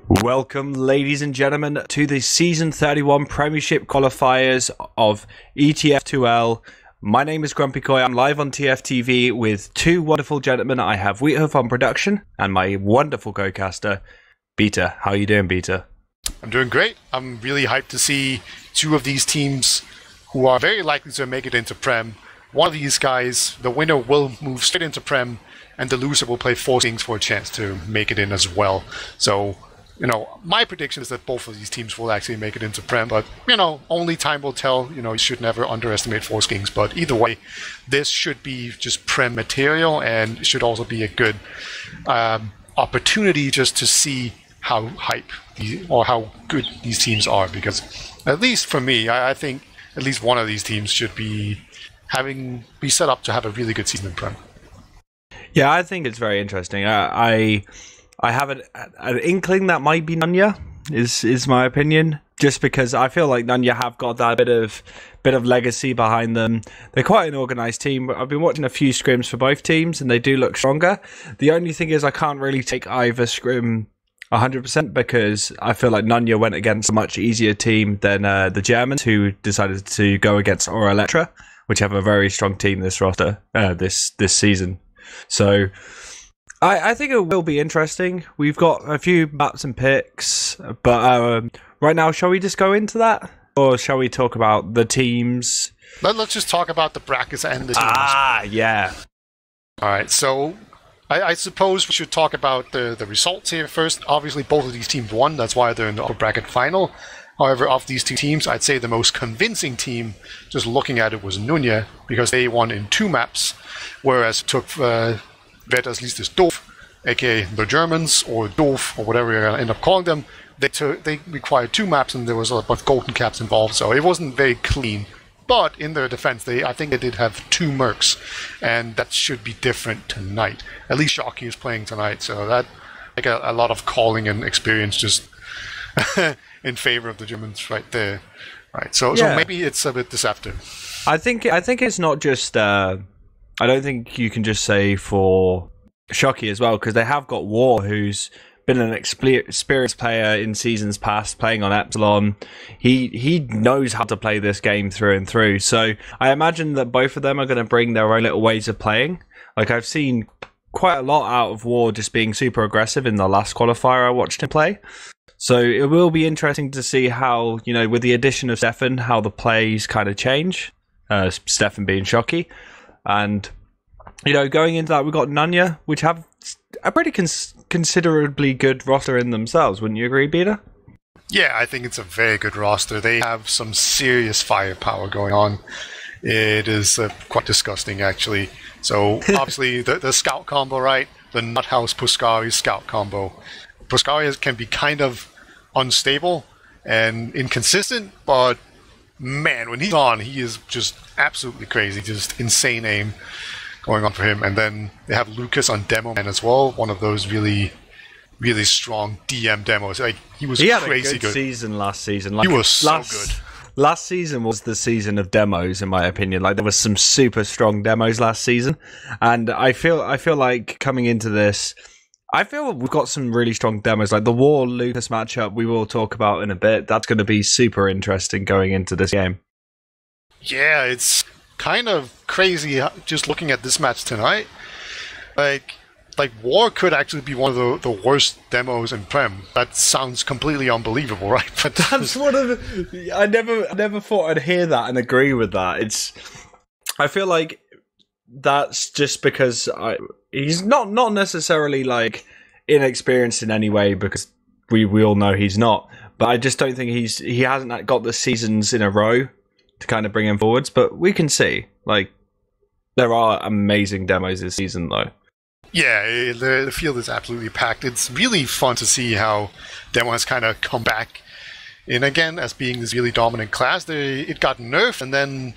Welcome, ladies and gentlemen, to the Season 31 Premiership Qualifiers of ETF2L. My name is GrumpyKoi. I'm live on TFTV with two wonderful gentlemen. I have Wiethoofd on production and my wonderful co-caster, Beta. How are you doing, Beta? I'm doing great. I'm really hyped to see two of these teams who are very likely to make it into Prem. One of these guys, the winner will move straight into Prem, and the loser will play 4 things for a chance to make it in as well. So, my prediction is that both of these teams will actually make it into Prem, but, only time will tell. You should never underestimate 4 skings, but either way, this should be just Prem material, and it should also be a good opportunity just to see how how good these teams are, because at least for me, I think at least one of these teams should be set up to have a really good season in Prem. Yeah, I think it's very interesting. I have an inkling that might be Nunya, is my opinion, just because I feel like Nunya have got that bit of legacy behind them. They're quite an organised team. I've been watching a few scrims for both teams, and they do look stronger. The only thing is I can't really take either scrim 100% because I feel like Nunya went against a much easier team than the Germans, who decided to go against Electra, which have a very strong team this roster this season. So I think it will be interesting. We've got a few maps and picks, but right now, shall we just go into that? Or shall we talk about the teams? Let's just talk about the brackets and the teams. Yeah. All right, so I suppose we should talk about the results here first. Obviously, both of these teams won. That's why they're in the upper bracket final. However, of these two teams, I'd say the most convincing team, just looking at it, was Nunya, because they won in 2 maps, whereas it took Wiethoofd liest doof, aka the Germans, or doof, or whatever you're going to end up calling them. They required 2 maps, and there was a bunch of golden caps involved, so it wasn't very clean. But in their defense, I think they did have 2 mercs, and that should be different tonight. At least Shocky is playing tonight, so that a lot of calling and experience just in favor of the Germans right there. Right, so maybe it's a bit deceptive. I think it's not just. I don't think you can just say for Shocky as well, because they have got War, who's been an experienced player in seasons past, playing on Epsilon. He knows how to play this game through and through. So I imagine that both of them are going to bring their own little ways of playing. Like, I've seen quite a lot out of War just being super aggressive in the last qualifier I watched him play. So it will be interesting to see how, with the addition of Stefan, how the plays kind of change. Stefan being Shocky. And, going into that, we've got Nunya, which have a pretty considerably good roster in themselves. Wouldn't you agree, Beta? Yeah, I think it's a very good roster. They have some serious firepower going on. It is quite disgusting, actually. So, obviously, the scout combo, right? The Nuthouse Puskari scout combo. Puskari can be kind of unstable and inconsistent, but man, when he's on, he is just absolutely crazy. Just insane aim going on for him. And then they have Lucas on Demo Man as well, one of those really, really strong DM demos. Like, he had crazy a good season last season. He was so good. Last season was the season of demos, in my opinion. Like, there was some super strong demos last season, and I feel like coming into this, I feel we've got some really strong demos. Like the War Lucas matchup, we will talk about in a bit. That's going to be super interesting going into this game. Yeah, it's kind of crazy just looking at this match tonight. Like War could actually be one of the worst demos in Prem. That sounds completely unbelievable, right? But that's one of the. I never thought I'd hear that and agree with that. I feel like that's just because he's not necessarily like inexperienced in any way, because we all know he's not. But I just don't think he hasn't got the seasons in a row to kind of bring him forwards. But we can see, like, there are amazing demos this season, though. Yeah, the field is absolutely packed. It's really fun to see how Demo has kind of come back in again as being this really dominant class. It got nerfed, and then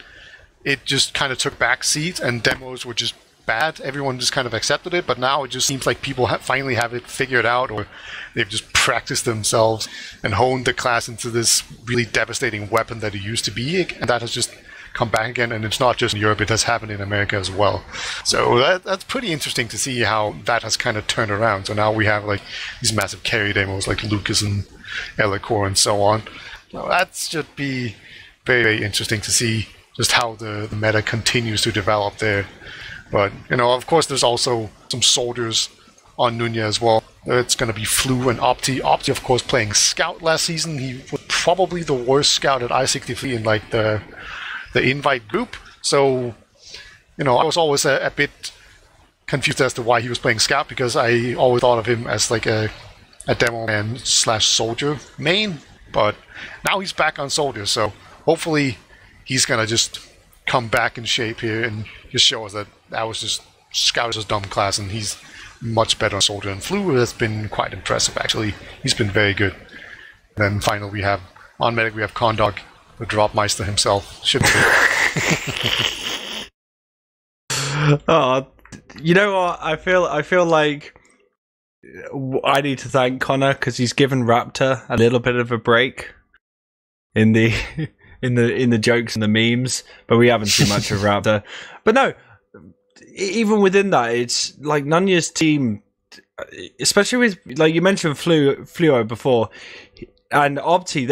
it just kind of took back seat, and demos were just bad. Everyone just kind of accepted it, but now it just seems like people finally have it figured out, or they've just practiced themselves and honed the class into this really devastating weapon that it used to be, and that has just come back again, and it's not just in Europe, it has happened in America as well. So that's pretty interesting to see how that has kind of turned around. So now we have like these massive carry demos like Lucas and Elicor and so on. So that should be very, very interesting to see just how the meta continues to develop there. But, of course, there's also some soldiers on Nunya as well. It's going to be Flu and Opti. Opti, of course, playing Scout last season. He was probably the worst Scout at I-63 in like the invite group. So, I was always a bit confused as to why he was playing Scout, because I always thought of him as like a demo man / soldier main. But now he's back on soldier, so hopefully he's going to just come back in shape here and just show us that was just Scout is a dumb class, and he's much better on soldier. And Flu has been quite impressive, actually. He's been very good. And then finally we have, on medic, we have Condog, the Dropmeister himself. Should be. Oh, you know what? I feel like I need to thank Connor, because he's given Raptor a little bit of a break in the in the jokes and the memes, but we haven't seen much of Raptor. But no, even within that, it's like Nunya's team, especially with, like you mentioned, Fluo before, and Opti,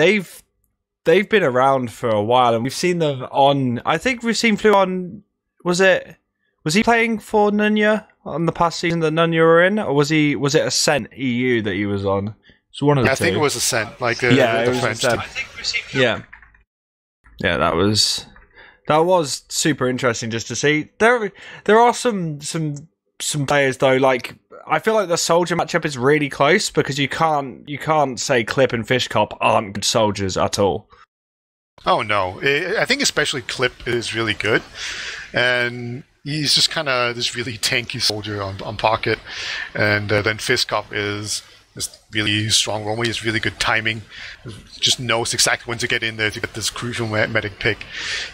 they've been around for a while, and we've seen them on. I think we've seen Fluo on. Was he playing for Nunya on the past season that Nunya were in, or was it Ascent EU that he was on? It's one of the two. I think it was Ascent, like the French team. I think we've seen yeah, that was super interesting just to see. There are some players though, like I feel like the soldier matchup is really close, because you can't say Clip and Fishcop aren't good soldiers at all. Oh no, I think especially Clip is really good, and he's just kind of this really tanky soldier on pocket, and then Fishcop is this really strong roamer. He has really good timing, just knows exactly when to get in there to get this crucial medic pick.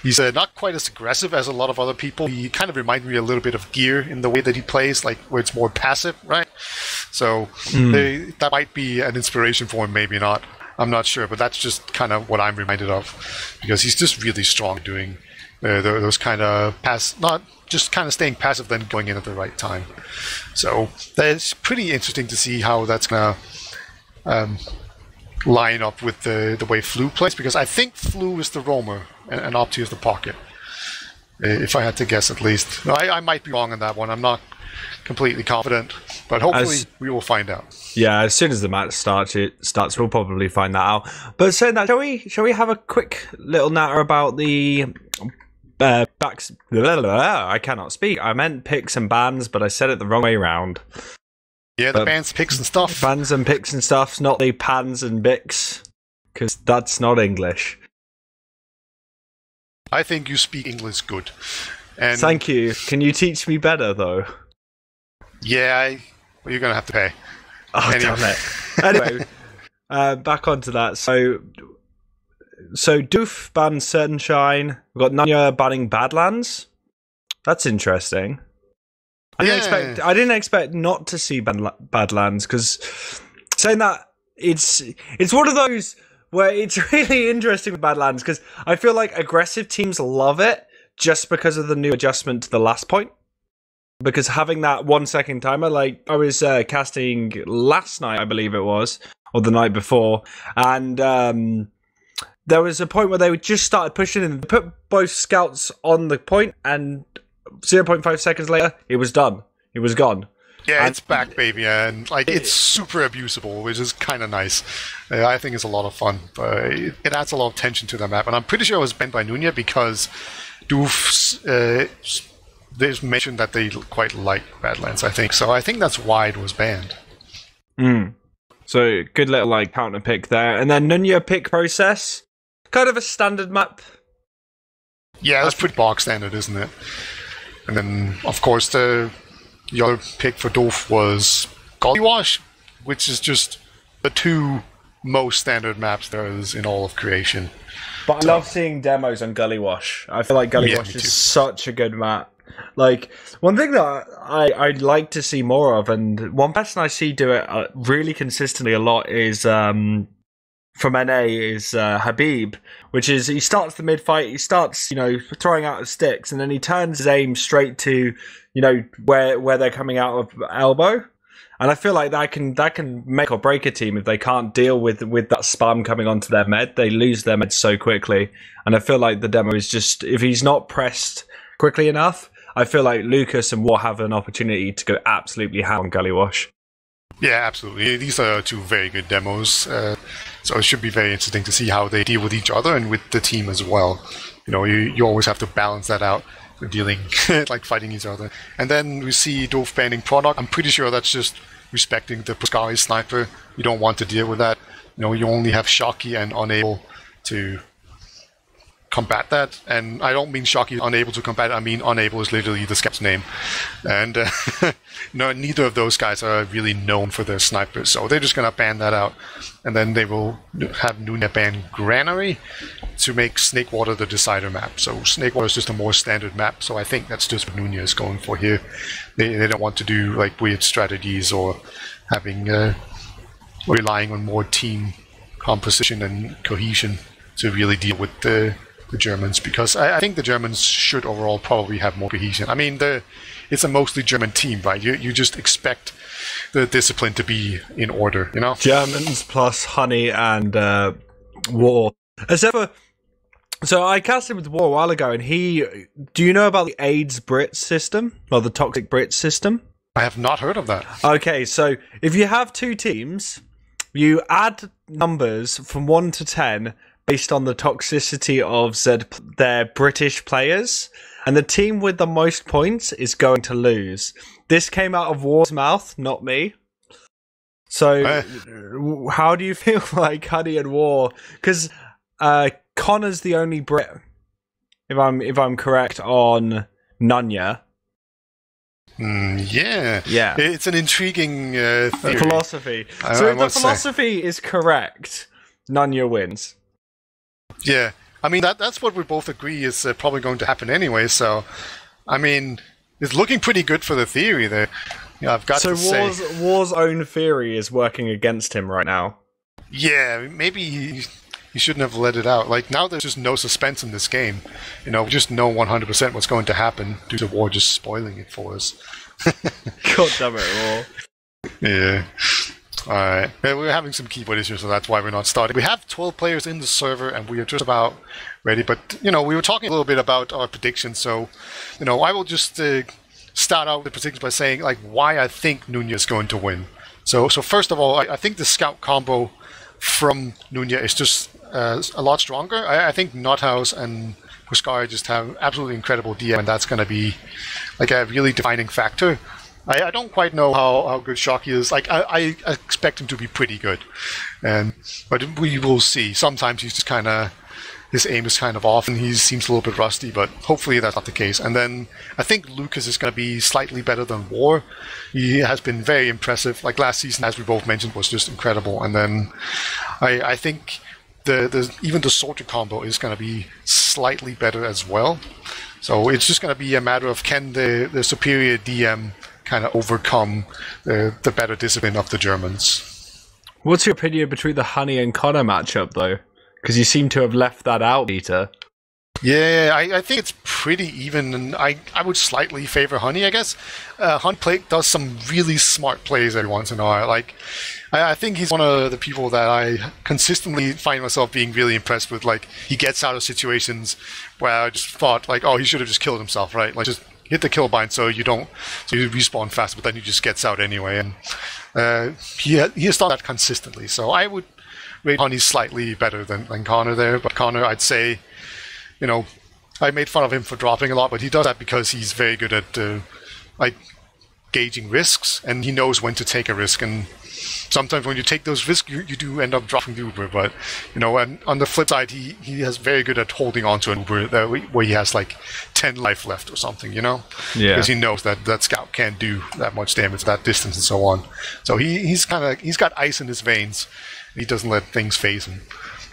He's not quite as aggressive as a lot of other people. He kind of reminds me a little bit of Gear in the way that he plays, like where it's more passive, right? So that might be an inspiration for him, maybe not. I'm not sure, but that's just kind of what I'm reminded of, because he's just really strong doing those kind of not just kind of staying passive, then going in at the right time. So that's pretty interesting to see how that's going to line up with the way Flu plays, because I think Flu is the roamer and Opti is the pocket, if I had to guess at least. No, I might be wrong on that one. I'm not completely confident, but hopefully we will find out. Yeah, as soon as the match starts, we'll probably find that out. But saying that, shall we have a quick little natter about the backs? I cannot speak. I meant picks and bans, but I said it the wrong way round. Yeah, the bans, picks and stuff. Bans and picks and stuff, not the pans and bics, because that's not English. I think you speak English good. And thank you. Can you teach me better, though? Yeah, well, you're going to have to pay. Oh, anyway. Damn it. Anyway, back onto that. So Doof bans Certain Shine. We've got Nunya banning Badlands. That's interesting. I didn't expect not to see Badlands, because saying that, it's one of those where it's really interesting with Badlands, because I feel like aggressive teams love it just because of the new adjustment to the last point. Because having that 1 second timer, like I was casting last night, I believe it was, or the night before, and there was a point where they just started pushing in, put both scouts on the point, and 0.5 seconds later, it was done. It was gone. Yeah, it's back, baby, and like it's super abusable, which is kind of nice. I think it's a lot of fun, but it adds a lot of tension to the map, and I'm pretty sure it was banned by Nunya because Doof's there's mentioned that they quite like Badlands, I think. So I think that's why it was banned. So good little like counter pick there. And then Nunya pick process. Kind of a standard map. Yeah, that's pretty bog standard, isn't it? And then, of course, the other pick for Doof was Gollywash, which is just the two most standard maps there is in all of creation. But I love seeing demos on Gollywash. I feel like Gollywash is such a good map. Like, one thing that I'd like to see more of, and one person I see do it really consistently a lot is from NA is Habib, which is he starts the mid fight, he starts throwing out his sticks, and then he turns his aim straight to where they're coming out of elbow. And I feel like that can make or break a team if they can't deal with that spam coming onto their med. They lose their med so quickly. And I feel like the demo is just, if he's not pressed quickly enough, I feel like Lucas and War have an opportunity to go absolutely ham on Gully Wash. Yeah, absolutely. These are two very good demos. So it should be very interesting to see how they deal with each other and with the team as well. You always have to balance that out. Dealing like fighting each other, and then we see doof banning product. I'm pretty sure that's just respecting the Puskai sniper. You don't want to deal with that. You only have Shocky and unable to combat that, and I don't mean Shocky unable to combat it. I mean unable is literally the scout's name, and neither of those guys are really known for their snipers, so they're just gonna ban that out, and then they will have Nunya ban Granary to make Snakewater the decider map. So Snakewater is just a more standard map, so I think that's just what Nunya is going for here. They don't want to do like weird strategies or having relying on more team composition and cohesion to really deal with the Germans, because I think the Germans should overall probably have more cohesion. I mean, it's a mostly German team, right? You just expect the discipline to be in order, Germans plus Honey and War. So I casted with War a while ago, and do you know about the AIDS Brit system, or the toxic Brit system? I have not heard of that. Okay, so if you have two teams, you add numbers from 1 to 10 based on the toxicity of their British players, and the team with the most points is going to lose. This came out of War's mouth, not me. So, how do you feel like Honey and War? Because Connor's the only Brit, if I'm correct, on Nunya. Yeah. It's an intriguing theory. Philosophy. So if the philosophy is correct, Nunya wins. Yeah, I mean that's what we both agree is probably going to happen anyway. So, I mean, it's looking pretty good for the theory there. I've got to say. So War's own theory is working against him right now. Yeah, maybe he shouldn't have let it out. Like, now there's just no suspense in this game. We just know 100% what's going to happen due to War just spoiling it for us. God damn it, War. Yeah. Alright. We're having some keyboard issues, so that's why we're not starting. We have 12 players in the server, and we are just about ready. But, we were talking a little bit about our predictions, so, I will just start out with the predictions by saying, like, why I think Nunya is going to win. So first of all, I think the scout combo from Nunya is just a lot stronger. I think Nothouse and Puskai just have absolutely incredible DM, and that's going to be like a really defining factor. I don't quite know how good Shocky is. Like, I expect him to be pretty good, but we will see. Sometimes he's just kind of, his aim is kind of off, and he seems a little bit rusty, but hopefully that's not the case. And then I think Lucas is going to be slightly better than War. He has been very impressive. Like, last season, as we both mentioned, was just incredible. And then I think even the soldier combo is going to be slightly better as well. So it's just going to be a matter of, can the superior DM kind of overcome the better discipline of the Germans. What's your opinion between the Honey and Connor matchup, though? Because you seem to have left that out, Peter. Yeah, I think it's pretty even, and I would slightly favor Honey, I guess. Honey does some really smart plays every once in a while. Like, I think he's one of the people that I consistently find myself being really impressed with. Like, he gets out of situations where I just thought, like, oh, he should have just killed himself, right? Like, just hit the kill bind so you respawn fast, but then he just gets out anyway. And he has done that consistently. So I would rate Honey slightly better than Connor there. But Connor, I'd say, I made fun of him for dropping a lot, but he does that because he's very good at gauging risks, and he knows when to take a risk. And sometimes when you take those risks, you do end up dropping the Uber. But, and on the flip side, he is very good at holding on to an Uber where he has like 10 life left or something, Yeah. Because he knows that scout can't do that much damage, that distance and so on. So he's got ice in his veins. He doesn't let things phase him.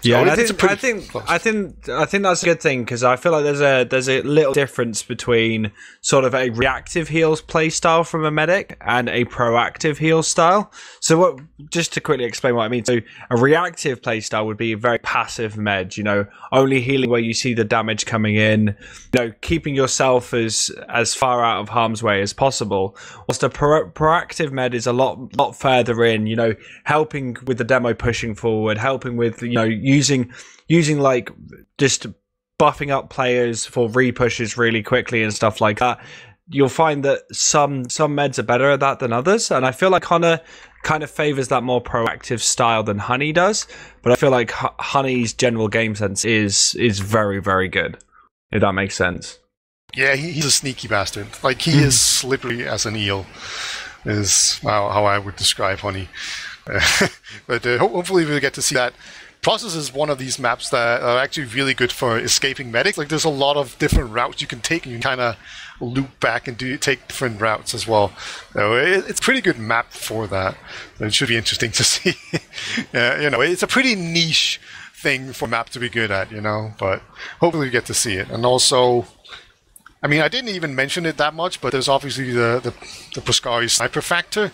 Yeah, So and I think that's a good thing, because I feel like there's a little difference between sort of a reactive heals play style from a medic and a proactive heal style. So just to quickly explain what I mean. So a reactive play style would be a very passive med, only healing where you see the damage coming in, keeping yourself as far out of harm's way as possible. Whilst a proactive med is a lot further in, helping with the demo pushing forward, helping with, using like just buffing up players for repushes really quickly and stuff like that. You'll find that some meds are better at that than others, and I feel like Connor kind of favors that more proactive style than Honey does, but I feel like Honey's general game sense is very, very good, if that makes sense. Yeah, he's a sneaky bastard. Like, he is slippery as an eel, is how I would describe Honey. But hopefully we'll get to see that. Process is one of these maps that are actually really good for escaping medics. Like, there's a lot of different routes you can take, and you can kind of loop back and take different routes as well. So it's a pretty good map for that. It should be interesting to see. It's a pretty niche thing for a map to be good at, but hopefully we get to see it. And also, I mean, I didn't even mention it that much, but there's obviously the Proscari sniper factor.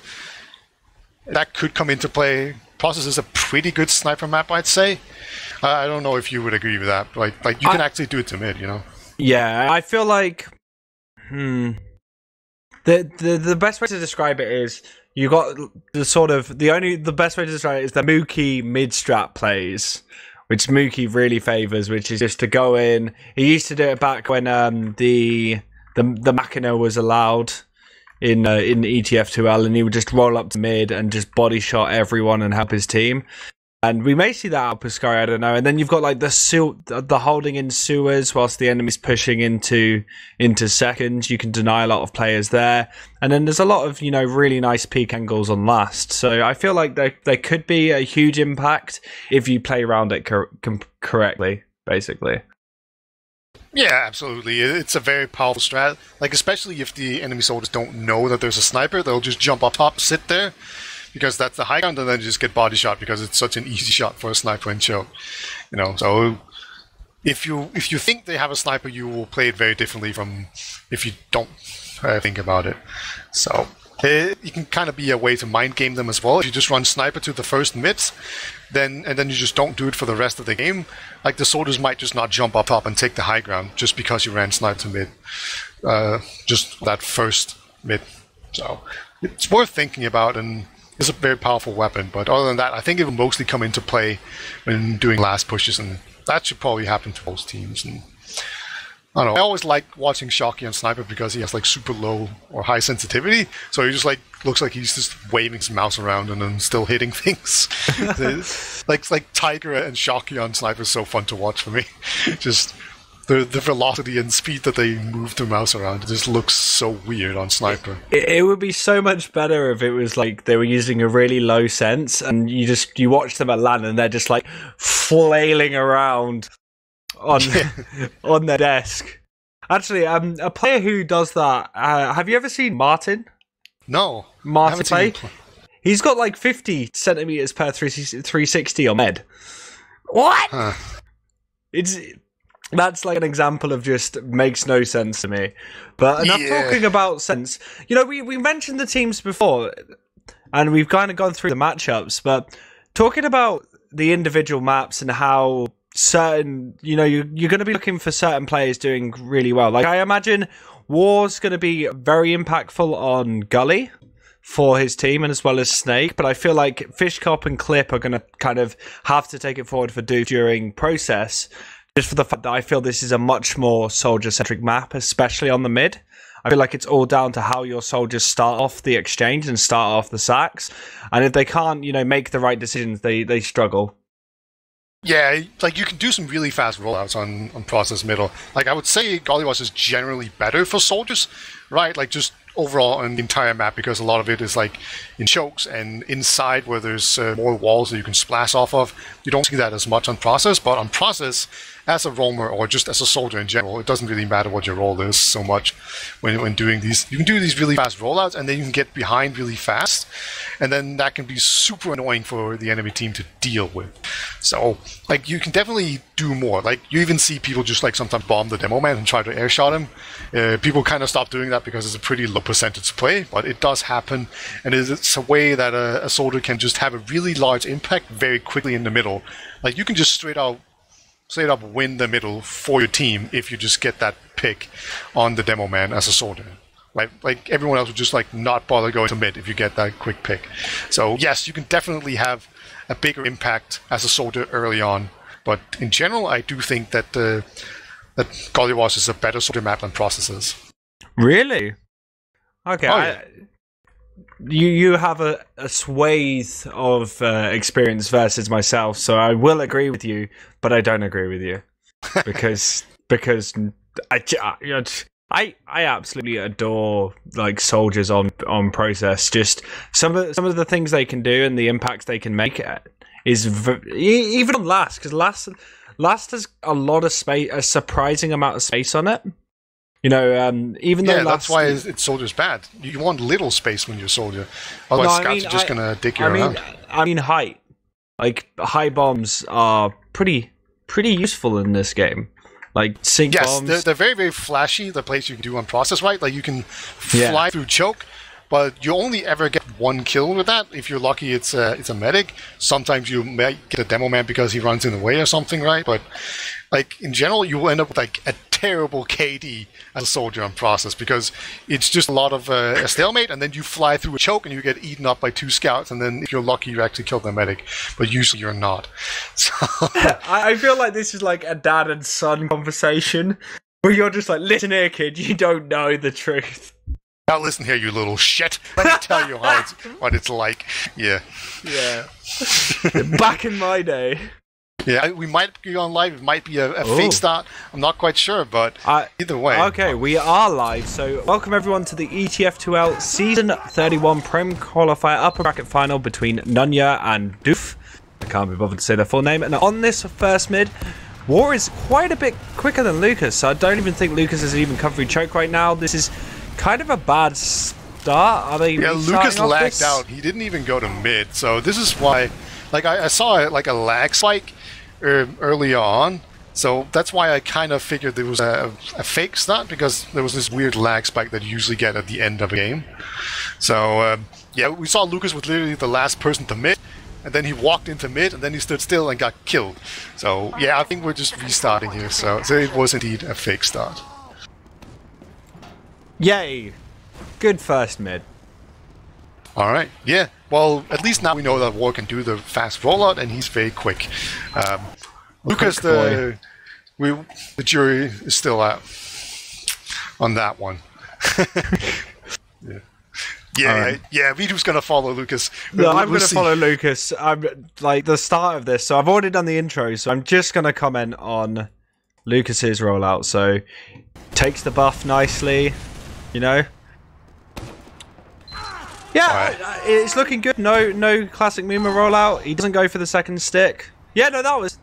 That could come into play. Process is a pretty good sniper map, I'd say. I don't know if you would agree with that. Like you can actually do it to mid, Yeah, I feel like the best way to describe it is you got the best way to describe it is the Mookie mid strat plays, which Mookie really favors, which is just to go in. He used to do it back when the Machina was allowed in ETF2L, and he would just roll up to mid and just body shot everyone and help his team. And we may see that out of Proscari, I don't know. And then you've got like the holding in sewers whilst the enemy's pushing into seconds. You can deny a lot of players there. And then there's a lot of, really nice peak angles on last. So I feel like there could be a huge impact if you play around it correctly, basically. Yeah, absolutely. It's a very powerful strat. Like, especially if the enemy soldiers don't know that there's a sniper, they'll just jump up top, sit there, because that's the high ground, and then just get body shot because it's such an easy shot for a sniper and choke. So if you think they have a sniper, you will play it very differently from if you don't think about it. So it can kind of be a way to mind game them as well. If you just run sniper to the first mids, and then you just don't do it for the rest of the game, like the soldiers might just not jump up top and take the high ground just because you ran sniper to mid, just that first mid. So it's worth thinking about, and it's a very powerful weapon. But other than that, I think it will mostly come into play when doing last pushes, and that should probably happen to most teams. And I don't know. I always like watching Shocky on Sniper because he has like super low or high sensitivity, so he just like looks like he's just waving his mouse around and then still hitting things. like Tiger and Shocky on Sniper is so fun to watch for me. Just the velocity and speed that they move their mouse around, it just looks so weird on Sniper. It would be so much better if it was like they were using a really low sense and you watch them at LAN and they're just like flailing around on their desk. Actually, a player who does that, have you ever seen Martin? No. Martin play? He's got like 50 centimeters per 360 on med. What? Huh. That's like an example of just makes no sense to me. But enough talking about sense. We mentioned the teams before, and we've kind of gone through the matchups, but talking about the individual maps and how certain, you're going to be looking for certain players doing really well. Like, I imagine War's going to be very impactful on Gully for his team, and as well as Snake, but I feel like Fishcop and Clip are going to kind of have to take it forward for Doof during process, just for the fact that I feel this is a much more soldier-centric map, especially on the mid. I feel like it's all down to how your soldiers start off the exchange and start off the sacks, and if they can't, make the right decisions, they struggle. Yeah, like you can do some really fast rollouts on process middle. Like I would say Gollywash is generally better for soldiers, right? Like just overall on the entire map, because a lot of it is like in chokes and inside where there's more walls that you can splash off of. You don't see that as much on process, but on process, as a roamer or just as a soldier in general, it doesn't really matter what your role is so much when doing these. You can do these really fast rollouts, and then you can get behind really fast, and then that can be super annoying for the enemy team to deal with. So, like, you can definitely do more. Like, you even see people just, like, sometimes bomb the demo man and try to airshot him. People kind of stop doing that because it's a pretty low percentage play, but it does happen, and it's a way that a soldier can just have a really large impact very quickly in the middle. Like, you can just straight up win the middle for your team if you just get that pick on the demo man as a soldier. Like everyone else would just like not bother going to mid if you get that quick pick. So yes, you can definitely have a bigger impact as a soldier early on. But in general, I do think that that Gollywash is a better soldier map than Processes. Really? Okay. Oh, yeah. You have a swathe of experience versus myself, so I will agree with you, but I don't agree with you because I absolutely adore like soldiers on process. Just some of the things they can do and the impacts they can make is even on last, because last has a lot of space, a surprising amount of space on it. You know, even though that's why it's soldier's bad. You want little space when you're soldier. Otherwise, scouts are just gonna dig you around. I mean, height. Like high bombs are pretty useful in this game. Like sink bombs. Yes, they're very, very flashy. The plays you can do on process, right? Like you can fly through choke, but you only ever get one kill with that. If you're lucky, it's a medic. Sometimes you might get a demo man because he runs in the way or something, right? But like in general, you will end up with like a terrible KD as a soldier on process because it's just a lot of a stalemate, and then you fly through a choke and you get eaten up by 2 scouts, and then if you're lucky, you actually kill the medic, but usually you're not. So I feel like this is like a dad and son conversation where you're just like, listen here, kid, you don't know the truth. Now listen here, you little shit. Let me tell you what it's like. Yeah. Back in my day. Yeah, we might be on live. It might be a fake start. I'm not quite sure, but either way. Okay, we are live. So welcome everyone to the ETF2L Season 31 Prem Qualifier Upper Bracket Final between Nunya and Doof. I can't be bothered to say their full name. And on this first mid, War is quite a bit quicker than Lucas. So I don't even think Lucas has even come through choke right now. This is kind of a bad start. Are they Lucas lagged out. He didn't even go to mid. So this is why, like I saw like a lag spike early on, so that's why I kind of figured there was a fake start, because there was this weird lag spike that you usually get at the end of a game. So yeah, we saw Lucas was literally the last person to mid, and then he walked into mid, and then he stood still and got killed. So yeah, I think we're just restarting here. So it was indeed a fake start. Yay! Good first mid. Alright, yeah. Well, at least now we know that War can do the fast rollout, and he's very quick. Lucas, the jury is still out on that one. Yeah, Wiethoofd's going to follow Lucas. No, I'm going to follow Lucas. I'm like the start of this, so I've already done the intro, so I'm just going to comment on Lucas's rollout. So, takes the buff nicely, you know. Yeah, it's looking good. No classic Muma rollout. He doesn't go for the second stick. Yeah, no, that was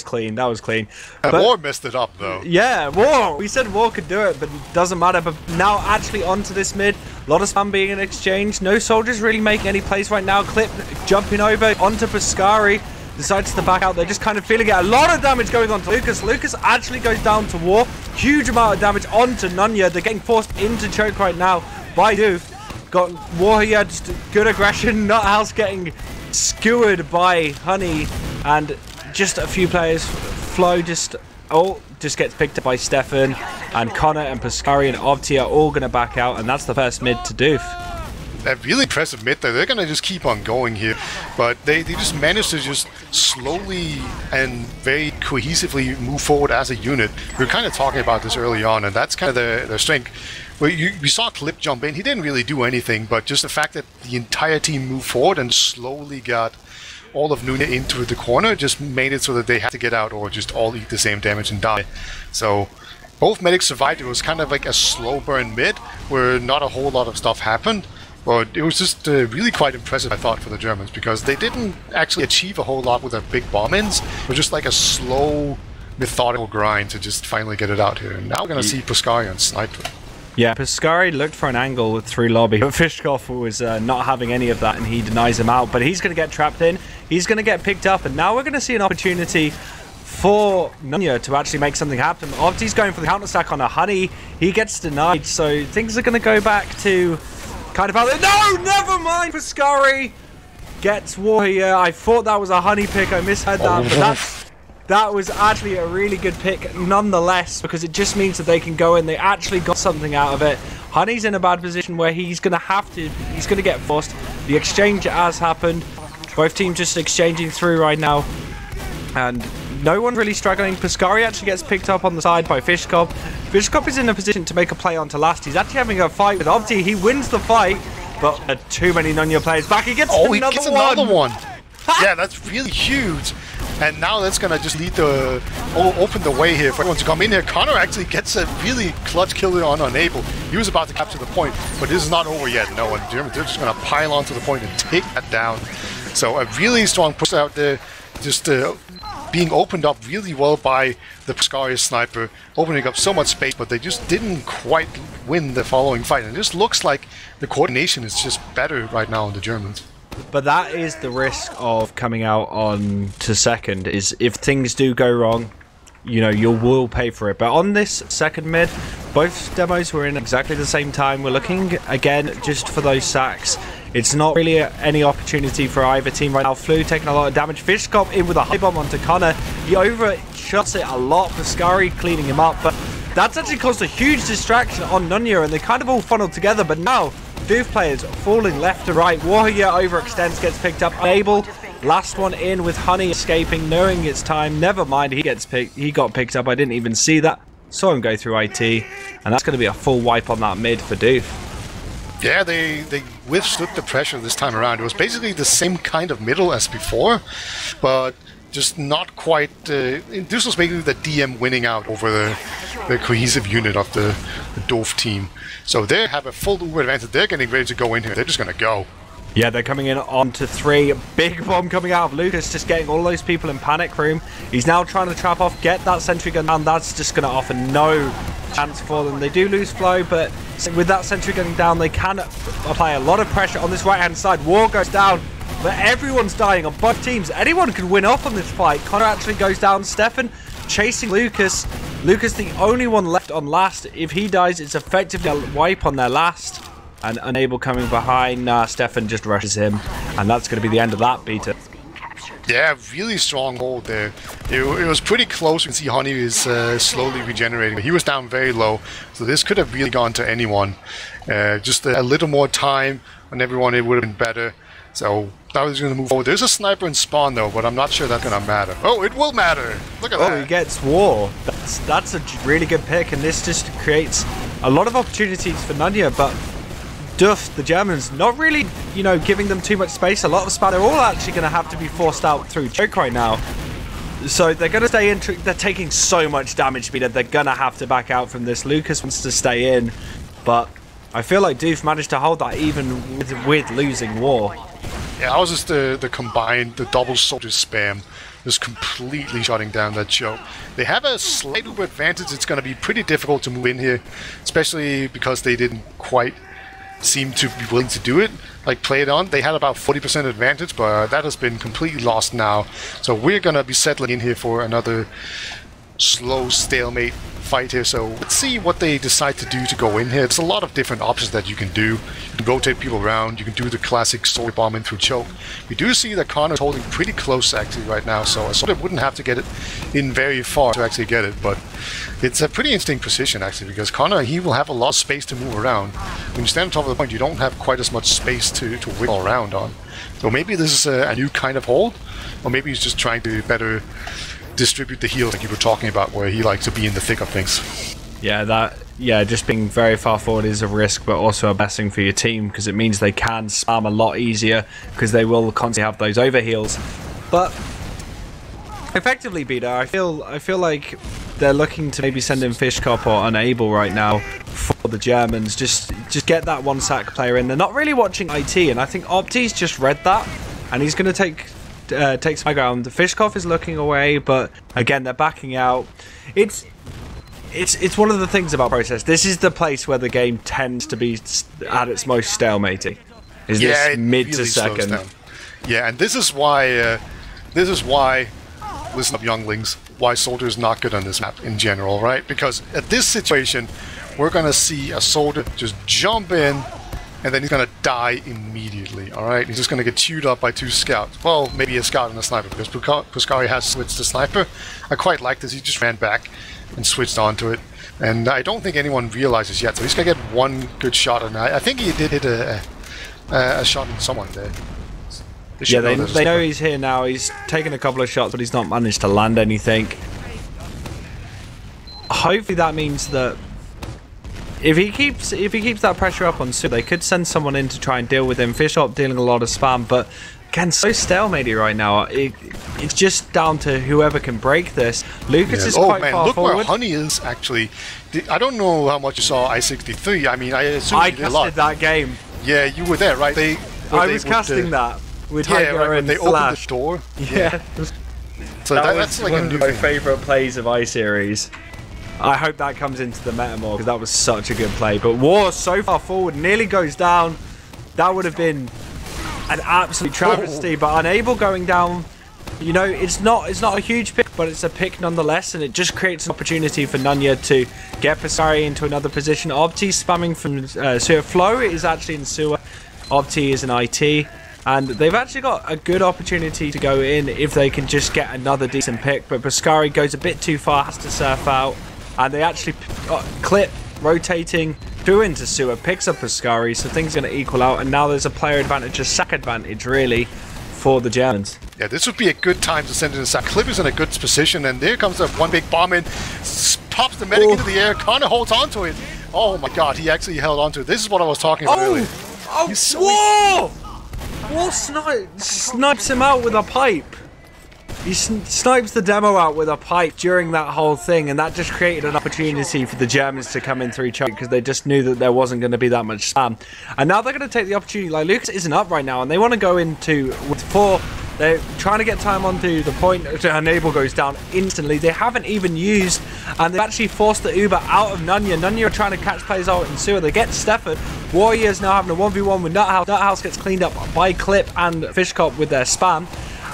clean. That was clean. But War messed it up though. Yeah, War. We said War could do it, but it doesn't matter. But now actually onto this mid. A lot of spam being in exchange. No soldiers really making any plays right now. Clip jumping over onto Pascari. Decides to back out. They're just kind of feeling it. A lot of damage going on to Lucas. Lucas actually goes down to War. Huge amount of damage onto Nunya. They're getting forced into choke right now by Doof. Got War here, just good aggression. Nuthouse getting skewered by Honey, and just a few players. Flo just gets picked up by Stefan, and Connor and Pascari and Ovti are all going to back out, and that's the first mid to Doof. A really impressive mid there. They're going to just keep on going here, but they just managed to just slowly and very cohesively move forward as a unit. We were kind of talking about this early on, and that's kind of their strength. Well, we saw Clip jump in. He didn't really do anything, but just the fact that the entire team moved forward and slowly got all of Nunya into the corner just made it so that they had to get out or just all eat the same damage and die. So both medics survived. It was kind of like a slow burn mid where not a whole lot of stuff happened. But it was just really quite impressive, I thought, for the Germans, because they didn't actually achieve a whole lot with their big bomb-ins. It was just like a slow methodical grind to just finally get it out here. And now we're going to see Piscari on Sniper. Yeah, Piscari looked for an angle through lobby, but Fishkoff was not having any of that, and he denies him out. But he's going to get trapped in. He's going to get picked up, and now we're going to see an opportunity for Nunya to actually make something happen. Opti's going for the counter-stack on a Honey. He gets denied, so things are going to go back to kind of how they... No! Never mind! Piscari gets Warrior. I thought that was a Honey pick. I misheard that, but that was actually a really good pick nonetheless, because it just means that they can go in. They actually got something out of it. Honey's in a bad position where he's going to get forced. The exchange has happened. Both teams just exchanging through right now. And no one's really struggling. Piscari actually gets picked up on the side by Fishkop. Fishkop is in a position to make a play onto last. He's actually having a fight with Opti. He wins the fight, but too many Nunya players back. He gets another one. Yeah, that's really huge. And now that's going to just open the way here for everyone to come in here. Connor actually gets a really clutch kill on Unable. He was about to capture the point, but this is not over yet. No, and they're just going to pile onto the point and take that down. So a really strong push out there, just being opened up really well by the Piscari sniper, opening up so much space, but they just didn't quite win the following fight. And it just looks like the coordination is just better right now in the Germans. But that is the risk of coming out on to second, is if things do go wrong, you know, you will pay for it. But on this second mid, both demos were in exactly the same time. We're looking again just for those sacks. It's not really any opportunity for either team right now. Flu taking a lot of damage. Fishkop in with a high bomb onto Connor. He overshots it a lot. Piscari cleaning him up, but that's actually caused a huge distraction on Nunya, and they kind of all funneled together. But now doof players falling left to right. Warrior overextends, gets picked up. Unable. Last one in with Honey escaping, knowing it's time. Never mind, he got picked up. I didn't even see that. Saw him go through IT, and that's going to be a full wipe on that mid for doof. Yeah, they withstood the pressure this time around. It was basically the same kind of middle as before, but just not quite... this was basically the DM winning out over the cohesive unit of the doof team. So they have a full Uber advantage. They're getting ready to go in here. They're just going to go. Yeah, they're coming in on to 3. Big bomb coming out of Lucas, just getting all those people in panic room. He's now trying to trap off, get that sentry gun down. That's just going to offer no chance for them. They do lose flow, but with that sentry gun down, they can apply a lot of pressure on this right-hand side. War goes down, but everyone's dying on both teams. Anyone can win off on this fight. Connor actually goes down. Stefan chasing Lucas. Lucas the only one left on last. If he dies, it's effectively a wipe on their last. And Unable coming behind, Stefan just rushes him, and that's going to be the end of that beta. Yeah, really strong hold there. It was pretty close. You can see Honey is slowly regenerating. He was down very low, so this could have really gone to anyone. Just a little more time on everyone, it would have been better. So now he's going to move forward. There's a sniper in spawn though, but I'm not sure that's going to matter. Oh, it will matter! Look at that! Oh, he gets War. That's a really good pick, and this just creates a lot of opportunities for Nunya, but doof, the Germans, not really, you know, giving them too much space. A lot of spam. They're all actually going to have to be forced out through choke right now. So they're going to stay in. They're taking so much damage speed that they're going to have to back out from this. Lucas wants to stay in, but I feel like doof managed to hold that even with losing War. Yeah, that was just the double soldier spam, just completely shutting down that choke. They have a slight Uber advantage. It's going to be pretty difficult to move in here, especially because they didn't quite seem to be willing to do it, like play it on. They had about 40% advantage, but that has been completely lost now. So we're going to be settling in here for another slow stalemate fight here. So let's see what they decide to do to go in here. There's a lot of different options that you can do. You can rotate people around. You can do the classic story bomb in through choke. We do see that Connor's holding pretty close actually right now, so I sort of wouldn't have to get it in very far to actually get it, but it's a pretty interesting position actually, because Connor, he will have a lot of space to move around. When you stand on top of the point, you don't have quite as much space to wiggle around on. So maybe this is a new kind of hold, or maybe he's just trying to better distribute the heals like you were talking about, where he likes to be in the thick of things. Yeah, just being very far forward is a risk, but also a blessing for your team, because it means they can spam a lot easier, because they will constantly have those overheals. But effectively, Beta, I feel like they're looking to maybe send in Fishkop or Unable right now for the Germans. Just get that one sack player in. They're not really watching IT, and I think Opti's just read that, and he's going to take takes my ground. Fishkov is looking away, but again, they're backing out. It's one of the things about process. This is the place where the game tends to be at its most stalemating. Is this mid really to second? Yeah, and this is why, listen up, younglings, why Soldier is not good on this map in general, right? Because at this situation, we're gonna see a Soldier just jump in, and then he's gonna die immediately. All right, he's just gonna get chewed up by 2 scouts. Well, maybe a scout and a sniper, because Puskari has switched to sniper. I quite like this. He just ran back and switched onto it, and I don't think anyone realizes yet. So he's gonna get 1 good shot, and I think he did hit a shot on someone there. Yeah, they know he's here now. He's taken a couple of shots, but he's not managed to land anything. Hopefully that means that if he keeps that pressure up on Su, they could send someone in to try and deal with him. Fishop dealing a lot of spam, but again, so stalemate right now. It's just down to whoever can break this. Lucas is quite far forward. Look where Honey is, actually. I don't know how much you saw I-63. I mean, I assume you did a lot. I casted that game. Yeah, you were there, right? I was casting that. With right, they opened the door. Yeah. So that's like one of my favourite plays of iSeries. I hope that comes into the meta more, because that was such a good play. But War so far forward, nearly goes down. That would have been an absolute travesty, but unable going down. You know, it's not a huge pick, but it's a pick nonetheless, and it just creates an opportunity for Nunya to get Pasari into another position. Obti spamming from sewer. Flow is actually in sewer. Obti is in IT. And they've actually got a good opportunity to go in if they can just get another decent pick. But Pascari goes a bit too far, has to surf out. And they actually clip, rotating through into sewer, picks up Pascari, so things are going to equal out. And now there's a player advantage, a sack advantage, really, for the Germans. Yeah, this would be a good time to send in a sack. Clip is in a good position, and there comes that 1 big bomb in, pops the medic into the air, kind of holds onto it. Oh my god, he actually held onto it. This is what I was talking about earlier. Whoa! War snipes him out with a pipe. He snipes the demo out with a pipe during that whole thing, and that just created an opportunity for the Germans to come in through choke, because they just knew that there wasn't going to be that much spam. And now they're going to take the opportunity. Like, Lucas isn't up right now, and they want to go into with 4. They're trying to get time onto the point, and Abel goes down instantly. They haven't even used, and they've actually forced the Uber out of Nunya. Nunya are trying to catch players out in sewer. They get Stefford. Warriors now having a 1v1 with Nuthouse. Nuthouse gets cleaned up by Clip and Fishcop with their spam.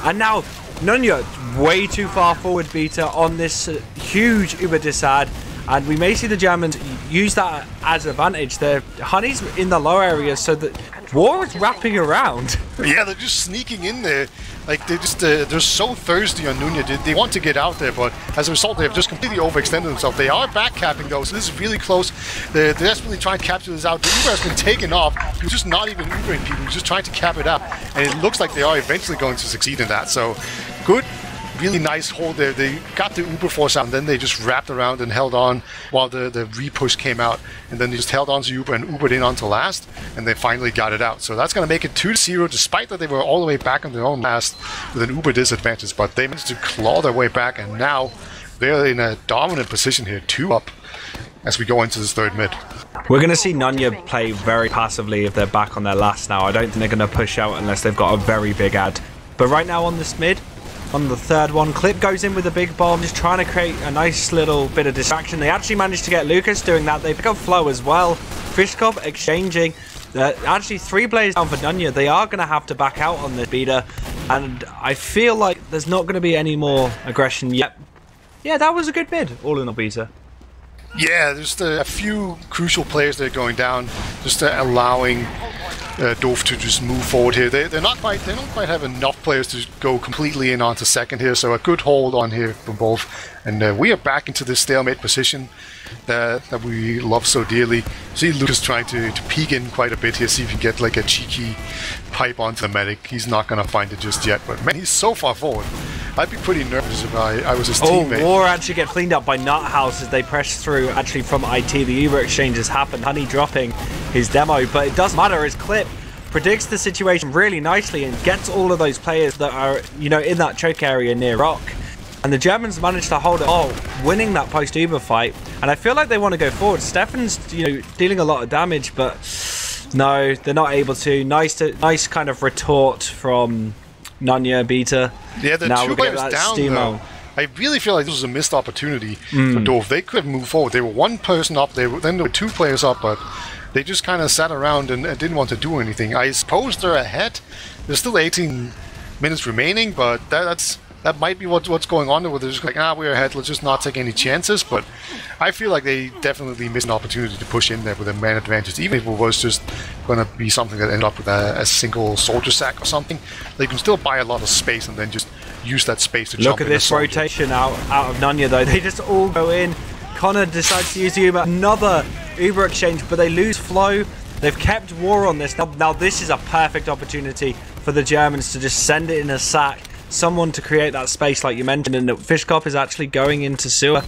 And now Nunya, way too far forward beta on this huge Uber disad. And we may see the Germans use that as an advantage. Their Honey's in the low area, so that War is wrapping around. Yeah, they're just sneaking in there. Like, they're so thirsty on Nunya. They want to get out there, but as a result, they've just completely overextended themselves. They are backcapping, though, so this is really close. They're desperately trying to capture this out. The Uber has been taken off. He's just not even Ubering people. He's just trying to cap it up. And it looks like they are eventually going to succeed in that. So, good. Really nice hold there. They got the Uber force out, and then they just wrapped around and held on while the re-push came out. And then they just held on to Uber and Ubered in onto last, and they finally got it out. So that's going to make it 2-0, despite that they were all the way back on their own last with an Uber disadvantage. But they managed to claw their way back, and now they're in a dominant position here, 2 up as we go into this 3rd mid. We're going to see Nunya play very passively if they're back on their last now. I don't think they're going to push out unless they've got a very big ad. But right now on this mid, on the 3rd one, Clip goes in with a big bomb, just trying to create a nice little bit of distraction. They actually managed to get Lucas doing that. They pick up Flow as well. Fishkop exchanging. Actually, 3 players down for Nunya. They are going to have to back out on this beta, and I feel like there's not going to be any more aggression yet. Yeah, that was a good mid, all in all beta. Yeah, there's a few crucial players that are going down, just allowing Doof to just move forward here. They don't quite have enough players to go completely in onto 2nd here, so a good hold on here from both. And we are back into this stalemate position that we love so dearly. See Lucas trying to peek in quite a bit here, see if he can get like a cheeky pipe onto the medic. He's not going to find it just yet, but man, he's so far forward. I'd be pretty nervous if I was his teammate. War actually get cleaned up by Nuthouse as they press through actually from IT. The Uber exchanges happen. Honey dropping his demo, but it doesn't matter as Clip predicts the situation really nicely and gets all of those players that are, you know, in that choke area near Rock. And the Germans managed to hold it all, winning that post-Uber fight. And I feel like they want to go forward. Stefan's, you know, dealing a lot of damage, but no, they're not able to. Nice kind of retort from Nunya, Beta. Yeah, the now two players down, though. I really feel like this was a missed opportunity for Doof. They could have moved forward. They were one person up, then there were two players up, but they just kind of sat around and didn't want to do anything. I suppose they're ahead. There's still 18 minutes remaining, but that might be what's going on there, where they're just like, we're ahead, let's just not take any chances. But I feel like they definitely missed an opportunity to push in there with a man advantage, even if it was just going to be something that ended up with a single soldier sack or something. They can still buy a lot of space and then just use that space to jump in. Look at this rotation out of Nunya, though. They just all go in. Connor decides to use the Uber, another Uber exchange, but they lose flow. They've kept war on this. Now this is a perfect opportunity for the Germans to just send it in a sack. Someone to create that space like you mentioned, and Fishkop is actually going into sewer.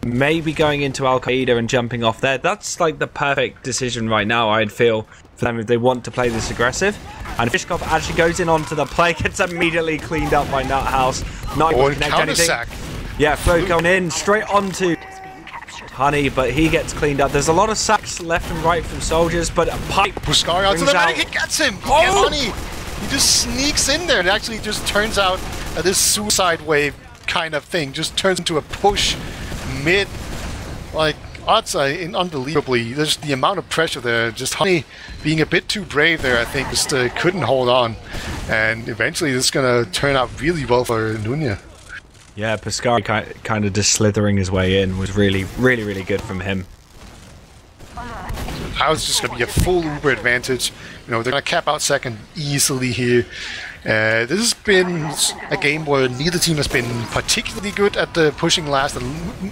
Maybe going into Al-Qaeda and jumping off there. That's like the perfect decision right now, I'd feel, for them if they want to play this aggressive. And Fishkop actually goes in onto the play, gets immediately cleaned up by Nuthouse. Not able to connect anything. Sack. Yeah, Flo going in straight onto Honey, but he gets cleaned up. There's a lot of sacks left and right from soldiers, but a pipe. Puskari onto the medic, he gets him! Honey! He just sneaks in there, and it actually just turns out this suicide wave kind of thing just turns into a push mid. Like, I'd say, unbelievably, there's the amount of pressure there. Just Honey being a bit too brave there, I think, just couldn't hold on. And eventually this is going to turn out really well for Nunya. Yeah, Puskari kind of just slithering his way in was really, really, really good from him. That was just going to be a full Uber advantage. You know, they're going to cap out second easily here. This has been a game where neither team has been particularly good at the pushing last, and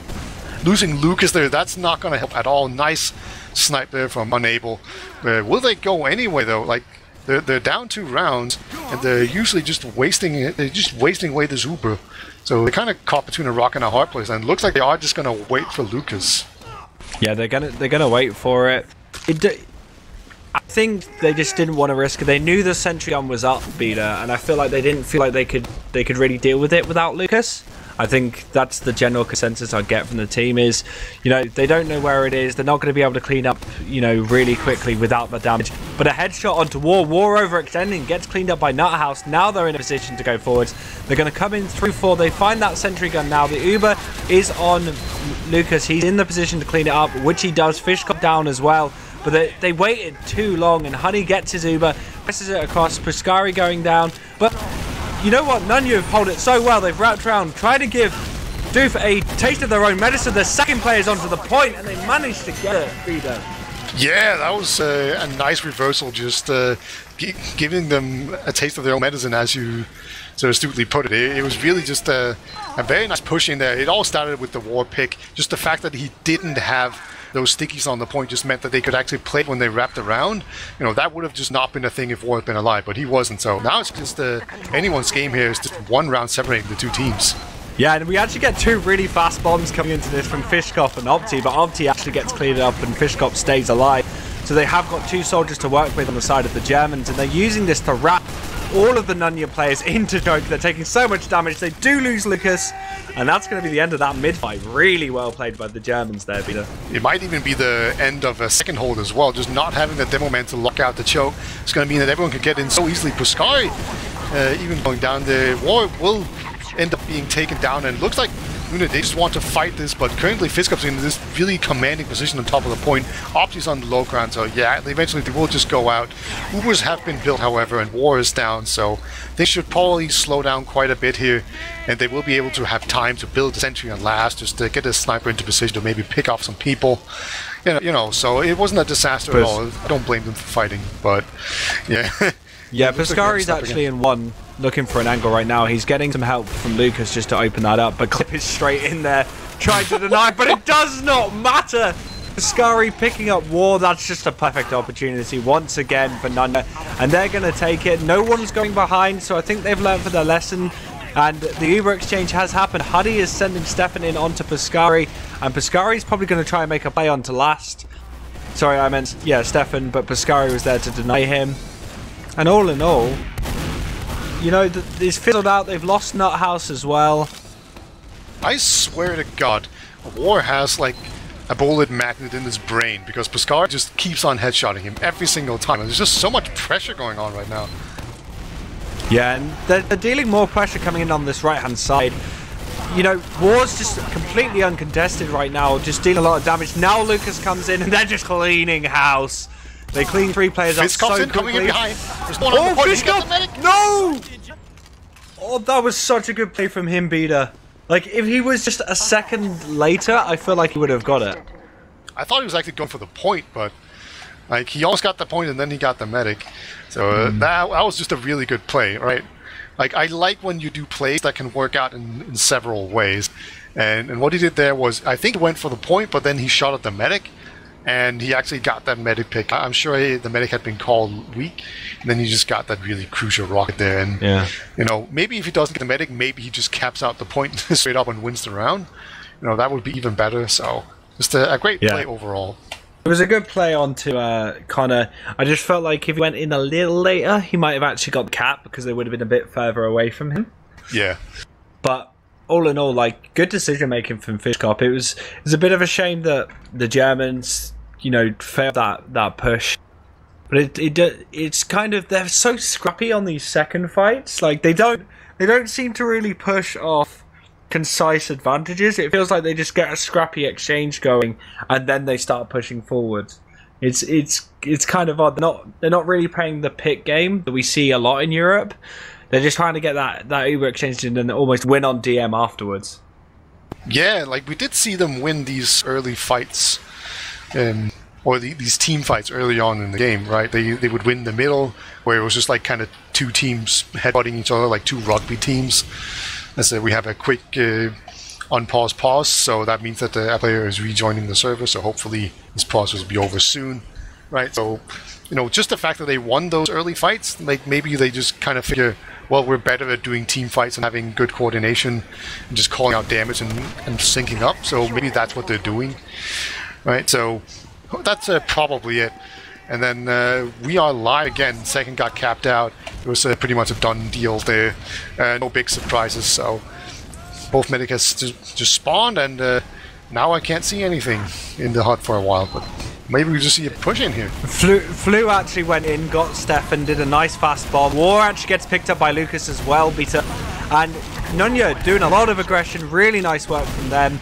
losing Lucas there, that's not going to help at all. Nice snipe there from Unable. Will they go anyway though? Like, they're down 2 rounds, and they're usually just wasting it. They're just wasting away this Uber. So they're kind of caught between a rock and a hard place, and it looks like they are just going to wait for Lucas. Yeah, they're gonna wait for it. I think they just didn't want to risk it. They knew the sentry gun was up, Beta, and I feel like they didn't feel like they could really deal with it without Lucas. I think that's the general consensus I get from the team is, you know, they don't know where it is. They're not going to be able to clean up, you know, really quickly without the damage. But a headshot onto War overextending, gets cleaned up by Nuthouse. Now they're in a position to go forwards. They're going to come in through 4. They find that sentry gun now. The Uber is on Lucas. He's in the position to clean it up, which he does. Fishkop down as well. But they waited too long, and Honey gets his Uber, presses it across. Puskari going down. But you know what? Nunya hold it so well. They've wrapped around, trying to give Doof a taste of their own medicine. The second player's onto the point, and they managed to get it, Beta. Yeah, that was a nice reversal, just giving them a taste of their own medicine, as you so astutely put it. It was really just a very nice push in there. It all started with the War pick. Just the fact that he didn't have those stickies on the point just meant that they could actually play when they wrapped around. You know, that would have just not been a thing if War had been alive, but he wasn't. So now it's just anyone's game here. Is just 1 round separating the 2 teams. Yeah, and we actually get 2 really fast bombs coming into this from Fishkop and Opti, but Opti actually gets cleared up and Fishkop stays alive. So they have got 2 soldiers to work with on the side of the Germans, and they're using this to wrap all of the Nunya players into choke. They're taking so much damage. They do lose Lucas, and that's going to be the end of that mid-fight. Really well played by the Germans there, Peter. It might even be the end of a second hold as well. Just not having the demo man to lock out the choke. It's going to mean that everyone can get in so easily. Puskari, even going down there, War will end up being taken down, and it looks like they just want to fight this, but currently Fishkop's in this really commanding position on top of the point. Opti's on the low ground, so yeah, eventually they will just go out. Ubers have been built, however, and War is down, so they should probably slow down quite a bit here, and they will be able to have time to build the sentry on last, just to get a sniper into position to maybe pick off some people. You know, so it wasn't a disaster at all. I don't blame them for fighting, but yeah. Yeah, Puskari's actually in 1, looking for an angle right now. He's getting some help from Lucas just to open that up, but Clip is straight in there, trying to deny, but it does not matter. Puskari picking up War, that's just a perfect opportunity once again for Nunya, and they're going to take it. No one's going behind, so I think they've learned for their lesson, and the Uber exchange has happened. Huddy is sending Stefan in onto Puskari, and Puskari's probably going to try and make a play onto last. Sorry, I meant, yeah, Stefan, but Puskari was there to deny him. And all in all, you know, it's fizzled out. They've lost Nuthouse as well. I swear to God, War has like a bullet magnet in his brain, because Puskari just keeps on headshotting him every single time. And there's just so much pressure going on right now. Yeah, and they're dealing more pressure coming in on this right-hand side. You know, War's just completely uncontested right now, just dealing a lot of damage. Now Lucas comes in and they're just cleaning house. They clean 3 players out so quickly. Coming in behind. There's one on the point. No! Oh, that was such a good play from him, Beta. Like, if he was just a second later, I feel like he would have got it. I thought he was actually going for the point, but like he almost got the point and then he got the medic. So that was just a really good play, right? Like, I like when you do plays that can work out in several ways. And what he did there was, I think he went for the point, but then he shot at the medic. And he actually got that medic pick. I'm sure the medic had been called weak. And then he just got that really crucial rocket there. And, you know, maybe if he doesn't get the medic, maybe he just caps out the point straight up and wins the round. You know, that would be even better. So, just a great play overall. It was a good play onto Connor. I just felt like if he went in a little later, he might have actually got the cap because they would have been a bit further away from him. Yeah. But all in all, like, good decision making from Fishkop. It was a bit of a shame that the Germans, you know, failed that push. But it's kind of, they're so scrappy on these second fights. Like, they don't seem to really push off concise advantages. It feels like they just get a scrappy exchange going and then they start pushing forward. It's kind of odd. They're not really playing the pick game that we see a lot in Europe. They're just trying to get that Uber exchange and then almost win on DM afterwards. Yeah, like we did see them win these early fights, or these team fights early on in the game, right? They would win the middle where it was just like kind of 2 teams headbutting each other, like 2 rugby teams. Let's say we have a quick unpause pause, so that means that the player is rejoining the server, so hopefully this pause will be over soon, right? So, you know, just the fact that they won those early fights, like maybe they just kind of figure, well, we're better at doing team fights and having good coordination and just calling out damage and syncing up, so maybe that's what they're doing, right? So that's probably it. And then we are live again. Second got capped out. It was pretty much a done deal there. No big surprises. So both medic has just spawned, and now I can't see anything in the HUD for a while. But maybe we just see a push in here. Flu actually went in, got Stefan, did a nice fast bomb. War actually gets picked up by Lucas as well, Beta. And Nunya doing a lot of aggression. Really nice work from them.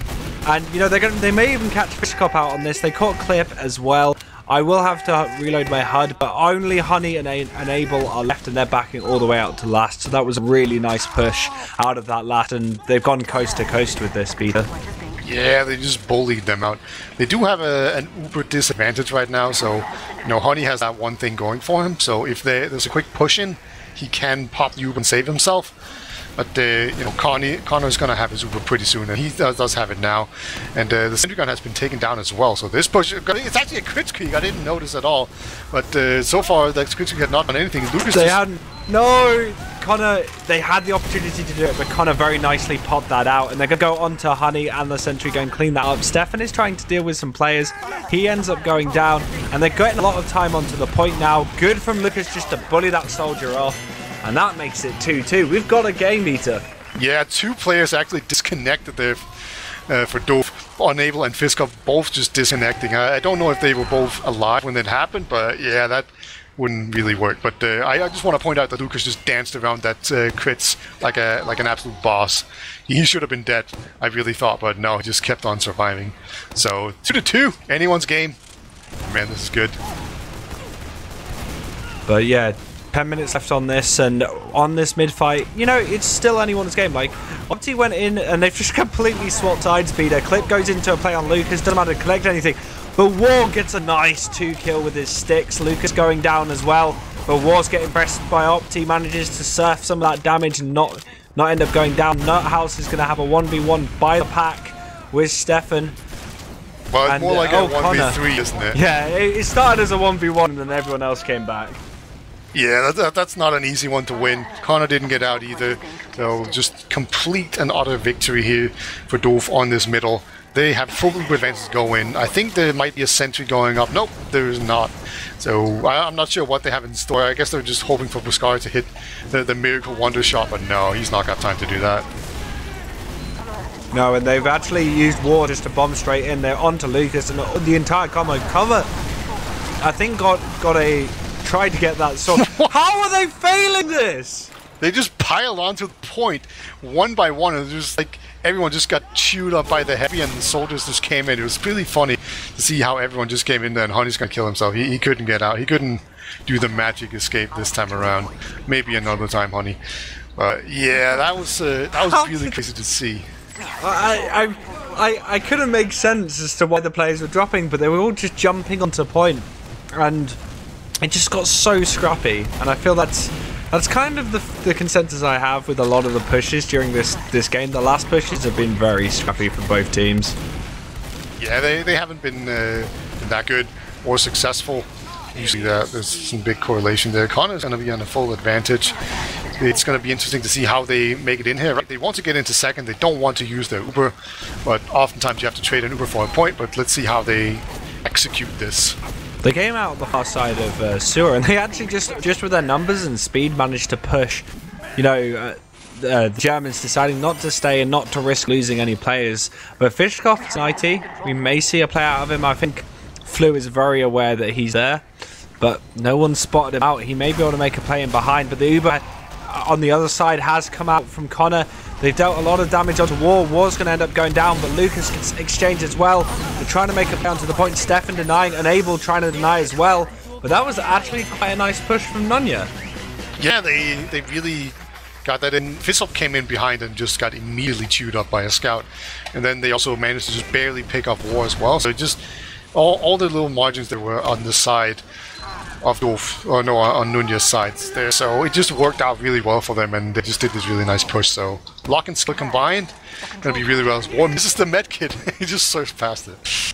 And you know they may even catch Fishkop out on this. They caught Clip as well. I will have to reload my HUD, but only Honey and Abel are left, and they're backing all the way out to last. So that was a really nice push out of that last, and they've gone coast to coast with this, Peter. Yeah, they just bullied them out. They do have an uber disadvantage right now, so you know Honey has that one thing going for him. So if there's a quick push in, he can pop the uber and save himself. But you know, Connor's gonna have his Uber pretty soon, and he does have it now. And the sentry gun has been taken down as well. So this push, it's actually a crit streak. I didn't notice at all. But so far, the crit streak had not done anything. Lucas Connor. They had the opportunity to do it, but Connor very nicely popped that out, and they're gonna go on to Honey and the sentry gun, clean that up. Stefan is trying to deal with some players. He ends up going down, and they're getting a lot of time onto the point now. Good from Lucas just to bully that soldier off. And that makes it 2-2. We've got a game eater. Yeah, 2 players actually disconnected there for Doof. Unable and Fiskov both just disconnecting. I don't know if they were both alive when it happened, but yeah, that wouldn't really work. But I just want to point out that Lucas just danced around that crits like an absolute boss. He should have been dead, I really thought, but no, he just kept on surviving. So 2-2, anyone's game. Man, this is good. But yeah, 10 minutes left on this, and on this mid-fight, you know, it's still anyone's game. Like, Opti went in, and they've just completely swapped side speeder. Clip goes into a play on Lucas, doesn't matter to collect anything. But War gets a nice 2-kill with his sticks. Lucas going down as well, but War's getting pressed by Opti, manages to surf some of that damage and not end up going down. Nuthouse is going to have a 1v1 by the pack with Stefan. Well, it's more like a 1v3, isn't it? Yeah, it started as a 1v1, and then everyone else came back. Yeah, that's not an easy one to win. Connor didn't get out either. So just complete and utter victory here for Doof on this middle. They have full advantage going. I think there might be a sentry going up. Nope, there is not. So I'm not sure what they have in store. I guess they're just hoping for Buscar to hit the miracle wonder shot, but no, he's not got time to do that. No, and they've actually used War just to bomb straight in there onto Lucas, and the entire combo cover, I think, got a... tried to get that sort. How are they failing this? They just piled onto the point one by one, and just like everyone just got chewed up by the heavy, and the soldiers just came in. It was really funny to see how everyone just came in there, and Honey's gonna kill himself. He couldn't get out. He couldn't do the magic escape this time around. Maybe another time, Honey. But yeah, that was really crazy to see. I couldn't make sense as to why the players were dropping, but they were all just jumping onto point, and it just got so scrappy. And I feel that's kind of the consensus I have with a lot of the pushes during this game. The last pushes have been very scrappy for both teams. Yeah, they haven't been that good or successful. Usually there's some big correlation there. Connor's going to be on a full advantage. It's going to be interesting to see how they make it in here. Right? They want to get into second. They don't want to use their Uber, but oftentimes you have to trade an Uber for a point. But let's see how they execute this. They came out the far side of Sewer, and they actually just with their numbers and speed managed to push. You know, the Germans deciding not to stay and not to risk losing any players. But Fischkopf's an IT. We may see a play out of him. I think Flu is very aware that he's there, but no one spotted him out. He may be able to make a play in behind, but the Uber on the other side has come out from Connor. They've dealt a lot of damage onto War. War's going to end up going down, but Lucas can exchange as well. They're trying to make a play onto the point. Stefan denying, Unable trying to deny as well. But that was actually quite a nice push from Nunya. Yeah, they really got that in. Fischkopf came in behind and just got immediately chewed up by a scout. And then they also managed to just barely pick up War as well. So it just all the little margins that were on the side of doof, or no, on Nunya's side there. So it just worked out really well for them, and they just did this really nice push. So lock and skill combined, gonna be really well. War misses the med kit. He just surfs past it.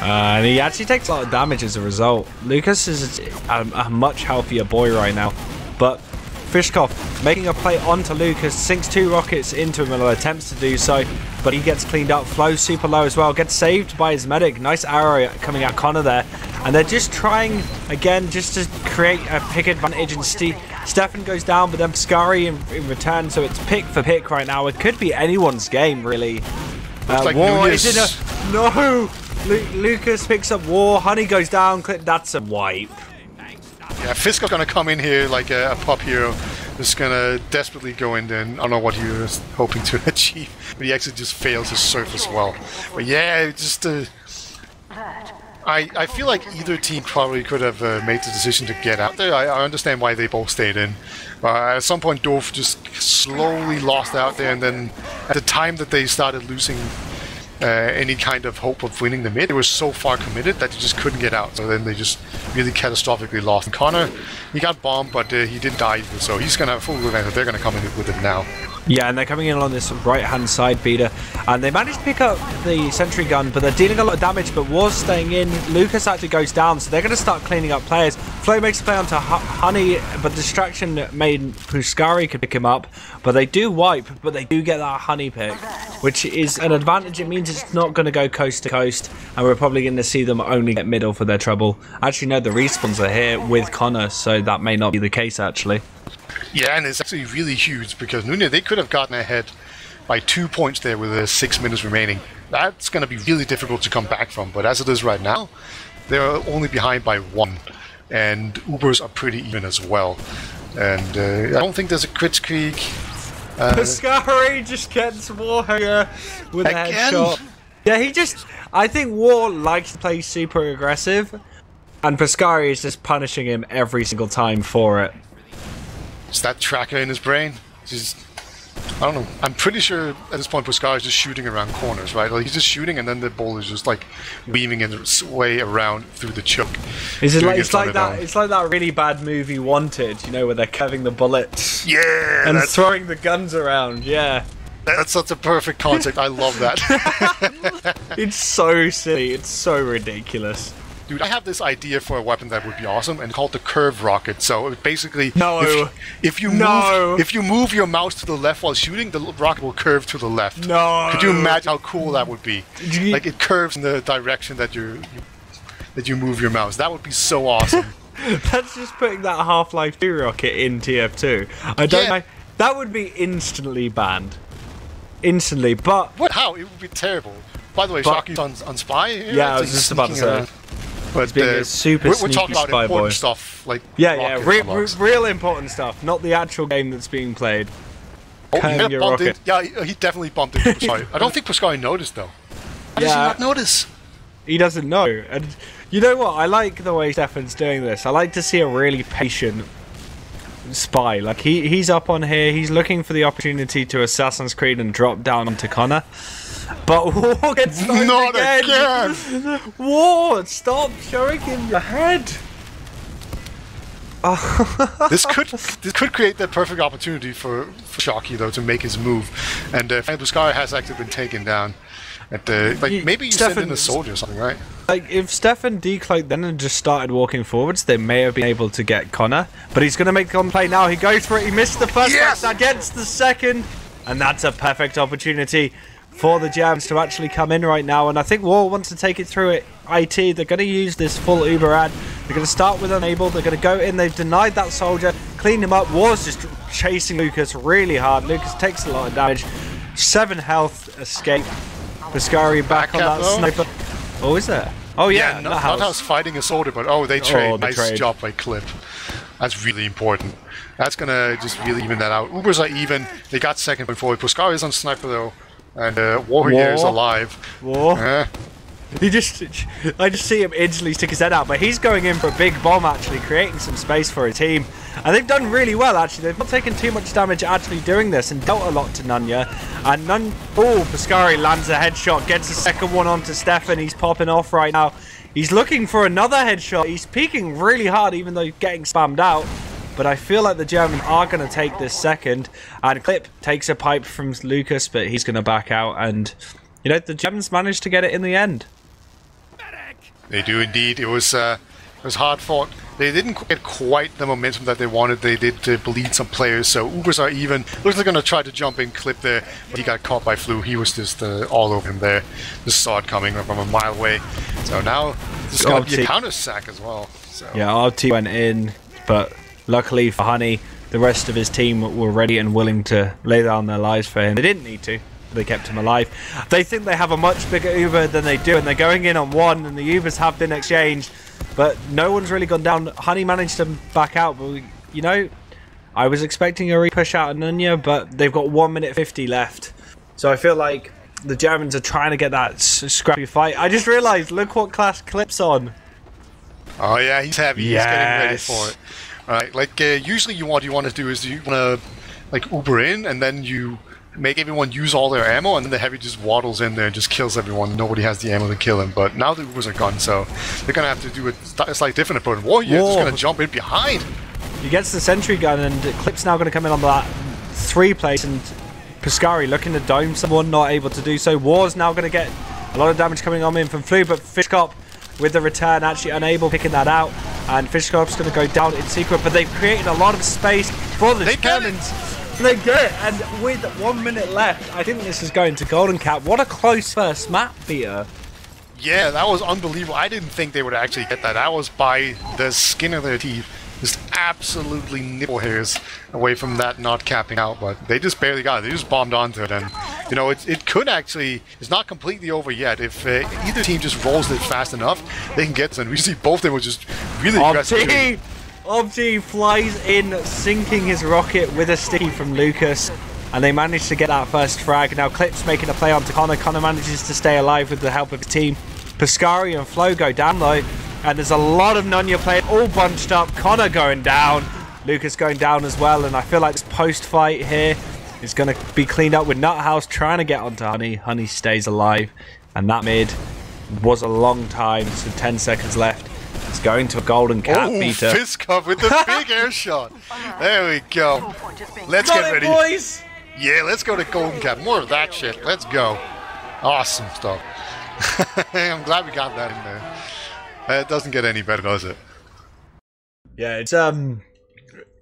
And he actually takes a lot of damage as a result. Lucas is a much healthier boy right now, but Fischkopf making a play onto Lucas, sinks 2 rockets into him and attempts to do so, but he gets cleaned up. Flows super low as well, gets saved by his medic. Nice arrow coming at Connor there, and they're just trying again just to create a pick advantage. And Stefan goes down, but then Skari in return, so it's pick for pick right now. It could be anyone's game really. Like War is in a no. Lucas picks up War. Honey goes down. That's a wipe. Yeah, Fischkopf's gonna come in here like a pop hero, just gonna desperately go in there, and I don't know what he was hoping to achieve, but he actually just fails his surf as well. But yeah, just I feel like either team probably could have made the decision to get out there. I understand why they both stayed in. At some point, doof just slowly lost out there, and then at the time that they started losing any kind of hope of winning the mid, they were so far committed that they just couldn't get out. So then they just really catastrophically lost. And Connor, he got bombed, but he didn't die either, so he's gonna have full advantage. They're gonna come in with it now. Yeah, and they're coming in on this right-hand side beater, and they managed to pick up the sentry gun, but they're dealing a lot of damage, but War's staying in. Lucas actually goes down, so they're going to start cleaning up players. Flo makes a play onto Honey, but distraction made Puskari could pick him up, but they do wipe, but they do get that Honey pick, which is an advantage. It means it's not going to go coast to coast, and we're probably going to see them only get middle for their trouble. Actually, no, the respawns are here with Connor, so that may not be the case, actually. Yeah, and it's actually really huge because Nunya, they could have gotten ahead by 2 points there with 6 minutes remaining. That's going to be really difficult to come back from, but as it is right now, they're only behind by 1, and Ubers are pretty even as well. And I don't think there's a Kritzkrieg. Puskari just gets Warhanger with a headshot. Yeah, I think War likes to play super aggressive, and Puskari is just punishing him every single time for it. It's that tracker in his brain. I don't know. I'm pretty sure at this point Puskar is just shooting around corners, right? Like he's just shooting, and then the ball is just like weaving its way around through the choke. Is it like it's like that? It's like that really bad movie Wanted, you know, where they're curving the bullets. Yeah, and throwing the guns around. Yeah, that's such a perfect concept. I love that. It's so silly. It's so ridiculous. Dude, I have this idea for a weapon that would be awesome, and called the curve rocket. So basically, if you move your mouse to the left while shooting, the rocket will curve to the left. No. Could you imagine how cool that would be? Like it curves in the direction that you move your mouse. That would be so awesome. That's just putting that Half-Life 2 rocket in TF2. I don't know. That would be instantly banned. Instantly, but what? How? It would be terrible. By the way, Shaki's on spy here. Yeah, I was just about to say. But being a super we're sneaky talking about spy important boy. stuff, like Yeah, rocket unlocks. real important stuff, not the actual game that's being played. Oh, Cutting he your bumped in, rocket. yeah, he definitely bumped into Pascari. I don't think Pascari noticed though. How does he not notice? He doesn't know. And you know what? I like the way Stefan's doing this. I like to see a really patient spy. Like he's up on here. He's looking for the opportunity to Assassin's Creed and drop down onto Connor. But War gets sniped Not again. War, stop showing him your head. This could create the perfect opportunity for Shocky though to make his move, and Pascari has actually been taken down. Maybe you send in a soldier or something, right? Like, if Stefan decloaked then and just started walking forwards, they may have been able to get Connor. But he's going to make the play now. He goes for it. He missed the first Yes! that gets the second. And that's a perfect opportunity for the Germans to actually come in right now. And I think War wants to take it through it. IT, they're going to use this full Uber ad. They're going to start with Unable. They're going to go in. They've denied that soldier. Cleaned him up. War's just chasing Lucas really hard. Lucas takes a lot of damage. 7 health escape. Pascari back on that sniper. Oh, is there? Oh, yeah. Not House fighting a soldier, but they trade. Nice job by Clip. That's really important. That's going to just really even that out. Ubers are even. They got second point forward. Pascari is on sniper, though. And War here is alive. War. I just see him instantly stick his head out, but he's going in for a big bomb, actually, creating some space for his team. And they've done really well, actually. They've not taken too much damage actually doing this and dealt a lot to Nunya. And Pascari lands a headshot, gets a second one onto Stefan. He's popping off right now. He's looking for another headshot. He's peeking really hard, even though he's getting spammed out. But I feel like the Germans are going to take this second. And Clip takes a pipe from Lucas, but he's going to back out. And, you know, the Germans managed to get it in the end. They do indeed. It was hard fought. They didn't get quite the momentum that they wanted. They did bleed some players, so Ubers are even. Looks like they're going to try to jump in Clip there, but he got caught by Flu. He was just all over him there. Just saw it coming from a mile away. So now this is going to be a counter sack as well. So. Yeah, RT went in, but luckily for Honey, the rest of his team were ready and willing to lay down their lives for him. They didn't need to. They kept him alive. They think they have a much bigger Uber than they do, and they're going in on one, and the Ubers have been exchanged, but no one's really gone down. Honey managed to back out, but you know, I was expecting a re-push out of Nunya, but they've got 1 minute 50 left. So I feel like the Germans are trying to get that scrappy fight. I just realised, look what class Clip's on. Oh yeah, he's heavy. Yes. He's getting ready for it. Right, like usually what you want to do is you want to like Uber in, and then you make everyone use all their ammo, and then the heavy just waddles in there and just kills everyone. Nobody has the ammo to kill him. But now the Ubers are gone, so they're going to have to do a slightly different approach. War here is just going to jump in behind. He gets the sentry gun, and Clip's now going to come in on that 3 place, and Pascari looking to dome someone, not able to do so. War's now going to get a lot of damage coming on in from Flu, but Fishcop with the return actually unable picking that out, and Fishcop's going to go down in secret, but they've created a lot of space for the Germans. They get it, and with 1 minute left, I think this is going to Golden Cap. What a close first map, Peter. Yeah, that was unbelievable. I didn't think they would actually get that. That was by the skin of their teeth. Just absolutely nipple hairs away from that not capping out, but they just barely got it. They just bombed onto it, and you know, it could actually, it's not completely over yet. If either team just rolls it fast enough, they can get some. We see both of them were just really aggressive. Obji flies in, sinking his rocket with a sticky from Lucas, and they manage to get that first frag. Now Clip's making a play onto Connor. Connor manages to stay alive with the help of his team. Pascari and Flo go down though, and there's a lot of Nunya players all bunched up. Connor going down, Lucas going down as well, and I feel like this post-fight here is going to be cleaned up with Nuthouse trying to get onto Honey. Honey stays alive, and that mid was a long time, so 10 seconds left. It's going to a Golden Cap, Peter. Fist cup with the big air shot. There we go. Let's get ready. Boys. Yeah, let's go to Golden Cap. More of that shit. Let's go. Awesome stuff. I'm glad we got that in there. It doesn't get any better, does it? Yeah,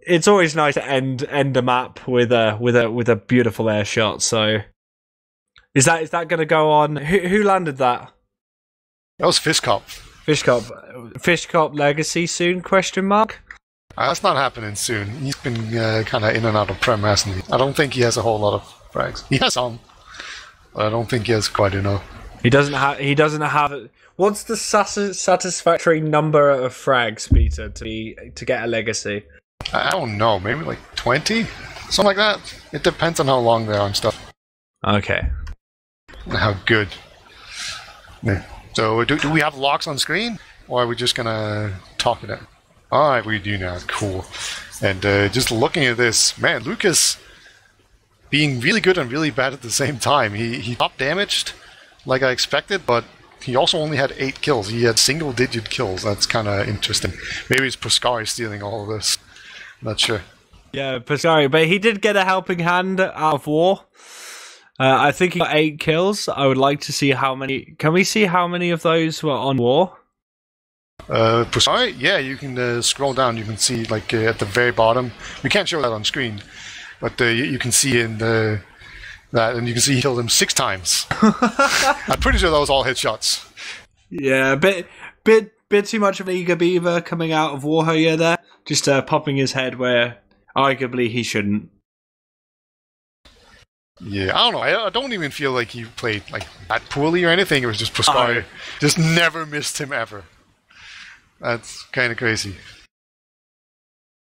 it's always nice to end a map with a beautiful air shot. So, is that going to go on? Who landed that? That was Fist Cup. Fishcop legacy soon? Question mark. That's not happening soon. He's been kind of in and out of Prem, hasn't he? I don't think he has a whole lot of frags. He has some, but I don't think he has quite enough. He doesn't have. What's the satisfactory number of frags, Peter, to get a legacy? I don't know. Maybe like 20, something like that. It depends on how long they are and stuff. Okay. How good. Yeah. So do we have locks on screen, or are we just gonna talk it out? All right, we do now. Cool. And just looking at this, man, Lucas being really good and really bad at the same time. He top damaged like I expected, but he also only had 8 kills. He had single-digit kills. That's kind of interesting. Maybe it's Pascari stealing all of this. Not sure. Yeah, Pascari, but he did get a helping hand out of war. I think he got 8 kills. I would like to see how many. Can we see how many of those were on war? Pascari? Yeah, you can scroll down. You can see like at the very bottom. We can't show that on screen, but you can see in that, and you can see he killed him 6 times. I'm pretty sure that was all headshots. Yeah, bit too much of an eager beaver coming out of Warrior there, just popping his head where arguably he shouldn't. Yeah, I don't know. I don't even feel like he played like that poorly or anything. It was just Pascari. Just never missed him ever. That's kind of crazy.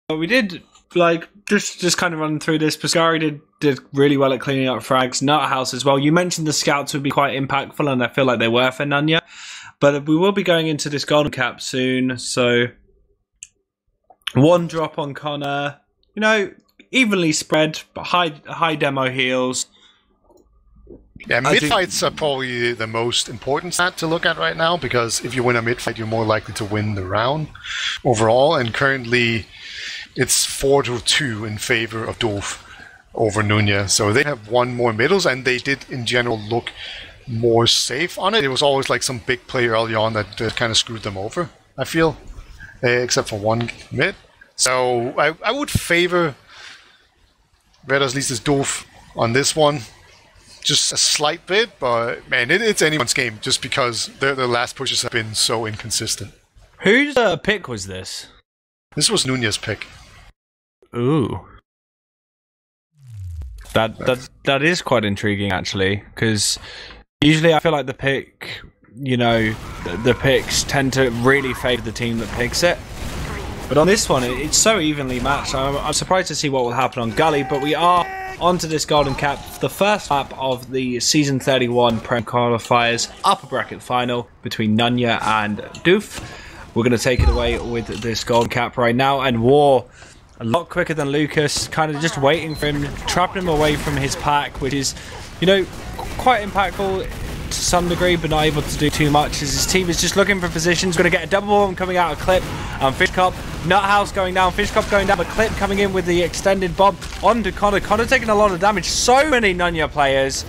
We did like just kind of run through this. Pascari did really well at cleaning up frags. Nuthouse as well. You mentioned the scouts would be quite impactful, and I feel like they were for Nunya. But we will be going into this golden cap soon, so 1 drop on Connor. You know, evenly spread, but high demo heals. Yeah, mid-fights are probably the most important stat to look at right now, because if you win a mid-fight, you're more likely to win the round overall, and currently it's 4-2 in favor of Doof over Nunya. So they have 1 more middles, and they did in general look more safe on it. It was always like some big play early on that kind of screwed them over, I feel, except for 1 mid. So I would favor Red Liest's Doof on this one. Just a slight bit, but man, it's anyone's game just because their last pushes have been so inconsistent. Whose pick was this? This was Nunya's pick. Ooh. That is quite intriguing, actually, because usually I feel like the pick, you know, the picks tend to really favour the team that picks it. But on this one, it's so evenly matched. I'm surprised to see what will happen on Gully, but we are onto this golden cap, the first map of the Season 31 Prem Qualifiers upper bracket final between Nunya and Doof. We're going to take it away with this golden cap right now, and War, a lot quicker than Lucas, kind of just waiting for him, trapping him away from his pack, which is, you know, quite impactful to some degree, but not able to do too much, as his team is just looking for positions. Going to get a double bomb coming out of Clip, Fish Cup, Nuthouse going down, Fish Cup going down, but Clip coming in with the extended bomb onto Connor. Connor taking a lot of damage. So many Nunya players,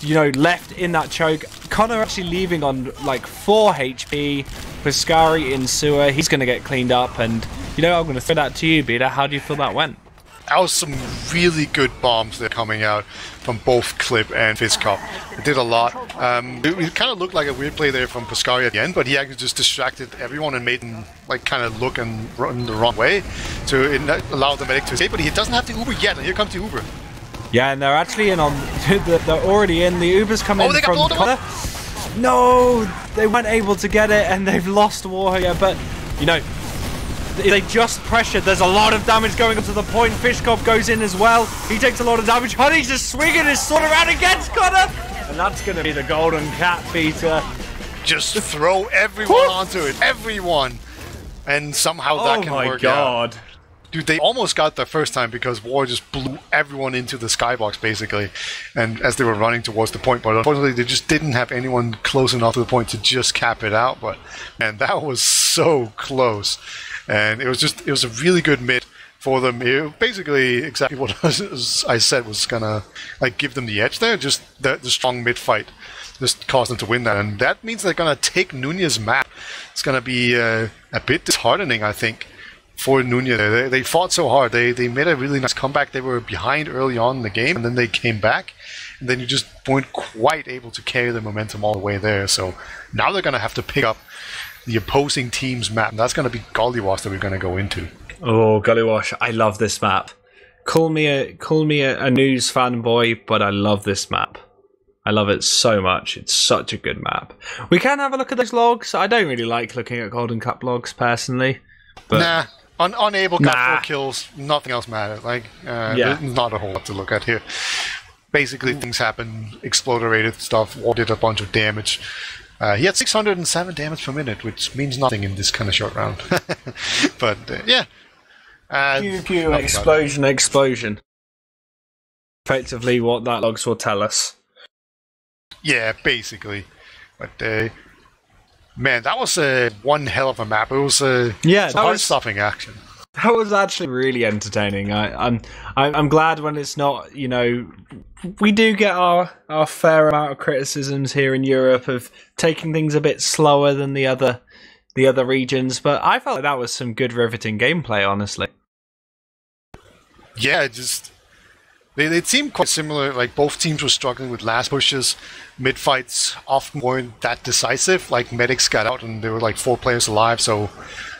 you know, left in that choke. Connor actually leaving on like 4 HP. Pascari in sewer, he's going to get cleaned up, and you know, I'm going to throw that to you, Peter. How do you feel that went? That was some really good bombs that are coming out from both Clip and Fizzcup. It did a lot. It kind of looked like a weird play there from Pascari at the end, but he actually just distracted everyone and made them like kind of look and run the wrong way to allow the medic to escape. But he doesn't have the Uber yet, and here comes the Uber. Yeah, and they're actually in on. They're already in. The Uber's coming in from Connor. No, they weren't able to get it, and they've lost Warrior. But you know, they just pressured. There's a lot of damage going up to the point. Fishkop goes in as well. He takes a lot of damage. Honey's just swinging his sword around against Connor. And that's going to be the golden cat, Peter. Just throw everyone onto it. Everyone. And somehow that can work out. Oh my god. Dude, they almost got the first time because War just blew everyone into the skybox, basically. And as they were running towards the point. But unfortunately, they just didn't have anyone close enough to the point to just cap it out. But, man, that was so close. And it was a really good mid for them. It basically exactly what I said was gonna like give them the edge there. Just the strong mid fight just caused them to win that, and that means they're gonna take Nunya's map. It's gonna be a bit disheartening, I think, for Nunya. They fought so hard. They made a really nice comeback. They were behind early on in the game, and then they came back, and then you just weren't quite able to carry the momentum all the way there. So now they're gonna have to pick up the opposing team's map, and that's going to be Gollywash that we're going to go into. Oh, Gollywash, I love this map. Call me a news fanboy, but I love this map. I love it so much. It's such a good map. We can have a look at those logs. I don't really like looking at Golden Cup logs personally. But Nah. Unable got 4 kills, nothing else mattered. Like, there's not a whole lot to look at here. Basically, things happen, exploderated stuff, or did a bunch of damage. He had 607 damage per minute, which means nothing in this kind of short round. But, yeah. Pew, pew, explosion, explosion. Effectively what that logs will tell us. Yeah, basically. But, man, that was one hell of a map. It was some heart-stopping action. That was actually really entertaining. I'm glad when it's not, you know, we do get our fair amount of criticisms here in Europe of taking things a bit slower than the other regions, but I felt like that was some good riveting gameplay, honestly. Yeah, They seemed quite similar. Like, both teams were struggling with last pushes. Mid-fights often weren't that decisive. Like, medics got out and there were like 4 players alive, so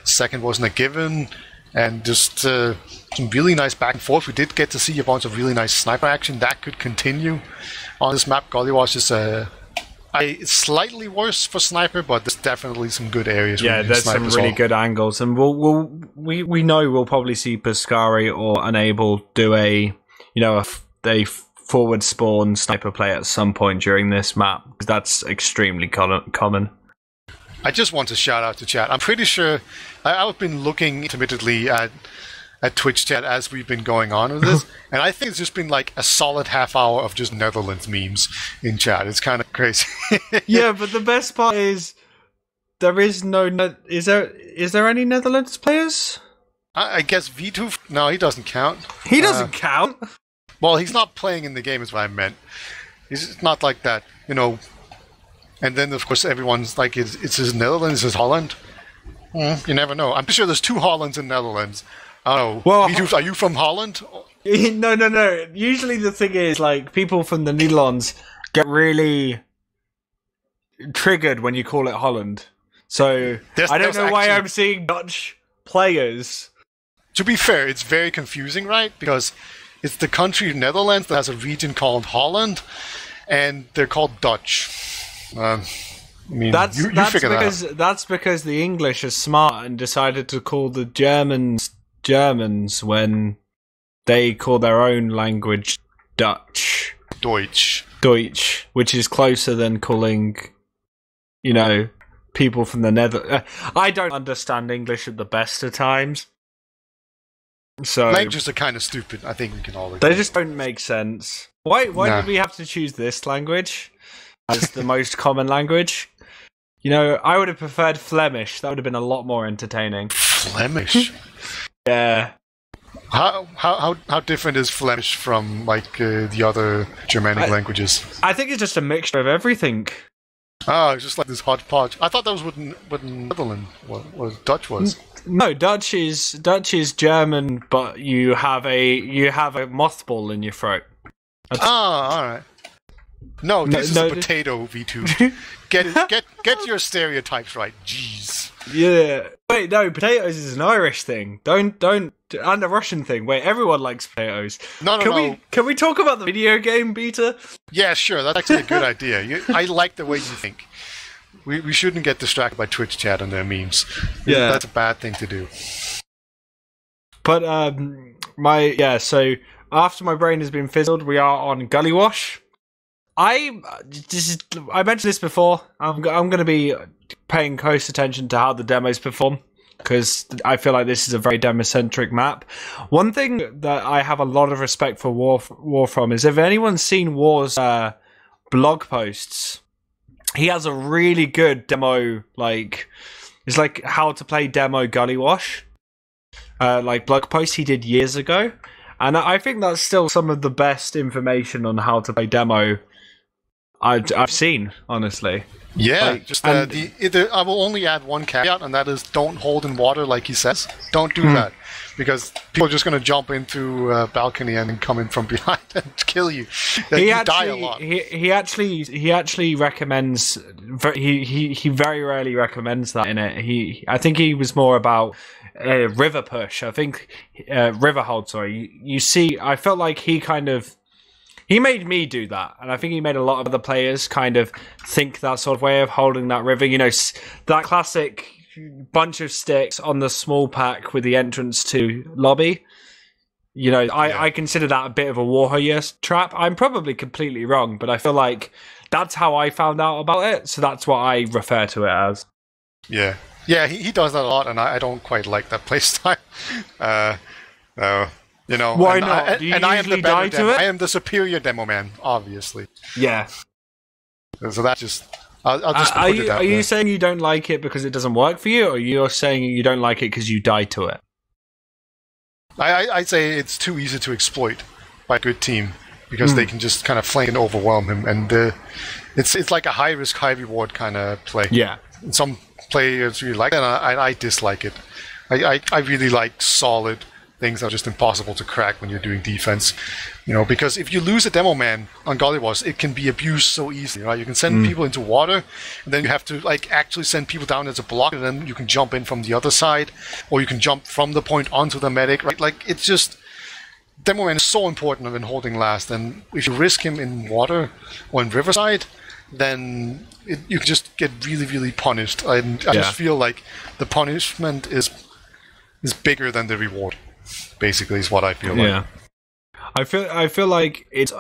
second wasn't a given. And just some really nice back and forth. We did get to see a bunch of really nice sniper action. That could continue on this map. Gullywash is slightly worse for sniper, but there's definitely some good areas. Yeah, there's some really good angles. And we know we'll probably see Pescari or Unable do a forward spawn sniper play at some point during this map, because that's extremely common. I just want to shout out to chat. I'm pretty sure I've been looking intermittently at Twitch chat as we've been going on with this, and I think it's just been like a solid half hour of just Netherlands memes in chat. It's kind of crazy. Yeah, but the best part is there is no. Is there any Netherlands players? I guess Wiethoofd. No, he doesn't count. He doesn't count. Well, he's not playing in the game, is what I meant. He's not like that, you know. And then, of course, everyone's like, it's his Netherlands, it's Holland. You never know. I'm pretty sure there's 2 Hollands in Netherlands. I don't know. Well, Wiethoofd, are you from Holland? No. Usually the thing is, like, people from the Netherlands get really triggered when you call it Holland. So, I don't know why I'm seeing Dutch players. To be fair, it's very confusing, right? Because it's the country Netherlands that has a region called Holland, and they're called Dutch. I mean, that's because the English are smart and decided to call the Germans when they call their own language Dutch. Deutsch, which is closer than calling, you know, people from the Netherlands. I don't understand English at the best of times. So languages are kind of stupid. I think we can all agree. They just don't make sense. Why did we have to choose this language as the most common language? You know, I would have preferred Flemish. That would have been a lot more entertaining. Flemish? Yeah. How different is Flemish from like the other Germanic languages? I think it's just a mixture of everything. Oh, it's just like this hodgepodge. I thought that was what Netherlands was. Dutch was. No, Dutch is German, but you have a mothball in your throat. All right. No, this is a potato V2. Get your stereotypes right. Jeez. Yeah. Wait, no, potatoes is an Irish thing. Don't and a Russian thing. Wait, everyone likes potatoes. No. Can we talk about the video game beta? Yeah, sure. That's actually a good idea. I like the way you think. We shouldn't get distracted by Twitch chat and their memes. Yeah, that's a bad thing to do. But so after my brain has been fizzled, we are on Gullywash. I mentioned this before. I'm going to be paying close attention to how the demos perform, because I feel like this is a very demo-centric map. One thing that I have a lot of respect for War from is, if anyone's seen War's blog posts, he has a really good demo, it's like how to play demo Gullywash, blog post he did years ago. And I think that's still some of the best information on how to play demo I've seen, honestly. Yeah, I will only add one caveat, and that is don't hold in water like he says. Don't do that, because people are just going to jump into a balcony and come in from behind and kill you. You die a lot. He actually recommends. He very rarely recommends that in it. I think he was more about river push. I think river hold. Sorry, you see, I felt like he He made me do that, and I think he made a lot of other players kind of think that sort of way of holding that river. You know, that classic bunch of sticks on the small pack with the entrance to lobby. You know, I consider that a bit of a Warrior trap. I'm probably completely wrong, but I feel like that's how I found out about it, so that's what I refer to it as. Yeah. Yeah, he does that a lot, and I don't quite like that playstyle. You know, why not? Do you usually die to it? I am the superior demo man, obviously. Yeah. So that just, I'll just put it that way. Are you saying you don't like it because it doesn't work for you, or you're saying you don't like it because you die to it? I'd say it's too easy to exploit by a good team because they can just kind of flank and overwhelm him, and it's like a high risk, high reward kind of play. Yeah. And some players really like it, and I dislike it. I really like solid things that are just impossible to crack when you're doing defense, you know, because if you lose a demo man on Golliwos, it can be abused so easily, right? You can send people into water, and then you have to like actually send people down as a block, and then you can jump in from the other side, or you can jump from the point onto the medic, right? Like, it's just, demo man is so important in holding last, and if you risk him in water or in Riverside, then you can just get really, really punished. And I just feel like the punishment is bigger than the reward. Basically, is what I feel like. Yeah, I feel like it's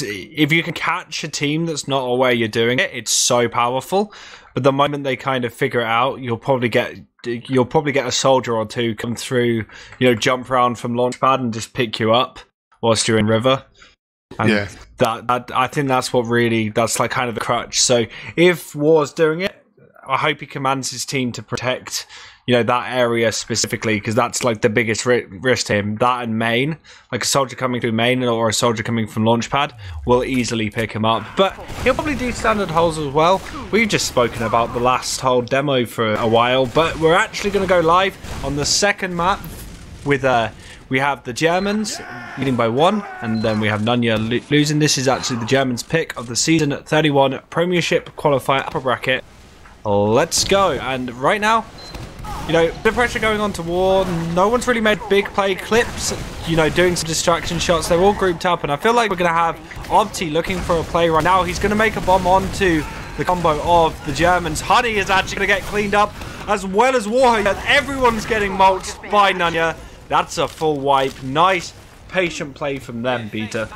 if you can catch a team that's not aware you're doing it, it's so powerful. But the moment they kind of figure it out, you'll probably get a soldier or two come through, you know, jump around from launchpad and just pick you up whilst you're in river. And that I think that's like kind of the crutch. So if War's doing it, I hope he commands his team to protect, you know, that area specifically, because that's like the biggest risk to him. That and main, like a soldier coming through main or a soldier coming from launchpad will easily pick him up. But he'll probably do standard holes as well. We've just spoken about the last hole demo for a while, but we're actually going to go live on the second map with we have the Germans leading by 1, and then we have Nunya losing. This is actually the Germans' pick of the season at 31 Premiership Qualifier upper bracket. Let's go. And right now, you know, the pressure going on to War. No one's really made big play clips, you know, doing some distraction shots. They're all grouped up, and I feel like we're going to have Obti looking for a play right now. He's going to make a bomb onto the combo of the Germans. Honey is actually going to get cleaned up, as well as Warrior. Everyone's getting mulched by Nunya. That's a full wipe. Nice, patient play from them, Beta.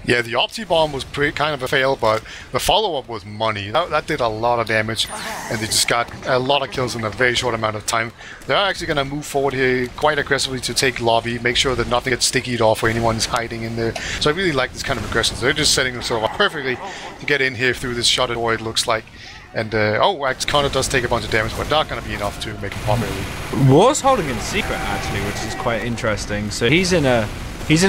Yeah, the Opti bomb was kind of a fail, but the follow-up was money. That did a lot of damage, and they just got a lot of kills in a very short amount of time. They're actually going to move forward here quite aggressively to take lobby, make sure that nothing gets stickied off or anyone's hiding in there. So I really like this kind of aggression. So they're just setting themselves up perfectly to get in here through this shuttered door, it looks like. And, Connor does take a bunch of damage, but not going to be enough to make him pop early. War's holding in secret, actually, which is quite interesting. So he's in a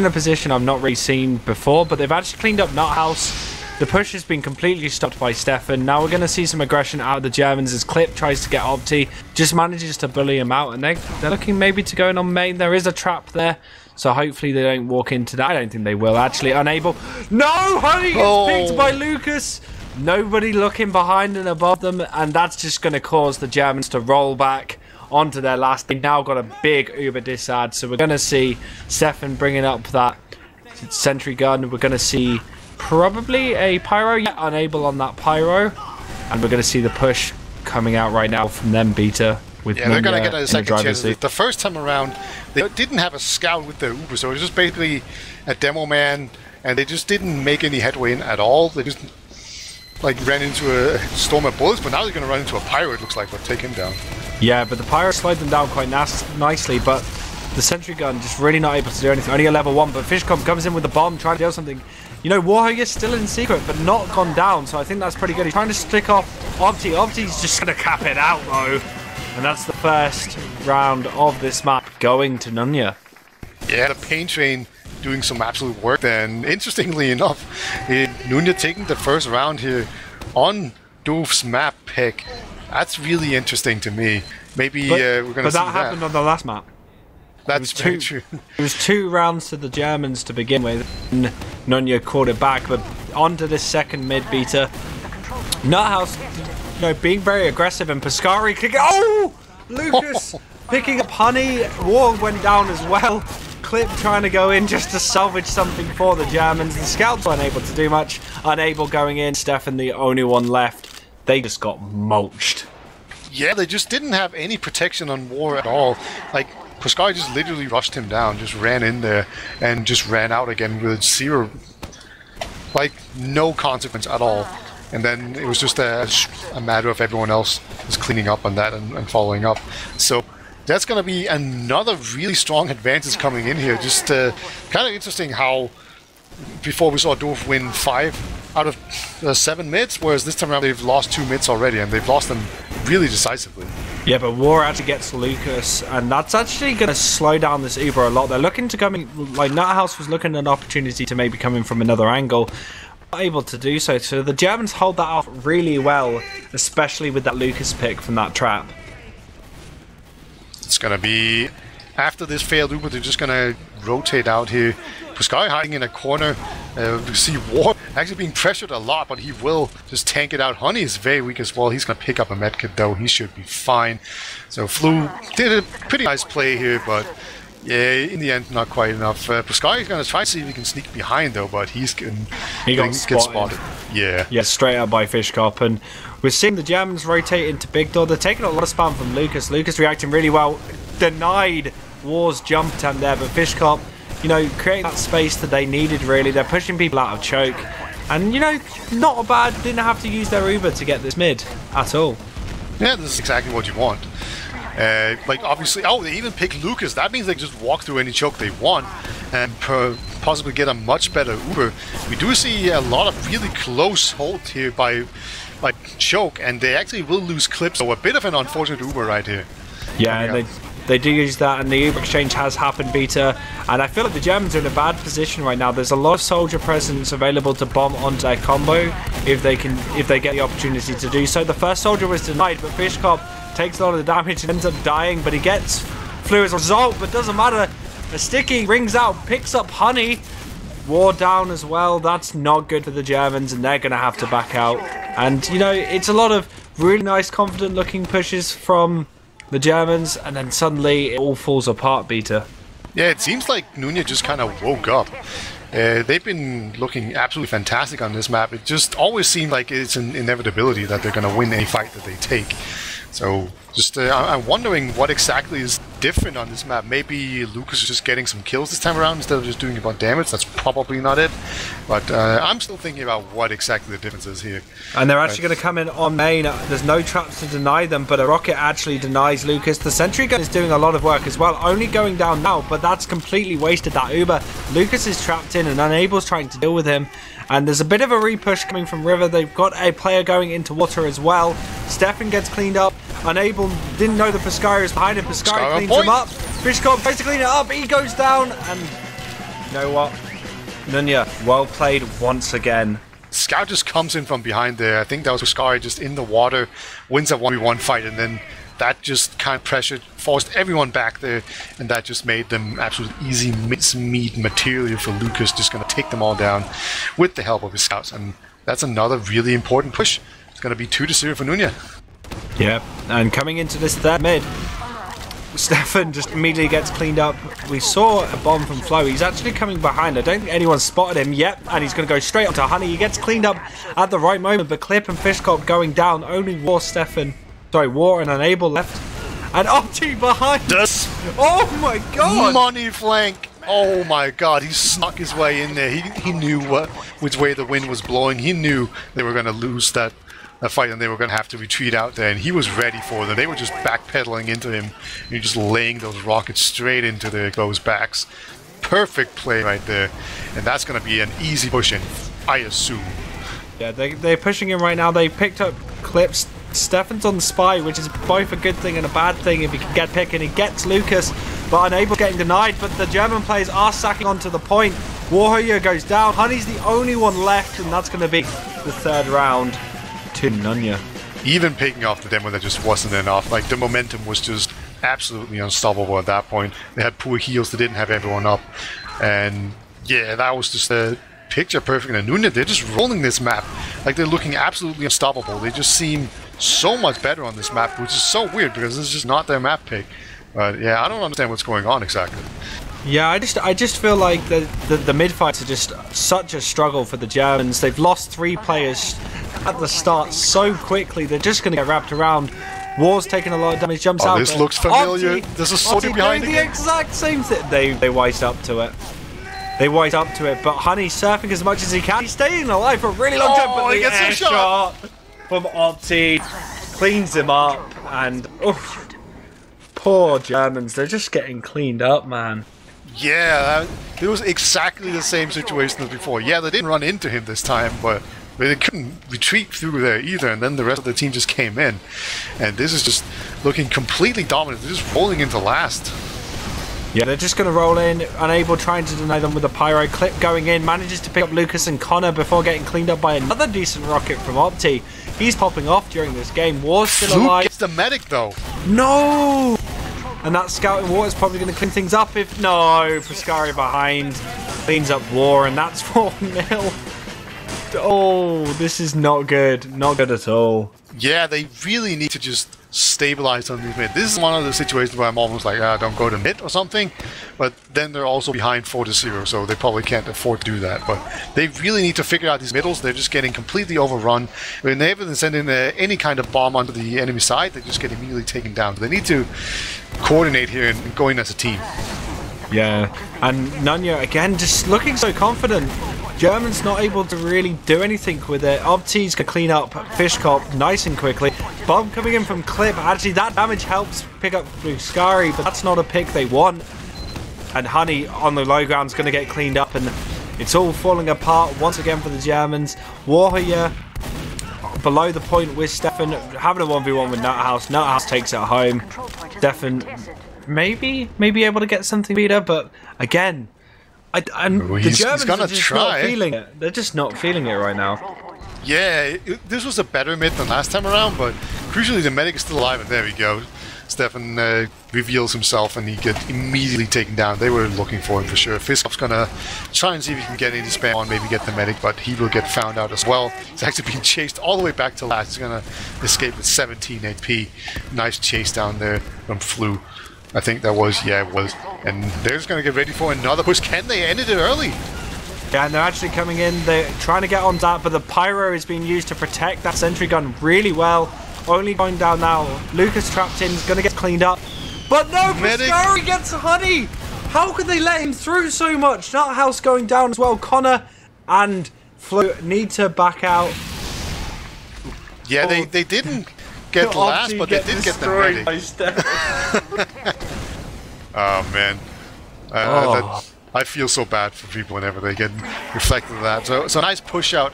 position I've not really seen before, but they've actually cleaned up Nut House. The push has been completely stopped by Stefan. Now we're going to see some aggression out of the Germans as Clip tries to get Opti, just manages to bully him out, and they're looking maybe to go in on main. There is a trap there, so hopefully they don't walk into that. I don't think they will, actually. Unable. No! Honey gets picked by Lucas! Nobody looking behind and above them, and that's just going to cause the Germans to roll back onto their last. They've now got a big Uber disad, so we're going to see Stefan bringing up that sentry gun. We're going to see probably a pyro, yet unable on that pyro, and we're going to see the push coming out right now from them, Beta. With they're going to get a second chance. The first time around, they didn't have a scout with the Uber, so it was just basically a demo man, and they just didn't make any headway in at all. They just ran into a storm of bullets, but now they're going to run into a pyro, it looks like, but take him down. Yeah, but the pyro slowed them down quite nicely, but the sentry gun just really not able to do anything. Only a level 1, but Fishcom comes in with the bomb, trying to do something. You know, Warrior's still in secret, but not gone down, so I think that's pretty good. He's trying to stick off Opti. Opti's just going to cap it out, though. And that's the first round of this map going to Nunya. Yeah, the pain train doing some absolute work then. Interestingly enough, Nunya taking the first round here on Doof's map pick. That's really interesting to me. Maybe we're going to see that. But that happened on the last map. That's very true. It was 2 rounds to the Germans to begin with, and Nunya caught it back, but onto this second mid Beta. Nuthouse, you know, being very aggressive, and Pascari kicking. Oh! Lucas picking up Honey. War went down as well. Clip trying to go in just to salvage something for the Germans. The scouts weren't able to do much. Unable going in. Stefan the only one left. They just got mulched. Yeah, they just didn't have any protection on War at all. Like, Pascal just literally rushed him down, just ran in there, and just ran out again with zero, like, no consequence at all. And then it was just a matter of everyone else just cleaning up on that and following up. So that's going to be another really strong advantage coming in here. Just kind of interesting how before we saw Doof win 5 out of 7 mids, whereas this time around they've lost 2 mids already, and they've lost them really decisively. Yeah, but War actually gets Lucas, and that's actually going to slow down this Uber a lot. They're looking to come in, like Nuthouse was looking at an opportunity to maybe come in from another angle. Not able to do so, so the Germans hold that off really well, especially with that Lucas pick from that trap. It's going to be, after this failed Uber, they're just going to rotate out here. Pascal hiding in a corner. We see War actually being pressured a lot, but he will just tank it out. Honey is very weak as well. He's going to pick up a medkit though. He should be fine. So Flu did a pretty nice play here, but yeah, in the end, not quite enough. Pascal is going to try to see if he can sneak behind though, but he got spotted. Yeah, straight out by Fishcop, and we're seeing the Germans rotate into Big Door. They're taking a lot of spam from Lucas. Lucas reacting really well. Denied War's jump attempt there, but Fishcop, you know, creating that space that they needed really. They're pushing people out of choke. And, you know, not a bad, didn't have to use their Uber to get this mid at all. Yeah, this is exactly what you want. Like, obviously, oh, they even pick Lucas. That means they can just walk through any choke they want and possibly get a much better Uber. We do see a lot of really close hold here by, like, choke, and they actually will lose clips. So a bit of an unfortunate Uber right here. Yeah, they do use that, and the Uber exchange has happened, Beta. And I feel like the Germans are in a bad position right now. There's a lot of soldier presence available to bomb onto their combo if they get the opportunity to do so. The first soldier was denied, but Fishcop takes a lot of the damage and ends up dying, but he gets Flu as a result, but doesn't matter. The Sticky rings out, picks up Honey. War down as well. That's not good for the Germans, and they're going to have to back out. And, you know, it's a lot of really nice, confident-looking pushes from the Germans, and then suddenly it all falls apart, Beta. Yeah, it seems like Nunya just kind of woke up. They've been looking absolutely fantastic on this map. It just always seemed like it's an inevitability that they're going to win any fight that they take. So just I'm wondering what exactly is different on this map. Maybe Lucas is just getting some kills this time around instead of just doing a bunch of damage. That's probably not it. But I'm still thinking about what exactly the difference is here. And they're actually going to come in on main. There's no traps to deny them, but a rocket actually denies Lucas. The sentry gun is doing a lot of work as well, only going down now, but that's completely wasted that Uber. Lucas is trapped in and Unable's trying to deal with him. And there's a bit of a repush coming from River. They've got a player going into water as well. Stefan gets cleaned up. Unable didn't know the Piscari was behind him. Piscari cleans him up. Fishcop tries to clean it up. He goes down. And you know what? Nunya, well played once again. Scout just comes in from behind there. I think that was Piscari just in the water. Wins a 1v1 fight, and then that just kind of pressured, forced everyone back there, and that just made them absolutely easy meat material for Lucas, just going to take them all down with the help of his scouts. And that's another really important push. It's going to be 2-0 for Nunya. Yeah, and coming into this third mid, Stefan just immediately gets cleaned up. We saw a bomb from Flo. He's actually coming behind. I don't think anyone spotted him yet, and he's going to go straight onto Honey. He gets cleaned up at the right moment, but Clip and Fishcop going down. Only War and Unable left. And Opti behind us. Oh my god! Money flank! Oh my god, he snuck his way in there. He knew which way the wind was blowing. He knew they were going to lose that fight and they were going to have to retreat out there, and he was ready for them. They were just backpedaling into him. You're just laying those rockets straight into those backs. Perfect play right there. And that's going to be an easy push in, I assume. Yeah, they're pushing him right now. They picked up Clips. Stefan's on the spy, which is both a good thing and a bad thing if he can get pick, and he gets Lucas, but Unable getting denied. But the German players are sacking onto the point. Warrior goes down. Honey's the only one left, and that's going to be the third round to Nunya. Even picking off the demo, that just wasn't enough. Like, the momentum was just absolutely unstoppable at that point. They had poor heals, they didn't have everyone up, and yeah, that was just a picture perfect. And Nunya, they're just rolling this map like they're looking absolutely unstoppable. They just seem so much better on this map, which is so weird because this is just not their map pick. But yeah, I don't understand what's going on exactly. Yeah, I just feel like the mid fights are just such a struggle for the Germans. They've lost 3 players at the start so quickly. They're just going to get wrapped around. War's taking a lot of damage. Jumps out. This looks familiar. There's a sword behind the exact same thing. They wised up to it. They wised up to it, but Honey's surfing as much as he can. He's staying alive for a really long time, but he the gets a air shot from Opti cleans him up, and poor Germans. They're just getting cleaned up, man. Yeah, it was exactly the same situation as before. Yeah, they didn't run into him this time, but they couldn't retreat through there either, and then the rest of the team just came in. And this is just looking completely dominant. They're just rolling into last. Yeah, they're just going to roll in, unable, trying to deny them with a pyro. Clip going in, manages to pick up Lucas and Connor before getting cleaned up by another decent rocket from Opti. He's popping off during this game. War's still alive. Gets the medic though. No! And that scouting War is probably going to clean things up if... No, Fuscari behind. Cleans up War, and that's 4-0. Oh, this is not good. Not good at all. Yeah, they really need to just stabilize on the mid. This is one of the situations where I'm almost like, don't go to mid or something. But then they're also behind 4-0, so they probably can't afford to do that. But they really need to figure out these middles. They're just getting completely overrun. When they haven't sent in any kind of bomb onto the enemy side, they just get immediately taken down. They need to coordinate here and go in as a team. Yeah, and Nunya again just looking so confident. German's not able to really do anything with it. Opti's gonna clean up Fishkop nice and quickly. Bomb coming in from Clip. Actually, that damage helps pick up Fuscari, but that's not a pick they want. And Honey on the low ground's gonna get cleaned up, and it's all falling apart once again for the Germans. Warrior below the point with Stefan having a 1v1 with Nuthouse. Nuthouse takes it home. Stefan maybe able to get something beat her, but again, the Germans are just not feeling it. They're just not feeling it right now. Yeah, this was a better mid than last time around, but crucially the medic is still alive, and there we go. Stefan reveals himself, and he gets immediately taken down. They were looking for him for sure. Fiskop's gonna try and see if he can get any spam on, maybe get the medic, but he will get found out as well. He's actually being chased all the way back to last. He's gonna escape with 17 HP. Nice chase down there from Flu. I think that was, yeah, it was. And they're just going to get ready for another push. Can they end it early? Yeah, and they're actually coming in. They're trying to get on that, but the pyro is being used to protect that sentry gun really well. Only going down now. Lucas trapped in, is going to get cleaned up. But no, Fuscari gets Honey! How could they let him through so much? Nuthouse going down as well. Connor and Flo need to back out. Yeah, they didn't get last, but they did get the medic. Oh man, I feel so bad for people whenever they get reflected of that. So nice push out.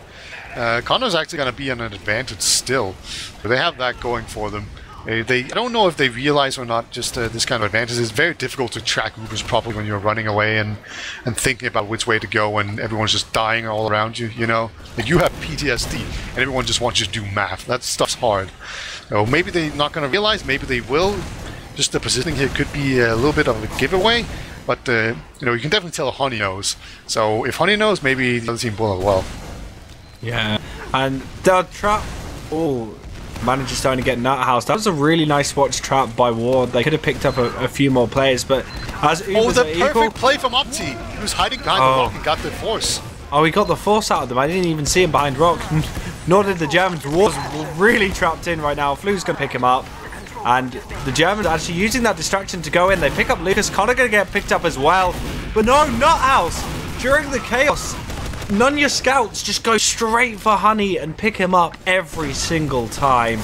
Connor's actually going to be on an advantage still, but they have that going for them. I don't know if they realize or not just this kind of advantage. It's very difficult to track Ubers properly when you're running away and thinking about which way to go and everyone's just dying all around you, you know? Like you have PTSD and everyone just wants you to do math. That stuff's hard. So maybe they're not going to realize, maybe they will. Just the positioning here could be a little bit of a giveaway, but you know, you can definitely tell Honey knows. So if Honey knows, maybe the other team will as well. Yeah, and the trap, manages starting to get Nuthouse. That was a really nice watch trap by Ward. They could have picked up a few more players, but as Ubers the perfect play from Opti. He was hiding behind the rock and got the force. Oh, he got the force out of them. I didn't even see him behind rock. Nor did the Germans. Ward's really trapped in right now. Flu's gonna pick him up. And the Germans are actually using that distraction to go in. They pick up Lucas. Connor gonna get picked up as well. But no, Nuthouse! During the chaos, Nunya scouts just go straight for Honey and pick him up every single time.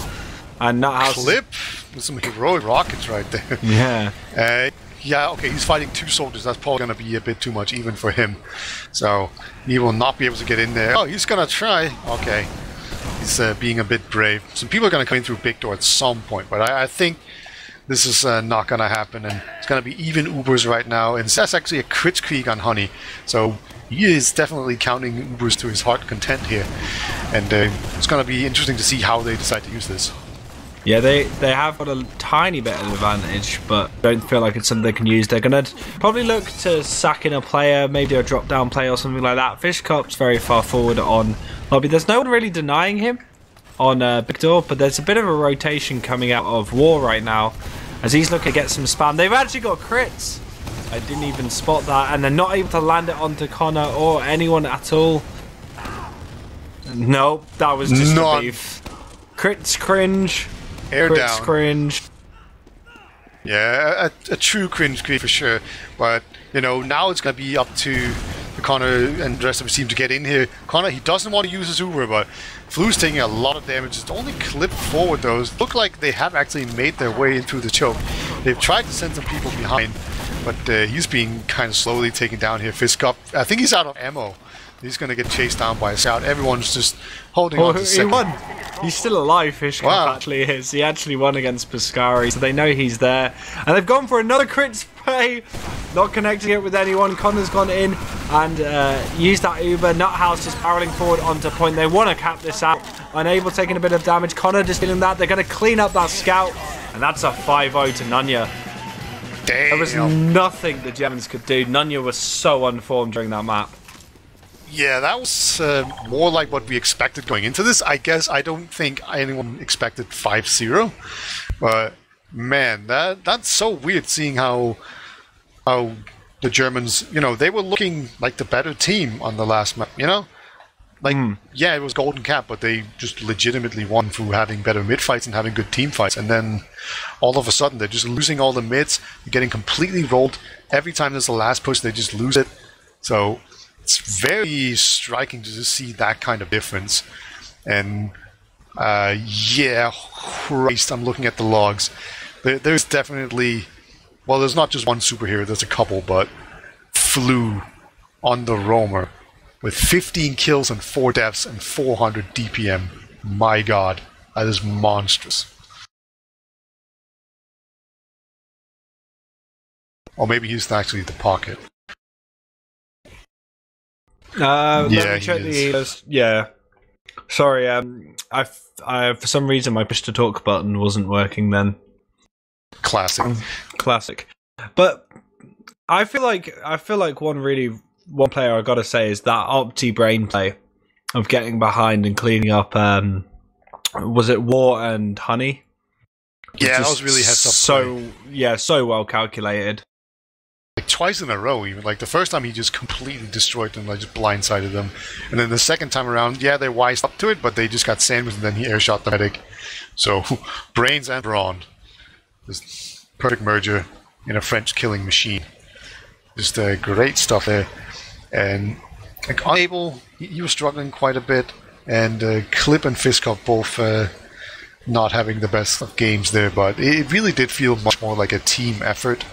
And Nuthouse... Clip with some heroic rockets right there. Yeah. Yeah, okay, he's fighting 2 soldiers. That's probably going to be a bit too much even for him. So, he will not be able to get in there. Oh, he's going to try. Okay. He's being a bit brave. Some people are going to come in through big door at some point, but I think this is not going to happen, and it's going to be even Ubers right now, and that's actually a crit creek on Honey. So, he is definitely counting Ubers to his heart content here, and it's going to be interesting to see how they decide to use this. Yeah, they have got a tiny bit of advantage, but don't feel like it's something they can use. They're going to probably look to sack in a player, maybe a drop-down player or something like that. Fishkop's very far forward on lobby. There's no one really denying him on Big Door, but there's a bit of a rotation coming out of War right now as he's looking to get some spam. They've actually got crits. I didn't even spot that, and they're not able to land it onto Connor or anyone at all. Nope, that was just a beef. Crits cringe. Air crits down. Cringe. Yeah, a true cringe for sure. But, you know, now it's going to be up to Connor and the rest of his team to get in here. Connor, he doesn't want to use his Uber, but Flu's taking a lot of damage. It's only clipped forward, though. It look like they have actually made their way into the choke. They've tried to send some people behind, but he's being kind of slowly taken down here. Fisk up. I think he's out of ammo. He's going to get chased down by a scout. Everyone's just holding on to second. He won. He's still alive, Fishcap actually is. He actually won against Piscari, so they know he's there. And they've gone for another crit spray. Not connecting it with anyone. Connor's gone in and used that Uber. Nuthouse just barreling forward onto point. They want to cap this out. Unable, taking a bit of damage. Connor just dealing that. They're going to clean up that scout. And that's a 5-0 to Nunya. Damn. There was nothing the Germans could do. Nunya was so unformed during that map. Yeah, that was more like what we expected going into this. I guess I don't think anyone expected 5-0. But, man, that's so weird seeing how the Germans, you know, they were looking like the better team on the last map, you know? Like, yeah, it was Golden Cap, but they just legitimately won through having better mid fights and having good team fights. And then all of a sudden, they're just losing all the mids, getting completely rolled. Every time there's the last push, they just lose it. So it's very striking to just see that kind of difference. And yeah, Christ, I'm looking at the logs. There's definitely, well, there's not just one superhero, there's a couple, but Flu on the roamer with 15 kills and 4 deaths and 400 DPM. My god, that is monstrous. Or maybe he's actually the pocket. Let me check the yeah. Sorry, I for some reason my push to talk button wasn't working then. Classic. Classic. But I feel like one player I gotta say is that Opti brain play of getting behind and cleaning up. Was it War and Honey? Yeah, that was really heads up. So well calculated. Like twice in a row, even. Like the first time he just completely destroyed them, like just blindsided them. And then the second time around, yeah, they wised up to it, but they just got sandwiched and then he airshot the medic. So, brains and brawn. This perfect merger in a French killing machine. Just great stuff there. And like, unable, he was struggling quite a bit. And Clip and Fiskov both not having the best of games there, but it really did feel much more like a team effort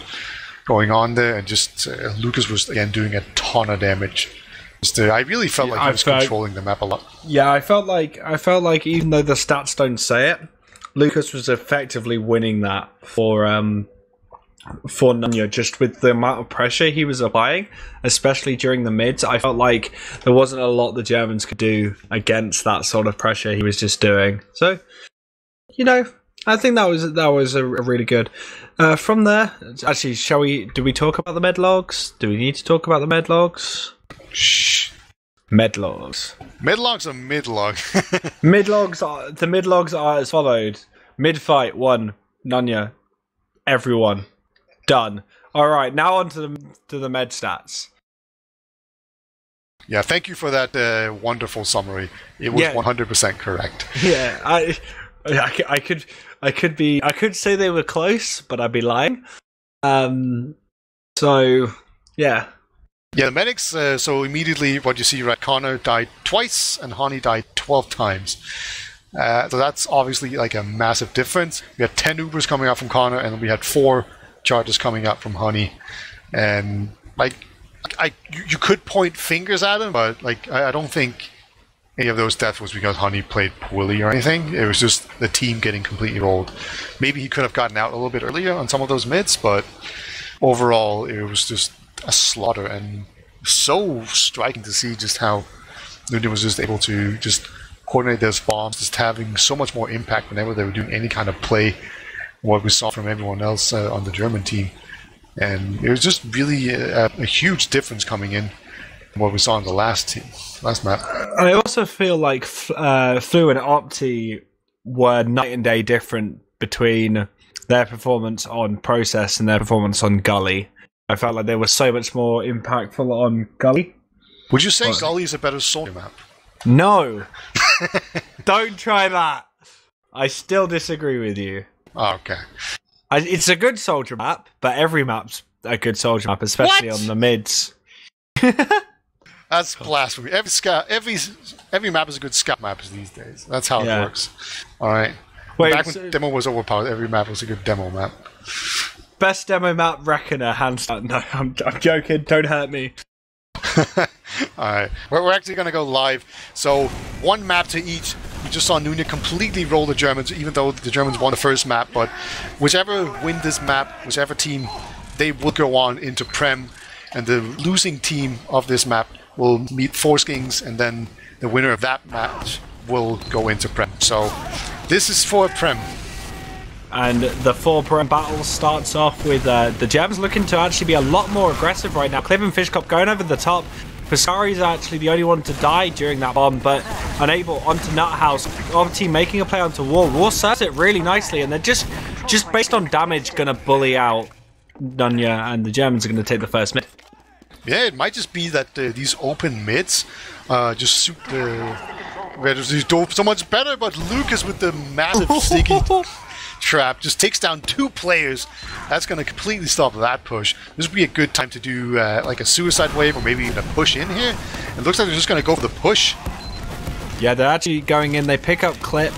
going on there, and just Lucas was again doing a ton of damage. I really felt like he was controlling the map a lot. Yeah, I felt like even though the stats don't say it, Lucas was effectively winning that for Nunya, just with the amount of pressure he was applying, especially during the mids. I felt like there wasn't a lot the Germans could do against that sort of pressure he was just doing. So, you know, I think that was a really good. From there, actually, do we talk about the med logs? Do we need to talk about the med logs? Shh. Med logs. Med logs are mid log. The mid logs are as followed: mid fight 1, Nunya, everyone, done. All right, now on to the med stats. Yeah, thank you for that wonderful summary. It was 100% correct. Yeah, I could say they were close, but I'd be lying. So yeah. Yeah, the medics, so immediately what you see, right, Connor died twice and Honey died 12 times. So that's obviously like a massive difference. We had 10 Ubers coming out from Connor, and we had 4 charges coming out from Honey. And like, you could point fingers at him, but like I don't think any of those deaths was because Honey played poorly or anything. It was just the team getting completely rolled. Maybe he could have gotten out a little bit earlier on some of those mids, but overall it was just a slaughter, and so striking to see just how Nunya was just able to just coordinate those bombs, just having so much more impact whenever they were doing any kind of play, what we saw from everyone else on the German team. And it was just really a huge difference coming in from what we saw in the last map. I also feel like Flu and Opti were night and day different between their performance on Process and their performance on Gully. I felt like they were so much more impactful on Gully. Would you say Gully is a better soldier map? No. Don't try that. I still disagree with you. Oh, okay. It's a good soldier map, but every map's a good soldier map, especially on the mids. That's blasphemy. Every map is a good scout map these days. That's how it works. All right. Wait, back when demo was overpowered, every map was a good demo map. Best demo map, Reckoner, hands down. No, I'm joking. Don't hurt me. Alright, we're actually going to go live. So, one map to each. We just saw Nunya completely roll the Germans, even though the Germans won the first map. But whichever win this map, whichever team, they will go on into Prem. And the losing team of this map will meet Forskings, and then the winner of that match will go into Prem. So, this is for Prem. And the 4 Prem battle starts off with the Germans looking to actually be a lot more aggressive right now. Clip and Fishcop going over the top. Piscari's actually the only one to die during that bomb, but unable onto Nuthouse. Our team making a play onto War. War serves it really nicely, and they're just based on damage going to bully out Nunya, and the Germans are going to take the first mid. Yeah, it might just be that these open mids just suit the Wiethoofd so much better, but Lucas with the massive sticky trap just takes down 2 players. That's going to completely stop that push. This would be a good time to do like a suicide wave, or maybe even a push in here. It looks like they're just going to go for the push. Yeah, they're actually going in. They pick up Clip.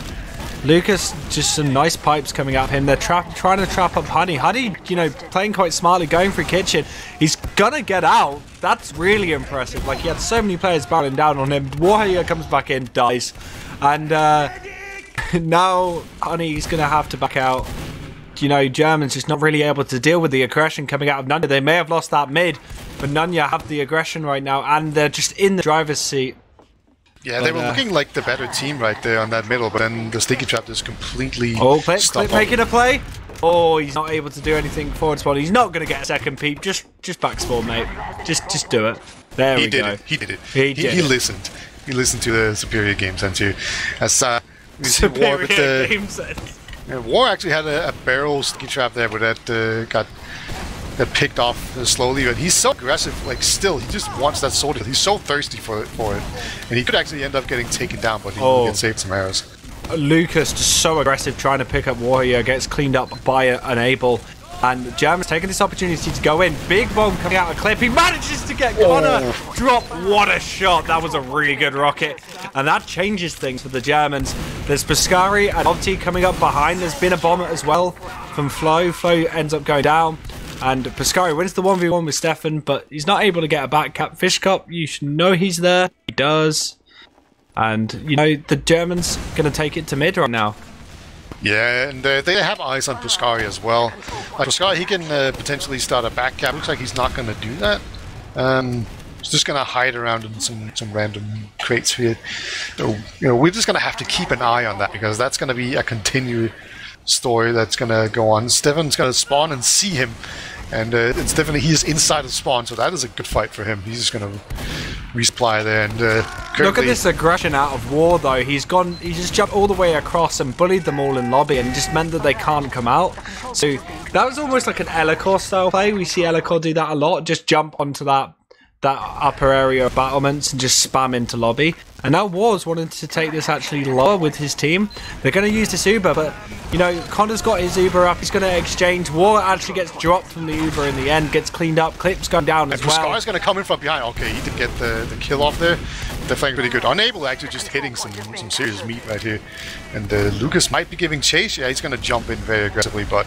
Lucas, just some nice pipes coming at him. They're trying to trap up Honey. Honey, you know, playing quite smartly, going for Kitchen. He's gonna get out. That's really impressive. Like, he had so many players barreling down on him. Warrior comes back in, dies. And now Honey's gonna have to back out. You know, Germans just not really able to deal with the aggression coming out of Nunya. They may have lost that mid, but Nunya have the aggression right now, and they're just in the driver's seat. Yeah, they were looking like the better team right there on that middle, but then the sticky trap just completely Clip making a play. Oh, he's not able to do anything forward spawn. He's not going to get a second peep. Just back spawn, mate. Just do it. There we go. He did it. He listened. He listened to the Superior Game Sense too. As we see War with the Game Sense. Yeah, War actually had a barrel sticky trap there, but that got picked off slowly. But he's so aggressive. Like, still, he just wants that soldier. He's so thirsty for it, and he could actually end up getting taken down, but he can save some arrows. Lucas just so aggressive, trying to pick up Warrior, gets cleaned up by an Able, and the Germans taking this opportunity to go in. Big bomb coming out of Clip. He manages to get Connor drop. What a shot! That was a really good rocket, and that changes things for the Germans. There's Piscari and Opti coming up behind. There's been a bomb as well from Flo. Flo ends up going down, and Piscari wins the 1v1 with Stefan, but he's not able to get a back cap. Fishcop, you should know he's there. He does. And, you know, the Germans going to take it to mid right now. Yeah, and they have eyes on Piscari as well. Like, Piscari, he can potentially start a back cap. Looks like he's not going to do that. He's just going to hide around in some random crates here. So, you know, we're just going to have to keep an eye on that, because that's going to be a continued story that's going to go on. Stefan's going to spawn and see him. And it's definitely, he is inside of spawn, so that is a good fight for him. He's just going to resupply there. And look at this aggression out of War, though. He just jumped all the way across and bullied them all in lobby, and just meant that they can't come out. So that was almost like an Elikor style play. We see Elikor do that a lot. Just jump onto that upper area of battlements and just spam into lobby. And now War's wanting to take this actually lower with his team. They're going to use this Uber, but, you know, Connor's got his Uber up. He's going to exchange. War actually gets dropped from the Uber in the end, gets cleaned up. Clip's gone down as well. Scar's going to come in from behind. Okay, he did get the kill off there. They're playing pretty good. Unable actually just hitting some serious meat right here. And Lucas might be giving chase. Yeah, he's going to jump in very aggressively, but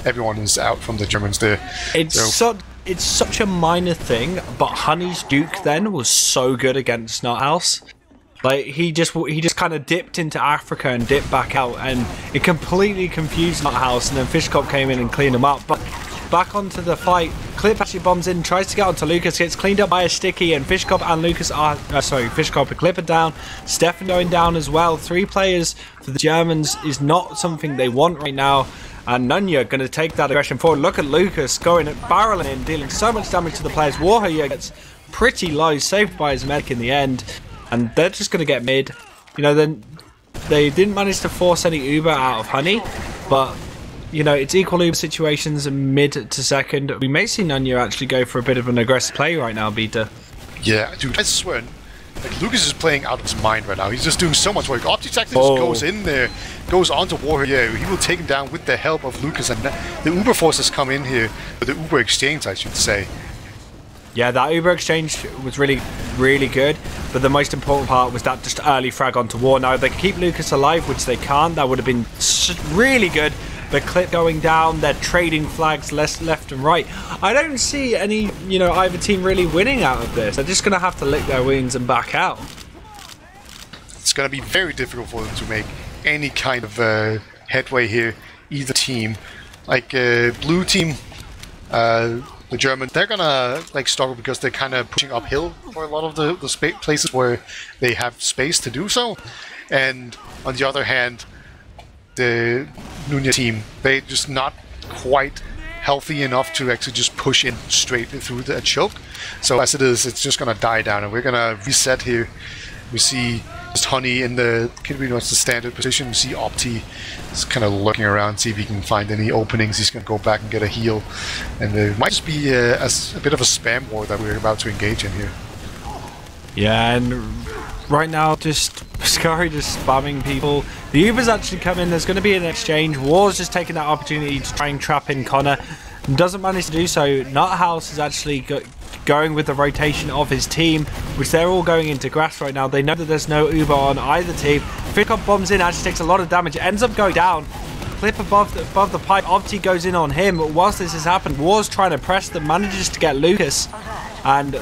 everyone is out from the Germans there. It's such a minor thing, but Honey's Duke then was so good against Nuthouse. Like, he just kind of dipped into Africa and dipped back out, and it completely confused Nuthouse, and then Fishcop came in and cleaned him up. But back onto the fight, Clip actually bombs in, tries to get onto Lucas, gets cleaned up by a sticky, and Fishcop and Lucas are, Fishcop and Clip are down. Stefan going down as well. 3 players for the Germans is not something they want right now. And Nunya going to take that aggression forward. Look at Lucas going barreling in, dealing so much damage to the players. Warrior gets pretty low, saved by his medic in the end. And they're just going to get mid. You know, then they didn't manage to force any Uber out of Honey, but you know, it's equal Uber situations mid to second. We may see Nunya actually go for a bit of an aggressive play right now, Beta. Yeah, dude, I swear, like, Lucas is playing out of his mind right now. He's just doing so much work. Opti just goes in there, goes onto Warrior. Yeah, he will take him down with the help of Lucas, and the Uber forces come in here. The Uber exchange, I should say. Yeah, that Uber exchange was really, really good. But the most important part was that just early frag onto War. Now, they can keep Lucas alive, which they can't. That would have been really good. The clip going down, they're trading flags left and right. I don't see any, you know, either team really winning out of this. They're just going to have to lick their wounds and back out. It's going to be very difficult for them to make any kind of headway here, either team. Like, blue team, the German, they're going to, like, struggle because they're kind of pushing uphill for a lot of the places where they have space to do so. And on the other hand, the Nunya team, they're just not quite healthy enough to actually just push in straight through the choke. So as it is, it's just gonna die down, and we're gonna reset here. We see just Honey in the pretty much the standard position. We see Opti is kind of looking around, see if he can find any openings. He's gonna go back and get a heal, and there might just be a bit of a spam war that we're about to engage in here. Yeah, and right now, just Skari just spamming people. The Uber's actually come in. There's going to be an exchange. War's just taking that opportunity to try and trap in Connor. Doesn't manage to do so. Nuthouse is actually going with the rotation of his team, which they're all going into grass right now. They know that there's no Uber on either team. Fishcop bombs in, actually takes a lot of damage. Ends up going down. Clip above the pipe. Opti goes in on him. Whilst this has happened, War's trying to press them, manages to get Lucas. And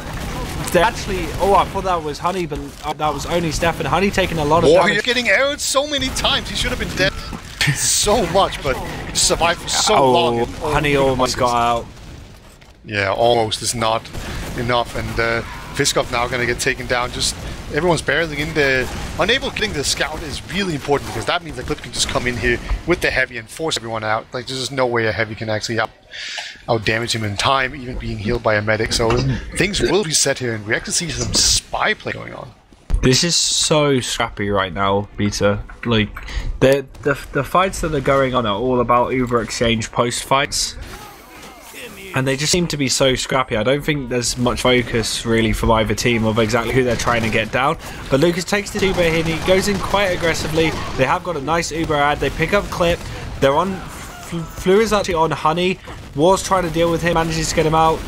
they actually, I thought that was Honey, but that was only Stefan. Honey taking a lot of damage. You're getting arrowed so many times. He should have been dead so much, but he just survived for so long. Honey almost got out. Yeah, almost is not enough, and Fiskov now going to get taken down. Just everyone's barreling in there. Unable getting the scout is really important, because that means the clip can just come in here with the heavy and force everyone out. Like, there's just no way a heavy can actually out damage him in time, even being healed by a medic. So things will reset here, and we actually see some spy play going on. This is so scrappy right now, Beta. Like, the fights that are going on are all about Uber exchange post fights, and they just seem to be so scrappy. I don't think there's much focus really from either team of exactly who they're trying to get down. But Lucas takes the Uber here, and he goes in quite aggressively. They have got a nice Uber ad. They pick up Clip. They're on. Flu is actually on Honey. War's trying to deal with him, manages to get him out.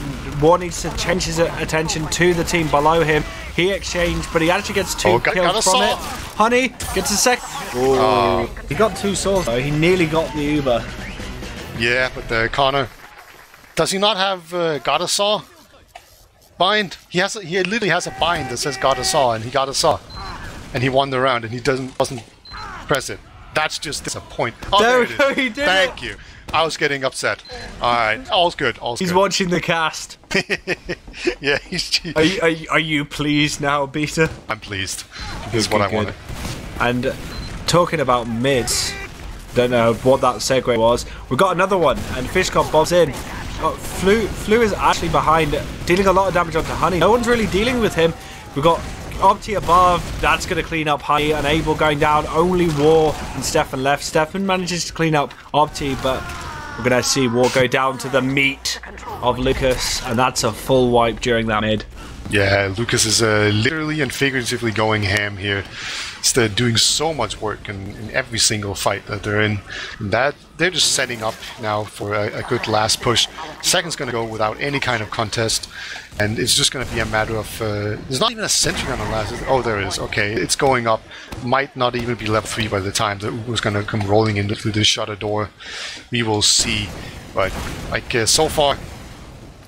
War needs to change his attention to the team below him. He exchanged, but he actually gets two kills from it. Honey gets a second. He got 2 swords though. He nearly got the Uber. Yeah, but Connor, does he not have got a saw bind? He literally has a bind that says got a saw, and he got a saw, and he won the round, and he doesn't press it. That's just disappointing. Oh, there it is. He did. Thank you. I was getting upset. Alright, all's good. He's watching the cast. Yeah, Are you pleased now, Beta? I'm pleased. This is what I wanted. And talking about mids, don't know what that segue was. We've got another one, and Fishcop bobs in. Flu is actually behind, dealing a lot of damage onto Honey. No one's really dealing with him. We've got Opti above, that's going to clean up Honey. Unable going down, only War and Stefan left. Stefan manages to clean up Opti, but we're going to see War go down to the meat of Lucas, and that's a full wipe during that mid. Yeah, Lucas is literally and figuratively going ham here. They're doing so much work in every single fight that they're in. And that they're just setting up now for a good last push. Second's going to go without any kind of contest, and it's just going to be a matter of there's not even a sentry on the last. Oh, there is. Okay, it's going up. Might not even be level 3 by the time the Uber's going to come rolling in through the shutter door. We will see. But like so far,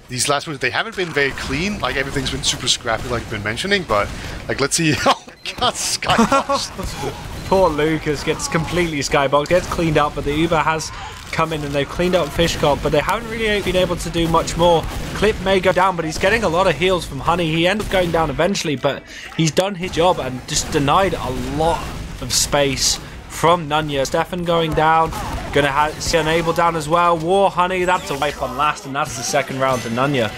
these last ones, they haven't been very clean. Like, everything's been super scrappy, like I've been mentioning. But like, let's see. Oh my God, skybox. Poor Lucas gets completely skyboxed, gets cleaned up, but the Uber has come in and they've cleaned up Fishcop, but they haven't really been able to do much more. Clip may go down, but he's getting a lot of heals from Honey. He ends up going down eventually, but he's done his job and just denied a lot of space from Nunya. Stefan going down, gonna see Unable down as well. War, Honey, that's a wipe on last, and that's the second round to Nunya.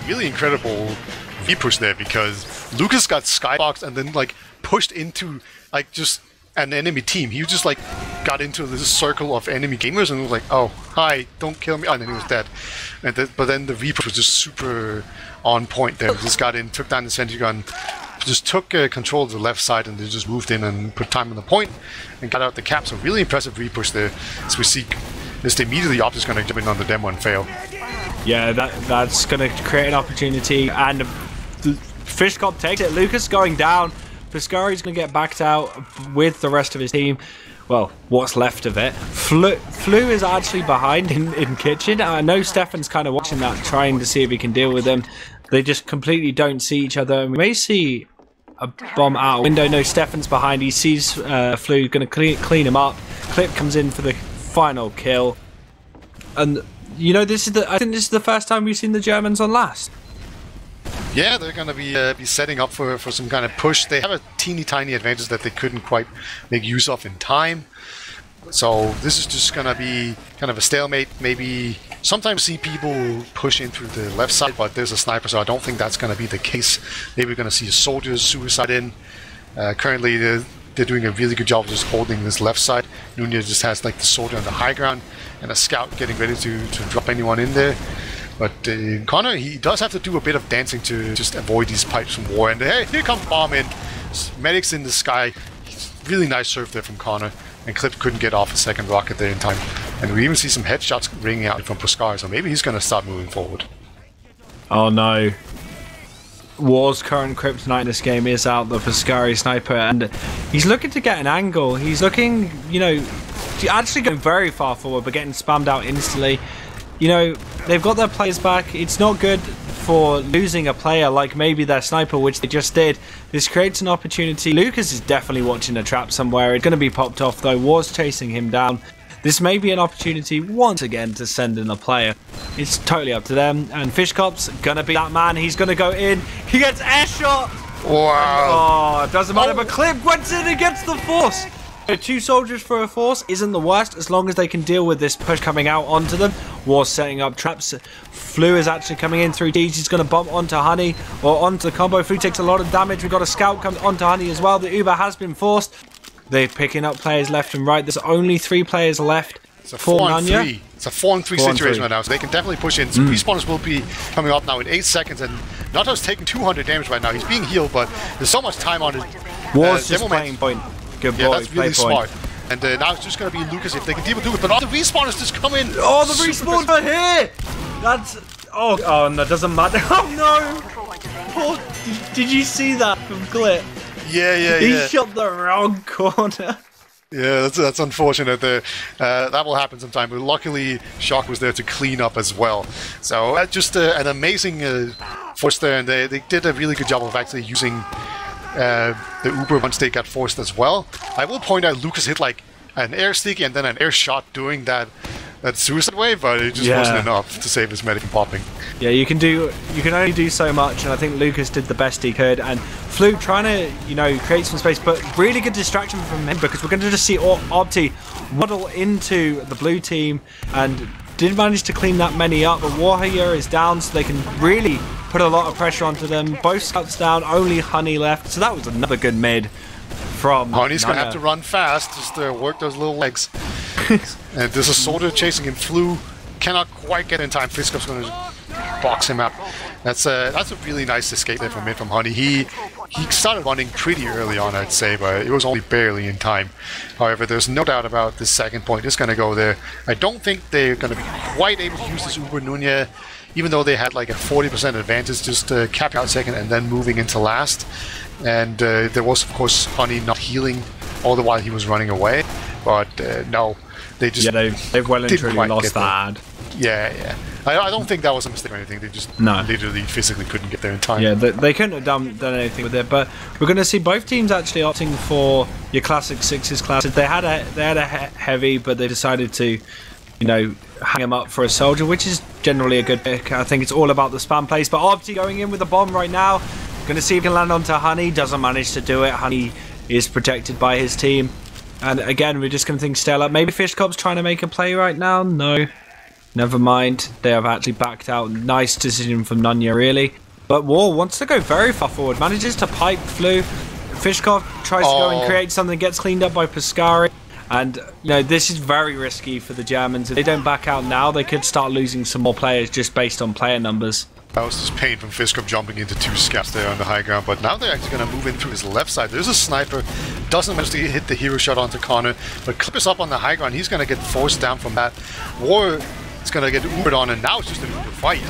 Really incredible V-push there, because Lucas got skyboxed and then like pushed into like just an enemy team. He was just like got into this circle of enemy gamers and was like, oh, hi, don't kill me. Oh, and then he was dead. But then the Reaper was just super on point there. Just got in, took down the sentry gun, just took control of the left side, and they just moved in and put time on the point and got out the cap. So really impressive Reapers there. As we see, just immediately Opt is going to jump in on the demo and fail. Yeah, that's going to create an opportunity, and Fishcop takes it. Lucas going down. Piscari's going to get backed out with the rest of his team. Well, what's left of it. Flu is actually behind in kitchen. I know Stefan's kind of watching that, trying to see if he can deal with them. They just completely don't see each other. We may see a bomb out a window. No, Stefan's behind. He sees Flu, going to clean him up. Clip comes in for the final kill. And, you know, I think this is the first time we've seen the Germans on last. Yeah, they're going to be setting up for some kind of push. They have a teeny tiny advantage that they couldn't quite make use of in time. So this is just going to be kind of a stalemate. Maybe sometimes see people push in through the left side, but there's a sniper, so I don't think that's going to be the case. Maybe we're going to see a soldier's suicide in. Currently, they're doing a really good job of just holding this left side. Nunya just has like the soldier on the high ground and a scout getting ready to drop anyone in there. But Connor, he does have to do a bit of dancing to just avoid these pipes from war. And hey, here comes bomb in. Medics in the sky. Really nice serve there from Connor. And Clip couldn't get off a second rocket there in time. And we even see some headshots ringing out from Piscari, so maybe he's going to start moving forward. Oh no. War's current kryptonite in this game is out, the Piscari sniper, and he's looking to get an angle. He's looking, you know, actually going very far forward, but getting spammed out instantly. You know, they've got their players back. It's not good for losing a player like maybe their sniper, which they just did. This creates an opportunity. Lucas is definitely watching a trap somewhere. It's going to be popped off, though. War's chasing him down. This may be an opportunity once again to send in a player. It's totally up to them. And Fishcop's going to be that man. He's going to go in. He gets air shot. Wow. Oh, doesn't matter, but Clip went in against the force. 2 soldiers for a force isn't the worst as long as they can deal with this push coming out onto them. War's setting up traps. Flu is actually coming in through D's. He's going to bump onto Honey or onto the combo. Flu takes a lot of damage. We've got a scout come onto Honey as well. The Uber has been forced. They're picking up players left and right. There's only 3 players left for Nunya. It's a 4-on-3 situation right now, so they can definitely push in. Some respawners will be coming up now in 8 seconds, and Notto's taking 200 damage right now. He's being healed, but there's so much time on it. War's just playing point. Good boy, yeah, that's really smart. Point. And now it's just going to be Lucas if they can deal with it. But all the respawners just come in. Oh, the respawn for here! That's... Oh, no, doesn't matter. Oh, no! Oh, did you see that from Clip? Yeah. He shot the wrong corner. Yeah, that's unfortunate. That will happen sometime. But luckily, Shock was there to clean up as well. So just an amazing force there. And they did a really good job of actually using... the Uber once they got forced as well. I will point out Lucas hit like an air sticky and then an air shot doing that suicide wave, but it just wasn't enough to save his medic from popping. Yeah, you can only do so much, and I think Lucas did the best he could. And Flu trying to, you know, create some space, but really good distraction from him because we're going to just see Opti waddle into the blue team and did manage to clean that many up. But Warrior is down, so they can really put a lot of pressure onto them. Both scouts down, only Honey left. So that was another good mid from Honey's going to have to run fast, just work those little legs. And there's a soldier chasing him. Flu cannot quite get in time. Fishcop's going to box him up. That's a really nice escape there from mid from Honey. He started running pretty early on, I'd say, but it was only barely in time. However, there's no doubt about this second point is going to go there. I don't think they're going to be quite able to use this Uber Nunya, even though they had like a 40% advantage, just capping out second and then moving into last. And there was, of course, Honey not healing all the while he was running away. But no, they just they've well and truly lost that. Yeah. I don't think that was a mistake or anything. They just literally physically couldn't get there in time. Yeah, they couldn't have done anything with it. But we're going to see both teams actually opting for your classic sixes classes. They had a heavy, but they decided to, you know, hang him up for a soldier, which is generally a good pick. I think it's all about the spam plays. But Opti going in with a bomb right now. Going to see if he can land onto Honey. Doesn't manage to do it. Honey is protected by his team. And again, we're just going to think stale up. Maybe Fishcop's trying to make a play right now. No. Never mind. They have actually backed out. Nice decision from Nunya, really. But War wants to go very far forward. Manages to pipe Flu. Fishcop tries to go and create something. Gets cleaned up by Piscari. And, this is very risky for the Germans. If they don't back out now, they could start losing some more players just based on player numbers. That was just pain from Fiskop jumping into 2 scouts there on the high ground, but now they're actually going to move in through his left side. There's a sniper, doesn't manage to hit the hero shot onto Connor, but Clip is up on the high ground. He's going to get forced down from that. War is going to get Ubered on, and now it's just an Uber fight.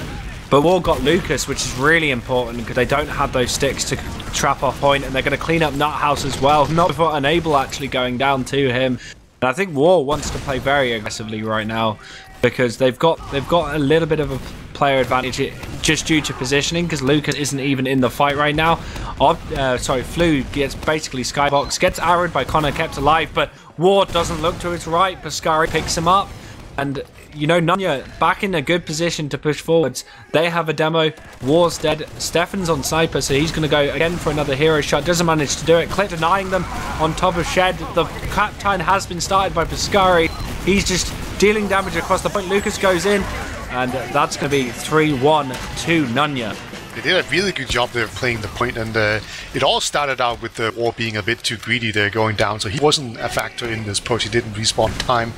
But War got Lucas, which is really important because they don't have those sticks to trap off point, and they're going to clean up Nuthouse as well. Not before Enable actually going down to him. And I think War wants to play very aggressively right now because they've got a little bit of a player advantage just due to positioning because Lucas isn't even in the fight right now. Flu gets basically skybox, gets arrowed by Connor, kept alive, but War doesn't look to his right. Pascari picks him up, and Nunya back in a good position to push forwards. They have a demo. War's dead. Stefan's on sniper, so he's going to go again for another hero shot. Doesn't manage to do it. Clip denying them on top of Shed. The captain has been started by Pascari. He's just dealing damage across the point. Lucas goes in, and that's going to be 3-1 to Nunya. They did a really good job there of playing the point, and it all started out with the War being a bit too greedy there going down, so he wasn't a factor in this push. He didn't respawn time.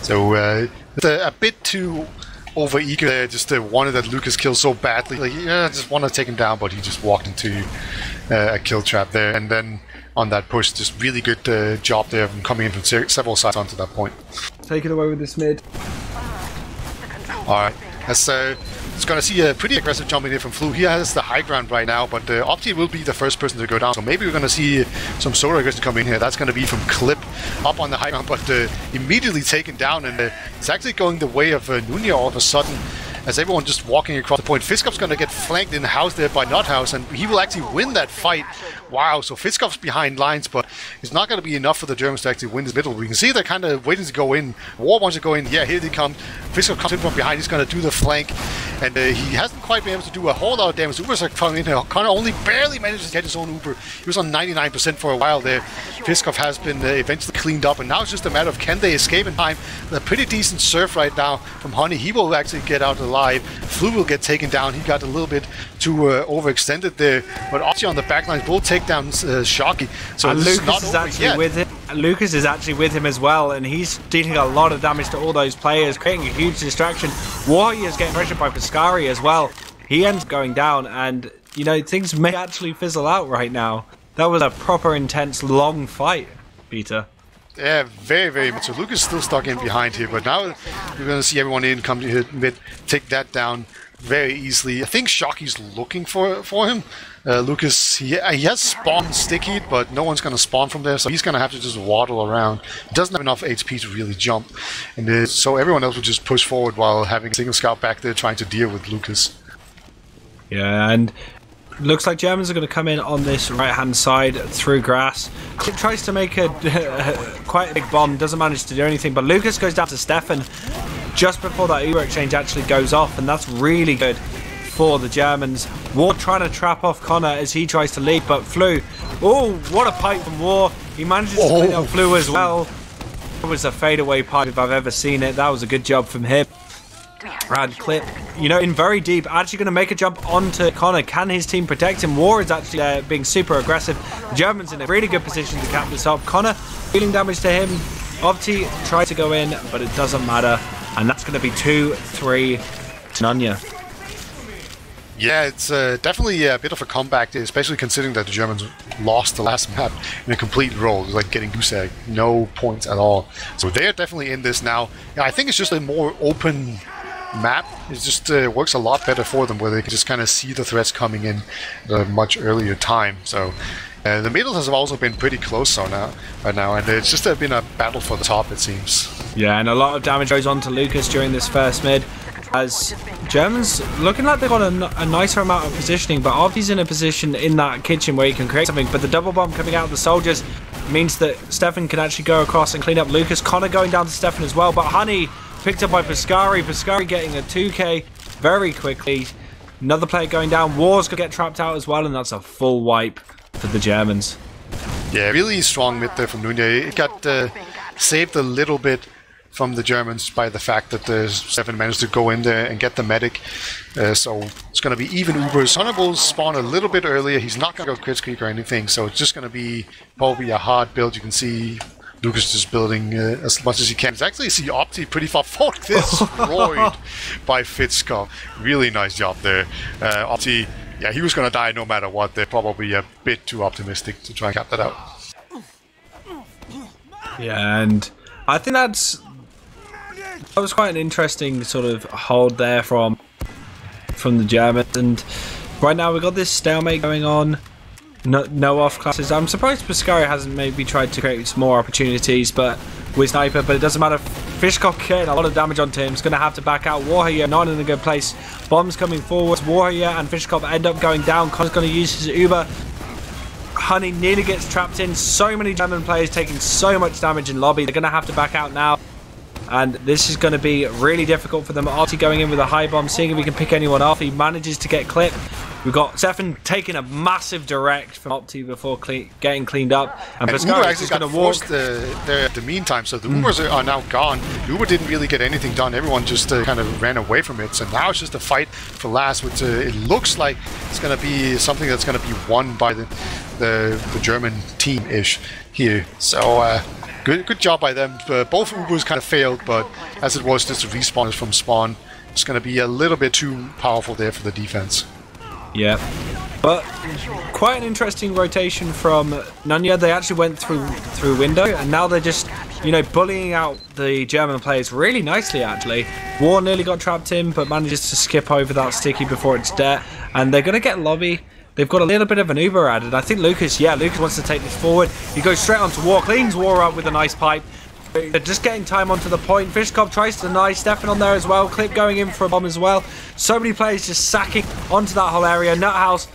So a bit too over-eager there, just wanted that Lucas kill so badly. Like, yeah, just want to take him down, but he just walked into a kill trap there, and then on that push, just really good job there from coming in from several sides onto that point. Take it away with this mid. Alright, it's going to see a pretty aggressive jumping here from Flu. He has the high ground right now, but Opti will be the first person to go down, so maybe we're going to see some solo aggression come in here. That's going to be from Clip up on the high ground, but immediately taken down, and it's actually going the way of Nunya all of a sudden, as everyone just walking across the point. Fiskop's going to get flanked in the house there by Nuthouse, and he will actually win that fight. Wow, so Fiskop's behind lines, but it's not going to be enough for the Germans to actually win this middle. We can see they're kind of waiting to go in. War wants to go in. Yeah, here they come. Fiskop comes in from behind. He's going to do the flank, and he hasn't quite been able to do a whole lot of damage. Ubers are coming in here. Connor only barely managed to get his own Uber. He was on 99% for a while there. Fiskop has been eventually cleaned up, and now it's just a matter of can they escape in time. A pretty decent surf right now from Honey. He will actually get out alive. Flu will get taken down. He got a little bit too overextended there, but Opti on the backlines will take down Shocky. So and Lucas is actually with him. Lucas is actually with him as well, and he's dealing a lot of damage to all those players, creating a huge distraction. Warrior's getting pressured by Pascari as well. He ends up going down, and things may actually fizzle out right now. That was a proper intense long fight, Peter. Yeah, very, very much. So Lucas is still stuck in behind here, but now you're going to see everyone in, come here, mid, take that down very easily. I think Shocky's looking for him. Lucas, he has spawned sticky, but no one's going to spawn from there, so he's going to have to just waddle around. He doesn't have enough HP to really jump, and so everyone else will just push forward while having a single scout back there trying to deal with Lucas. Yeah, and looks like Germans are going to come in on this right-hand side through grass. It tries to make a quite a big bomb, doesn't manage to do anything, but Lucas goes down to Stefan just before that Uber exchange actually goes off, and that's really good for the Germans. War trying to trap off Connor as he tries to lead, but Flu, oh, what a pipe from War. He manages to clean up Flu as well. It was a fadeaway pipe if I've ever seen it. That was a good job from him. And Clip, in very deep, actually going to make a jump onto Connor. Can his team protect him? War is actually being super aggressive. The Germans in a really good position to cap this up. Connor dealing damage to him. Opti tried to go in, but it doesn't matter. And that's going to be 2-3 to Nunya. Yeah, it's definitely a bit of a comeback, especially considering that the Germans lost the last map in a complete roll. It was like getting goose egg, no points at all. So they're definitely in this now. Yeah, I think it's just a more open map. It just works a lot better for them, where they can just kind of see the threats coming in at a much earlier time. So the middle has also been pretty close right now, and it's just been a battle for the top, it seems. Yeah, and a lot of damage goes on to Lucas during this first mid, as Germans looking like they've got a nicer amount of positioning, but Opti's in a position in that kitchen where he can create something, but the double bomb coming out of the soldiers means that Stefan can actually go across and clean up Lucas. Connor going down to Stefan as well, but Honey picked up by Pascari. Pascari getting a 2k very quickly. Another player going down. War's going to get trapped out as well, and that's a full wipe for the Germans. Yeah, really strong mid there from Nunya. It got saved a little bit from the Germans by the fact that Stefan managed to go in there and get the medic. So it's going to be even Ubers. Hunter will spawn a little bit earlier. He's not going to go crit streak or anything, so it's just going to be probably a hard build. You can see Lucas just building as much as he can. You actually see Opti pretty far forward, destroyed by Fitchkov. Really nice job there. Opti, yeah, he was going to die no matter what. They're probably a bit too optimistic to try and cap that out. Yeah, and I think that was quite an interesting sort of hold there from the Germans. And right now we've got this stalemate going on. No off classes. I'm surprised Piscari hasn't maybe tried to create some more opportunities, but with Sniper, but it doesn't matter. Fishcock getting a lot of damage onto him. He's going to have to back out. Warrior not in a good place. Bombs coming forwards. Warrior and Fishcock end up going down. Connor's going to use his Uber. Honey nearly gets trapped in. So many German players taking so much damage in lobby. They're going to have to back out now. And this is going to be really difficult for them. Opti going in with a high bomb, seeing if he can pick anyone off. He manages to get clipped. We've got Stefan taking a massive direct from Opti before getting cleaned up. And Uber actually got forced there at the meantime, so the Ubers are now gone. Uber didn't really get anything done. Everyone just kind of ran away from it. So now it's just a fight for last, which it looks like it's going to be something that's going to be won by the German team-ish here. So good job by them. Both Ubers kind of failed, but as it was just a respawn from spawn, it's going to be a little bit too powerful there for the defense. Yeah, but quite an interesting rotation from Nunya. They actually went through window, and now they're just, you know, bullying out the German players really nicely, actually. War nearly got trapped in, but manages to skip over that sticky before it's dead, and they're going to get lobby. They've got a little bit of an Uber added. I think Lucas wants to take this forward. He goes straight onto War, cleans War up with a nice pipe. They're just getting time onto the point. Fishkov tries to deny. Stefan on there as well. Clip going in for a bomb as well. So many players just sacking onto that whole area. Nuthouse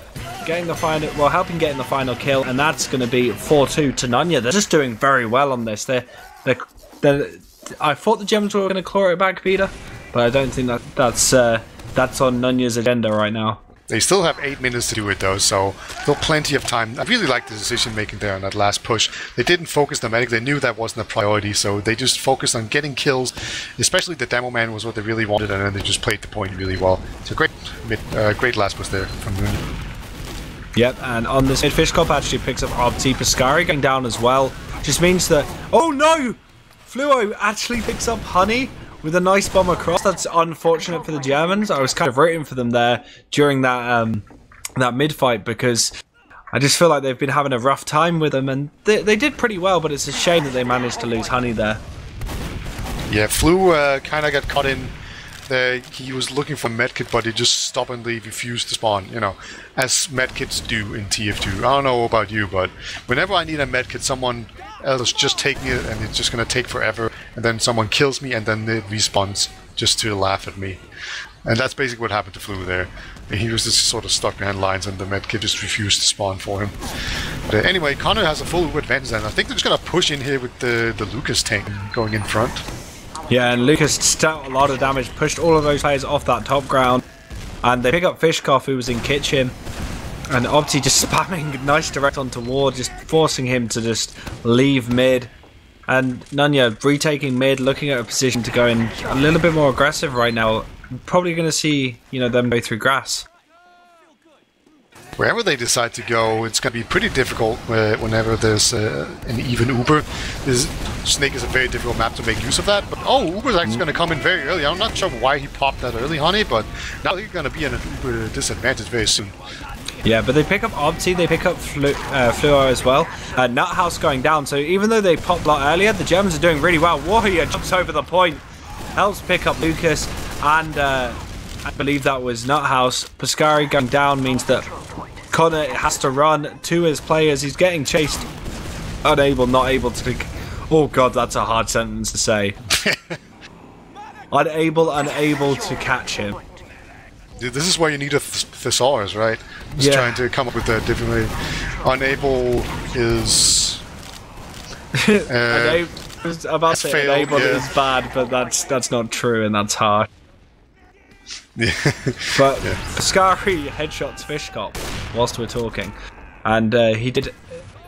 getting the final, well, helping getting the final kill, and that's going to be 4-2 to Nunya. They're just doing very well on this. I thought the Germans were going to claw it back, Peter, but I don't think that's on Nunya's agenda right now. They still have 8 minutes to do it though, so still plenty of time. I really like the decision making there on that last push. They didn't focus the medic, they knew that wasn't a priority, so they just focused on getting kills, especially the demo man was what they really wanted, and then they just played the point really well. So great last push there from Moon. Yep, and on this mid, Fishkop actually picks up Opti. Piscari going down as well. Just means that, oh no! Fluo actually picks up Honey with a nice bomb across. That's unfortunate for the Germans. I was kind of rooting for them there during that that mid fight, because I just feel like they've been having a rough time with them, and they did pretty well, but it's a shame that they managed to lose Honey there. Yeah, Flu kind of got caught in there. He was looking for medkit, but he just stubbornly refused to spawn, you know, as medkits do in TF2. I don't know about you, but whenever I need a medkit, someone else just taking it, and it's just going to take forever, and then someone kills me, and then it respawns just to laugh at me. And that's basically what happened to Flu there. He was just sort of stuck behind lines, and the medkit just refused to spawn for him. But anyway, Connor has a full advantage, and I think they're just going to push in here with the Lucas tank going in front. Yeah, and Lucas dealt a lot of damage, pushed all of those players off that top ground, and they pick up Fishkoff, who was in kitchen, and Opti just spamming nice direct onto Ward, just forcing him to just leave mid. And Nunya retaking mid, looking at a position to go in a little bit more aggressive right now. Probably going to see, you know, them go through grass. Wherever they decide to go, it's going to be pretty difficult whenever there's an even Uber. Snake is a very difficult map to make use of that. But Uber's actually going to come in very early. I'm not sure why he popped that early, Honey, but now they're going to be in an Uber disadvantage very soon. Yeah, but they pick up Opti, they pick up Fluo as well. Nuthouse going down, so even though they popped a lot earlier, the Germans are doing really well. Warrior jumps over the point, helps pick up Lucas, and I believe that was Nuthouse. Piscari going down means that Connor has to run to his players. He's getting chased. Not able to... Oh god, that's a hard sentence to say. Unable to catch him. This is why you need a thesaurus, right? Just trying to come up with a different way. Unable is... I was about to say unable is bad, but that's not true, and that's hard. Yeah. But Piscari headshots Fishkop whilst we're talking, and he did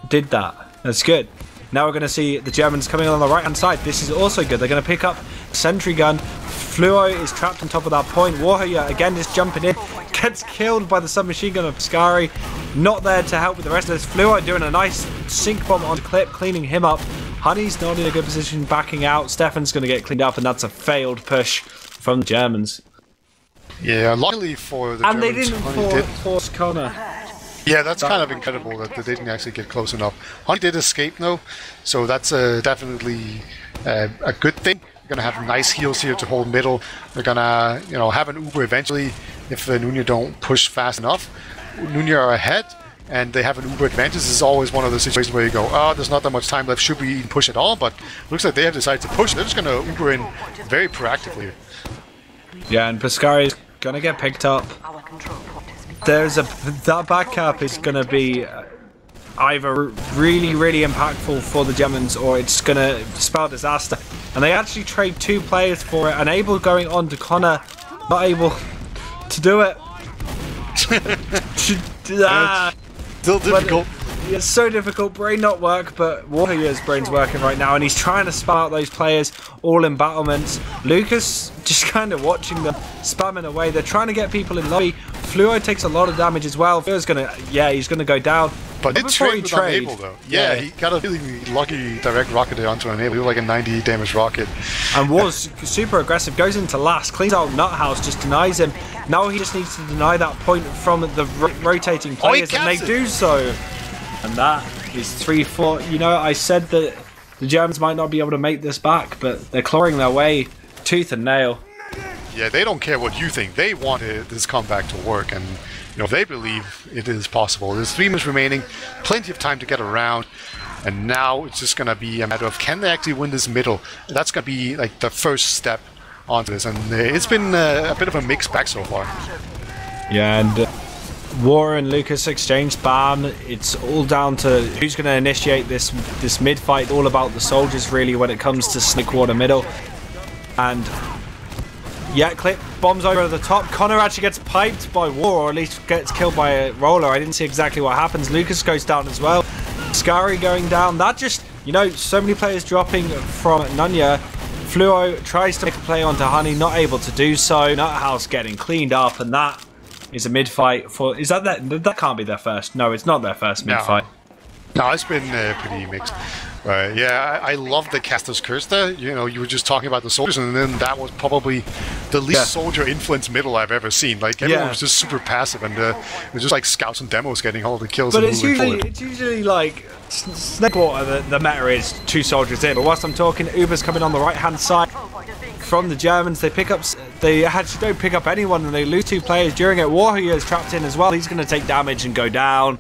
that. That's good. Now we're going to see the Germans coming on the right hand side. This is also good. They're going to pick up sentry gun. Fluo is trapped on top of that point. Warrior again just jumping in, gets killed by the submachine gun of Piscari. Not there to help with the rest of this. Fluo doing a nice sink bomb onto Clip, cleaning him up. Honey's not in a good position backing out. Stefan's going to get cleaned up, and that's a failed push from the Germans. Yeah, luckily for the and Germans, they didn't force Connor. Yeah, that's kind of incredible that they didn't actually get close enough. Honey did escape though, so that's definitely a good thing. They're gonna have nice heals here to hold middle. They're gonna, you know, have an Uber eventually if Nunya don't push fast enough. Nunya are ahead, and they have an Uber advantage. This is always one of those situations where you go, oh, there's not that much time left. Should we even push at all? But looks like they have decided to push. They're just gonna Uber in very proactively. Yeah, and Pascari's gonna get picked up. That backup is gonna be either really, really impactful for the Germans, or it's gonna spell disaster. And they actually trade 2 players for it, and Abel going on to Connor, not able to do it. Still difficult. It's so difficult. Brain not work, but Warrior's brain's working right now, and he's trying to spam out those players all in battlements. Lucas just kind of watching them spamming away. They're trying to get people in lobby. Fluo takes a lot of damage as well. Fluo's gonna, he's gonna go down. But it trade was unable though. Yeah, he got a really lucky direct rocket there onto an enable. He was like a 90 damage rocket. And was super aggressive. Goes into last, cleans out Nuthouse, just denies him. Now he just needs to deny that point from the rotating players, and they do so. And that is 3-4. You know, I said that the Germans might not be able to make this back, but they're clawing their way tooth and nail. Yeah, they don't care what you think. They want this comeback to work, and you know they believe it is possible. There's 3 minutes remaining, plenty of time to get around, and now it's just going to be a matter of can they actually win this middle. That's going to be like the first step onto this, and it's been a bit of a mixed bag so far. Yeah, and War and Lucas exchange ban. It's all down to who's going to initiate this mid fight. All about the soldiers really when it comes to Snake Water middle. And yeah, Clip bombs over the top. Connor actually gets piped by War, or at least gets killed by a roller. I didn't see exactly what happens. Lucas goes down as well. Scary going down. That just, you know, so many players dropping from Nunya. Fluo tries to make a play onto Honey, not able to do so. Nuthouse getting cleaned up, and that is a mid fight for. Is that can't be their first? No, it's not their first mid fight. No, it's been pretty mixed. Yeah, I love the Caster's Curse there. You know, you were just talking about the soldiers, and then that was probably the least soldier-influenced middle I've ever seen. Like, everyone was just super passive, and it was just like scouts and demos getting all the kills. But and it's usually like Snakewater, the meta is 2 soldiers in. But whilst I'm talking, Uber's coming on the right-hand side from the Germans. They actually don't pick up anyone, and they lose 2 players during it. Warrior's trapped in as well. He's going to take damage and go down.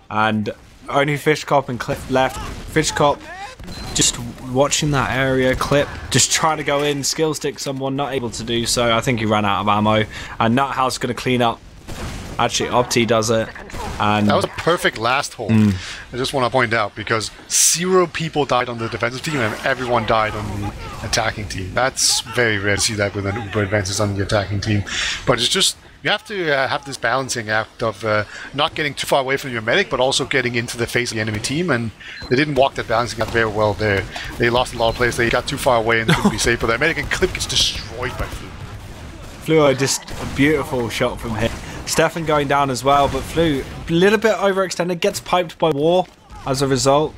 And only Fishcop and Cliff left. Fishcop just watching that area. Clip just trying to go in, skill stick someone, not able to do so. I think he ran out of ammo. And Nuthouse going to clean up. Actually, Opti does it. And that was a perfect last hold. I just want to point out, because 0 people died on the defensive team and everyone died on the attacking team. That's very rare to see that with an Uber advantage on the attacking team. But it's just, you have to have this balancing act of not getting too far away from your medic, but also getting into the face of the enemy team, and they didn't walk that balancing act very well there. They lost a lot of players, they got too far away and couldn't be safe, but their medic and Clip gets destroyed by Fluo. Fluo, just a beautiful shot from him. Stefan going down as well, but Flu, a little bit overextended, gets piped by War as a result.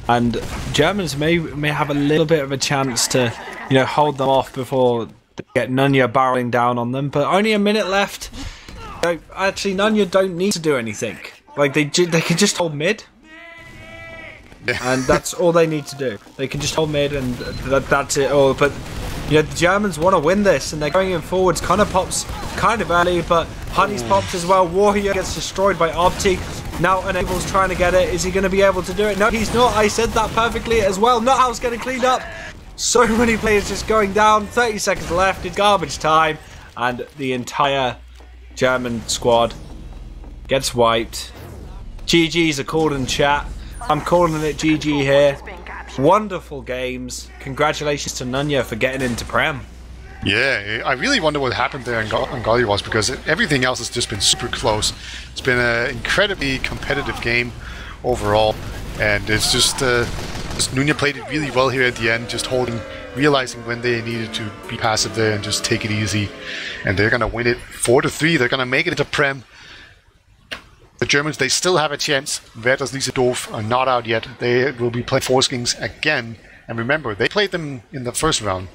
And Germans may have a little bit of a chance to, you know, hold them off before they get Nunya barreling down on them. But only a minute left. So actually, Nunya don't need to do anything. Like, they can just hold mid. And that's all they need to do. They can just hold mid, and that's it all. But you know, the Germans want to win this, and they're going in forwards. Connor pops kind of early, but Honey's popped as well. Warrior gets destroyed by Opti. Now Enable's trying to get it. Is he going to be able to do it? No, he's not. I said that perfectly as well. Nuthouse getting cleaned up. So many players just going down. 30 seconds left. It's garbage time. And the entire German squad gets wiped. GG's are called in chat. I'm calling it GG here. Wonderful games. Congratulations to Nunya for getting into Prem. Yeah, I really wonder what happened there in Golly was, because everything else has just been super close. It's been an incredibly competitive game overall, and it's just Nunya played it really well here at the end, just realizing when they needed to be passive there and just take it easy. And they're going to win it 4-3. They're going to make it into Prem. the Germans, they still have a chance. Werther's Liest Doof are not out yet. They will be playing Forskings again. And remember, they played them in the first round.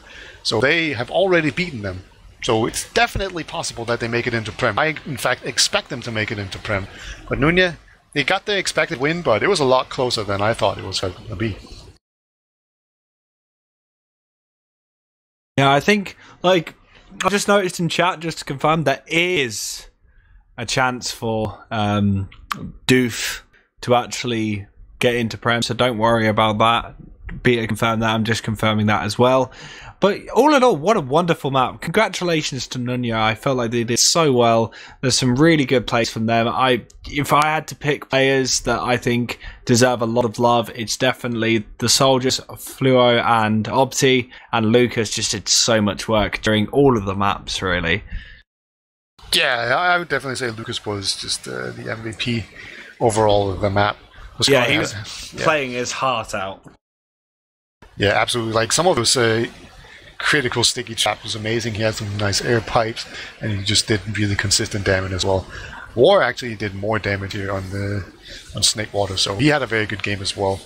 So they have already beaten them. So it's definitely possible that they make it into Prem. I, in fact, expect them to make it into Prem. But Nunya, they got the expected win, but it was a lot closer than I thought it was going to be. Yeah, I think, like, I just noticed in chat, just to confirm, there is a chance for Doof to actually get into Prem, so don't worry about that. Beta confirmed that, I'm just confirming that as well. But all in all, what a wonderful map. Congratulations to Nunya. I felt like they did so well. There's some really good plays from them. If I had to pick players that I think deserve a lot of love, it's definitely the Soldiers, Fluo and Opti, and Lucas just did so much work during all of the maps, really. Yeah, I would definitely say Lucas was just the MVP overall of the map. Yeah, he was playing his heart out. Yeah, absolutely. Like, some of those critical sticky trap was amazing. He had some nice air pipes, and he just did really consistent damage as well. War actually did more damage here on Snake Water, so he had a very good game as well.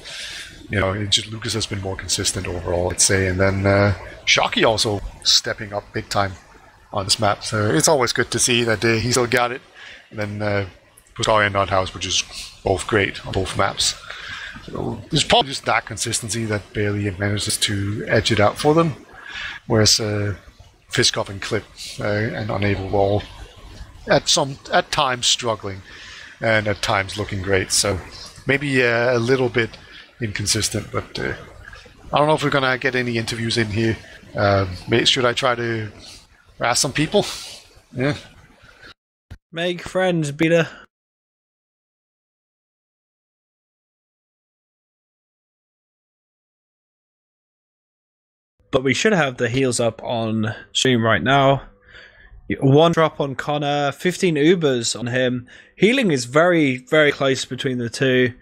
You know, Lucas has been more consistent overall, I'd say. And then Shocky also stepping up big time on this map. So it's always good to see that he still got it. And then Puskari and Nuthouse, which is both great on both maps. So there's probably just that consistency that barely manages to edge it out for them. Whereas Fiskov and Clip and Unable were all at times struggling and at times looking great. So maybe a little bit inconsistent, but I don't know if we're gonna get any interviews in here. Should I try to ask some people? Yeah. Make friends, Beta. But we should have the heals up on stream right now. 1 drop on Connor, 15 Ubers on him. Healing is very, very close between the two.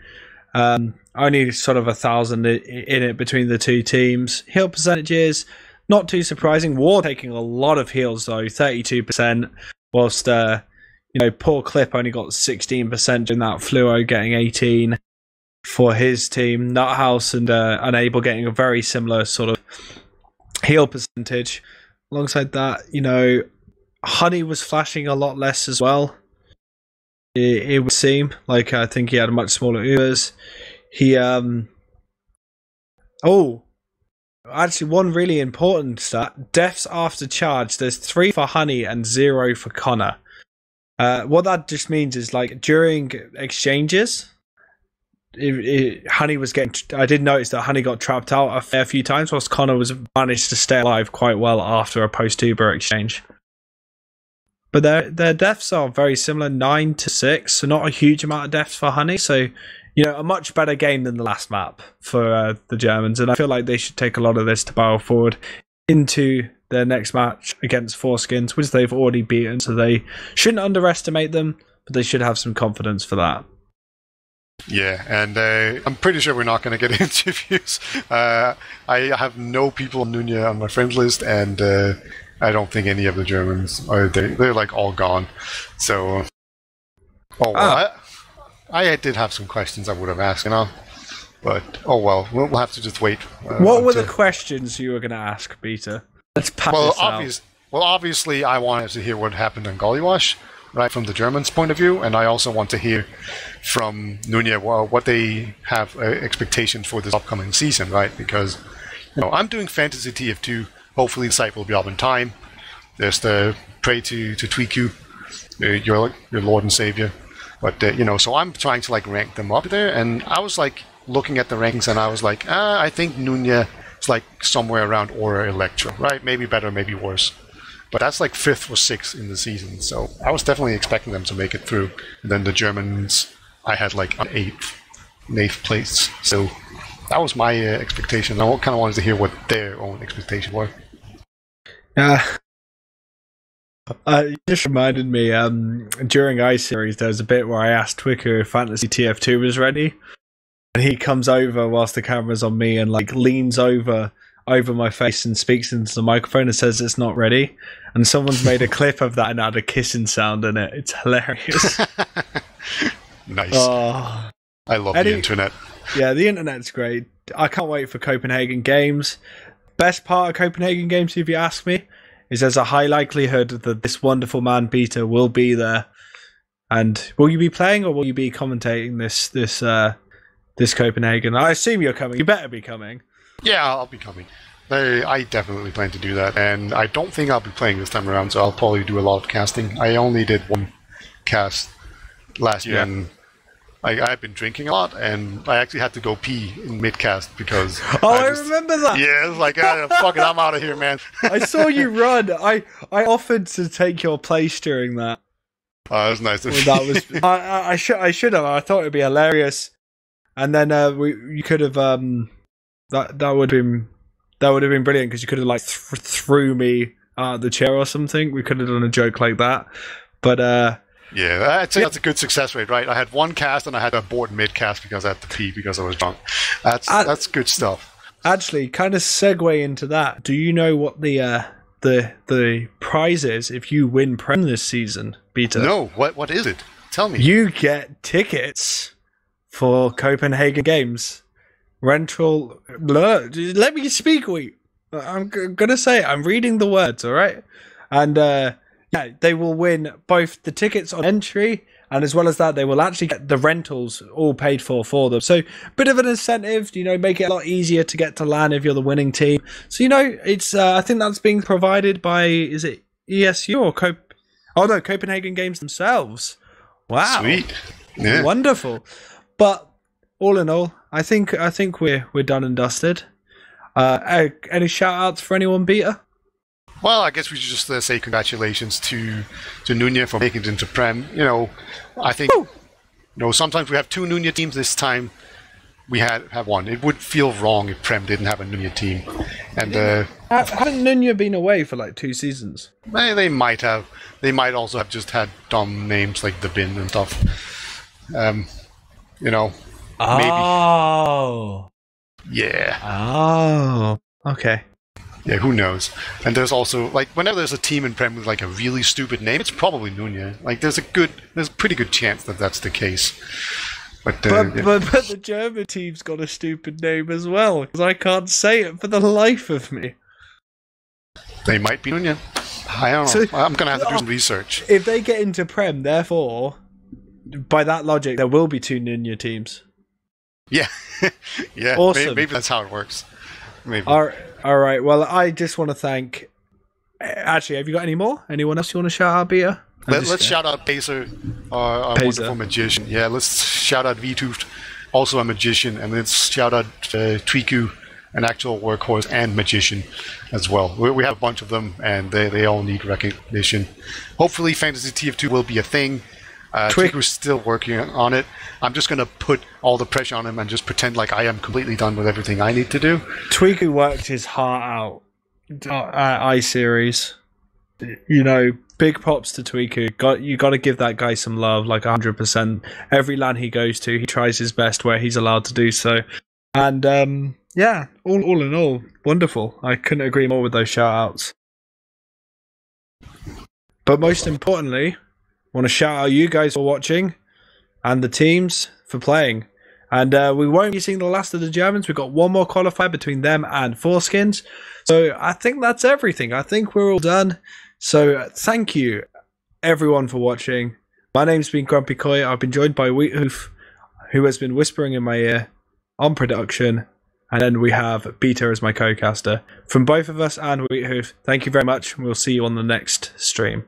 Only sort of 1,000 in it between the two teams. Heal percentages, not too surprising. War taking a lot of heals though, 32%. Whilst poor Clip only got 16% in that. Fluo getting 18 for his team. Nuthouse and Unable getting a very similar sort of heal percentage. Alongside that, Honey was flashing a lot less as well. It would seem like I think he had a much smaller Ubers. He actually, one really important stat: deaths after charge. There's 3 for Honey and 0 for Connor. What that just means is, like, during exchanges, Honey was getting. I did notice that Honey got trapped out a fair few times, whilst Connor was managed to stay alive quite well after a post-Uber exchange. But their deaths are very similar, 9 to 6, so not a huge amount of deaths for Honey. So, a much better game than the last map for the Germans, and I feel like they should take a lot of this to barrel forward into their next match against Forskins, which they've already beaten. So they shouldn't underestimate them, but they should have some confidence for that. Yeah, and I'm pretty sure we're not going to get interviews. I have no people on Nunya on my friends list, and I don't think any of the Germans are. They're like all gone. So, I did have some questions I would have asked, but we'll have to just wait. What were the questions you were going to ask, Peter? Let's pass this out. Obviously, I wanted to hear what happened in Gollywash, right, from the Germans' point of view, and I also want to hear from Nunya what they have expectations for this upcoming season, right? Because I'm doing Fantasy TF2. Hopefully, the site will be up in time. There's the pray to Tweaku, your Lord and Savior, but so I'm trying to rank them up there, and I was looking at the rankings, and I was like, I think Nunya is somewhere around Aura Electro, right? Maybe better, maybe worse. But that's 5th or 6th in the season, so I was definitely expecting them to make it through. And then the Germans, I had an 8th place. So that was my expectation. I kind of wanted to hear what their own expectations were. It just reminded me, during iSeries, there was a bit where I asked Twicker if Fantasy TF2 was ready. And he comes over whilst the camera's on me and leans over my face and speaks into the microphone and says it's not ready. And someone's made a clip of that and had a kissing sound in it. It's hilarious. Nice. Oh, I love the internet. Yeah, the internet's great. I can't wait for Copenhagen Games. Best part of Copenhagen Games, if you ask me, is there's a high likelihood that this wonderful man Peter will be there. And will you be playing or will you be commentating this Copenhagen? I assume you're coming. You better be coming. Yeah, I'll be coming. I definitely plan to do that, and I don't think I'll be playing this time around, so I'll probably do a lot of casting. I only did one cast last year, and I've been drinking a lot, and I actually had to go pee in mid-cast because... I remember that! Yeah, it's like, fuck it, I'm out of here, man. I saw you run. I offered to take your place during that. Oh, that was nice of you. I should have. I thought it would be hilarious. And then you could have... That would have been brilliant because you could have like threw me out of the chair or something. We could have done a joke like that. But yeah, I'd say that's a good success rate, right? I had one cast and I had to abort mid-cast because I had to pee because I was drunk. That's good stuff. Actually, kind of segue into that. Do you know what the prize is if you win Prem this season, Peter? No, what is it? Tell me. You get tickets for Copenhagen Games. Rental. Let me speak. I'm gonna say it. I'm reading the words. All right, and yeah, they will win both the tickets on entry, and as well as that, they will actually get the rentals all paid for them. So, bit of an incentive, make it a lot easier to get to LAN if you're the winning team. So, it's I think that's being provided by, is it ESU or Copenhagen Games themselves? Wow, sweet, yeah, wonderful. But all in all, I think we're done and dusted. Any shout outs for anyone, Peter? Well, I guess we should just say congratulations to Nunya for making it into Prem. I think sometimes we have two Nunya teams. This time we have one. It would feel wrong if Prem didn't have a Nunya team. And haven't Nunya been away for like 2 seasons? They might have. They might also have just had dumb names like the Bin and stuff. Oh. Maybe. Yeah. Oh. Okay. Yeah, who knows? And there's also, whenever there's a team in Prem with, a really stupid name, it's probably Nunya. There's a pretty good chance that that's the case. But the German team's got a stupid name as well, because I can't say it for the life of me. They might be Nunya. I don't know. So, I'm going to have to do some research. If they get into Prem, therefore, by that logic, there will be 2 Nunya teams. Yeah. Yeah, awesome. Maybe that's how it works. Maybe. All right. Well, I just want to thank... Actually, have you got any more? Anyone else you want to shout out, Peter? Let's shout out Pacer, our wonderful magician. Yeah, let's shout out Wiethoofd, also a magician. And let's shout out Twiku, an actual workhorse and magician as well. We have a bunch of them, and they all need recognition. Hopefully, Fantasy TF2 will be a thing. Twiku's still working on it. I'm just going to put all the pressure on him and just pretend like I am completely done with everything I need to do. Twiku worked his heart out at iSeries. Big props to Twiku. You got to give that guy some love, 100%. Every LAN he goes to, he tries his best where he's allowed to do so. And yeah, all in all, wonderful. I couldn't agree more with those shout-outs. But most importantly, I want to shout out you guys for watching and the teams for playing. And we won't be seeing the last of the Germans. We've got one more qualifier between them and Foreskins. So I think that's everything. I think we're all done. So thank you, everyone, for watching. My name's been GrumpyKoi. I've been joined by Wiethoofd, who has been whispering in my ear on production. And then we have Peter as my co-caster. From both of us and Wiethoofd, thank you very much. We'll see you on the next stream.